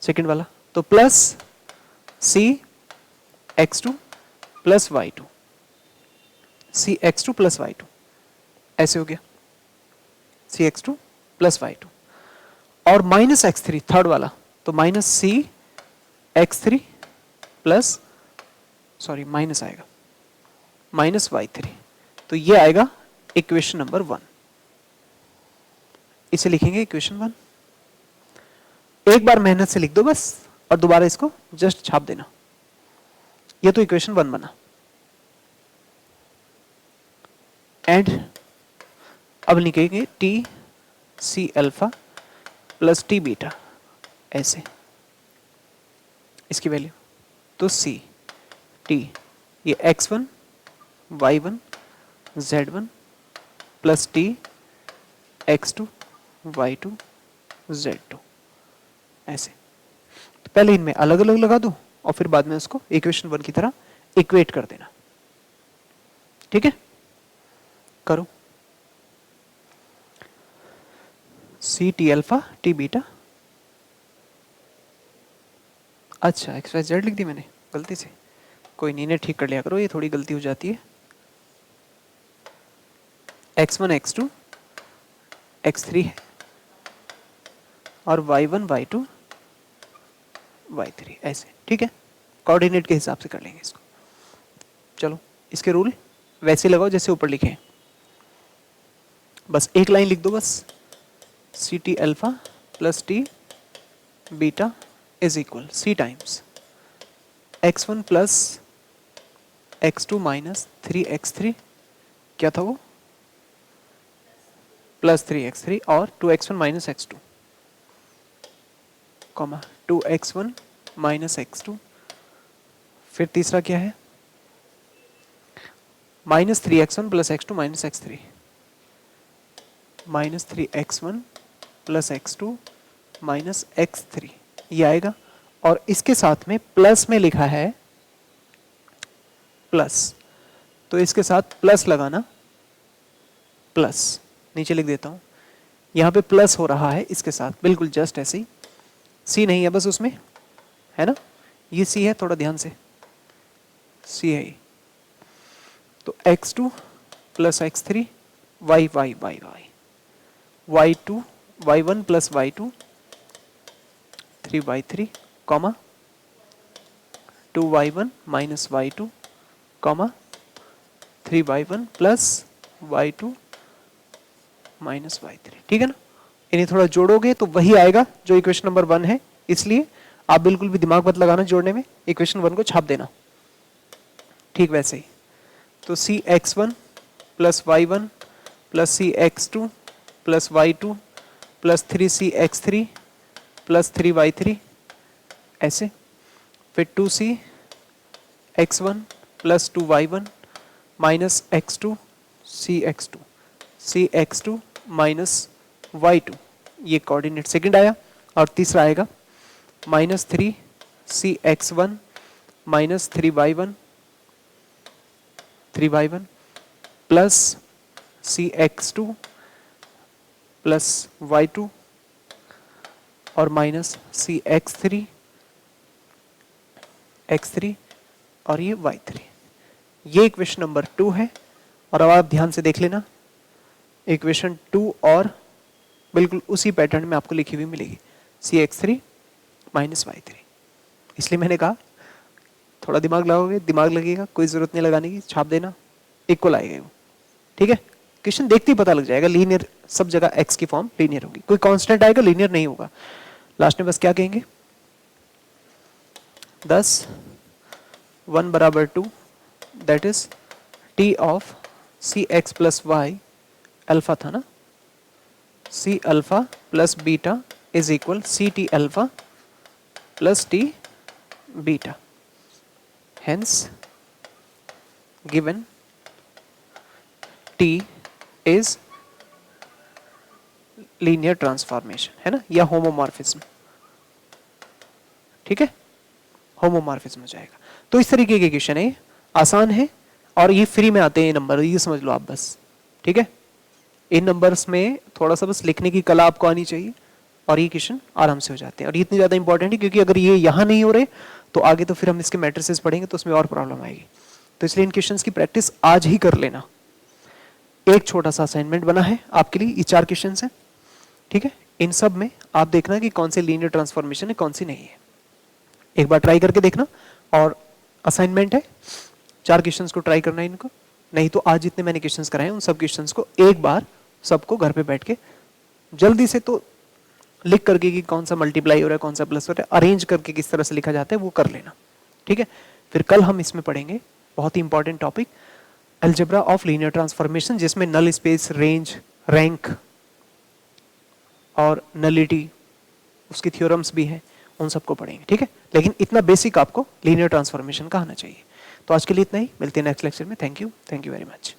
सेकंड वाला, तो plus c x2 plus y2, c x2 plus y2, ऐसे हो गया c x2 प्लस y2, और माइनस x3 थर्ड वाला, तो minus c x3 plus, sorry minus आएगा, माइनस y3, तो ये आएगा इक्वेशन नंबर 1, इसे लिखेंगे इक्वेशन 1। एक बार मेहनत से लिख दो बस, और दोबारा इसको जस्ट छाप देना, ये तो इक्वेशन 1 बना। एंड अब लिखेंगे T C alpha plus T beta, ऐसे, इसकी वैल्यू, तो सी टी, ये x1 y1 z1 plus T x2 y2 z2, ऐसे। तो पहले इनमें अलग अलग लगा दो और फिर बाद में उसको इक्वेशन 1 की तरह इक्वेट कर देना, ठीक है, करो। C T alpha t beta, अच्छा एक्स वाई जेड लिख दी मैंने गलती से, कोई नहीं, इन्हें ठीक कर लिया करो, ये थोड़ी गलती हो जाती है। x1 x2 x3 है और y1 y2 y3, ऐसे, ठीक है, कोऑर्डिनेट के हिसाब से कर लेंगे इसको। चलो इसके रूल वैसे लगाओ जैसे ऊपर लिखे हैं, बस एक लाइन लिख दो बस, c T alpha plus T beta is equal c times x1 plus x2 minus 3x3, क्या था वो, प्लस 3x3 और 2x1 minus x2, comma 2x1 minus x2, फिर तीसरा क्या है, minus 3x1 plus x2 minus x3, minus 3x1 plus x2 minus x3, ये आएगा। और इसके साथ में प्लस में लिखा है प्लस, तो इसके साथ प्लस लगाना, प्लस नीचे लिख देता हूं, यहां पे प्लस हो रहा है इसके साथ, बिल्कुल जस्ट ऐसे ही, सी नहीं है बस उसमें, है ना, ये सी है, थोड़ा ध्यान से, सी है, तो x2 plus x3 y y y y, y2 y1 plus y2 3y3, comma 2y1 minus y2, comma 3y1 plus y2 minus y3, ठीक है ना। इन्हें थोड़ा जोड़ोगे तो वही आएगा जो इक्वेशन नंबर 1 है, इसलिए आप बिल्कुल भी दिमाग मत लगाना जोड़ने में, इक्वेशन 1 को छाप देना। ठीक वैसे ही तो C X one plus Y one plus C X two plus Y two plus 3c(x3) plus 3y3 ऐसे, फिर 2c(x1) plus 2y1 minus x2 c(x2) c(x2) minus y2, ये कोऑर्डिनेट सेकंड आया। और तीसरा आएगा minus 3c(x1) minus 3y1 plus cx2 plus y2 और माइनस cx3 और ये y3। ये इक्वेशन नंबर 2 है। और अब आप ध्यान से देख लेना, इक्वेशन 2 और बिल्कुल उसी पैटर्न में आपको लिखी हुई मिलेगी, cx3 माइनस y3। इसलिए मैंने कहा थोड़ा दिमाग लगाओगे, दिमाग लगेगा, कोई जरूरत नहीं लगाने की, छाप देना, इक्वल आएगा वो। ठीक है, क्वेश्चन देखते ही पता लग जाएगा, लीनियर सब जगह x की फॉर्म लीनियर होगी, कोई कांस्टेंट आएगा लीनियर नहीं होगा। लास्ट में बस क्या कहेंगे, 10 1 बराबर 2 that is t of C x plus y, alpha था ना, c alpha plus beta is equal C T alpha plus T beta. Hence, given T is linear transformation, है ना, या होमोमॉर्फिज्म। ठीक है, होमोमॉर्फिज्म हो जाएगा। तो इस तरीके के क्वेश्चन है, आसान है और ये फ्री में आते हैं नंबर, ये समझ लो आप बस। ठीक है, इन नंबर्स में थोड़ा सा बस लिखने की कला आपको आनी चाहिए और ये क्वेश्चन आराम से हो जाते हैं। और ये इतने ज़्यादा इंपॉर्टेंट है क्योंकि अगर ये यहाँ नहीं हो रहे तो आगे तो फिर हम इसके मैट्रिसेस पढ़ेंगे तो उसमें और प्रॉब्लम आएगी। तो इसलिए इन क्वेश्चंस की प्रैक्टिस आज ही कर लेना। एक छोटा सा असाइनमेंट बना है आपके लिए, ये 4 क्वेश्चंस हैं। ठीक है, इन सब में आप देखना कि कौन से लीनियर ट्रांसफॉर्मेशन है, कौन सी नहीं है। एक बार ट्राई करके देखना, और असाइनमेंट है 4 क्वेश्चंस को ट्राई करना है इनको। नहीं तो आज जितने मैंने क्वेश्चंस कराए उन सब क्वेश्चंस को एक बार सबको घर पे बैठ के जल्दी से तो लिख करके कि कौन सा मल्टीप्लाई हो रहा है, कौन सा प्लस हो रहा है, अरेंज करके किस तरह से लिखा जाता है वो कर लेना। ठीक है, फिर कल हम इसमें पढ़ेंगे बहुत ही important topic, algebra of linear transformation, जिसमें नल स्पेस, रेंज, रैंक और नलिटी, उसकी थ्योरम्स भी हैं, उन सबको पढ़ेंगे। ठीक है, लेकिन इतना बेसिक आपको लीनियर ट्रांसफॉर्मेशन का आना चाहिए। तो आज के लिए इतना ही, मिलते हैं नेक्स्ट लेक्चर में। Thank you very much.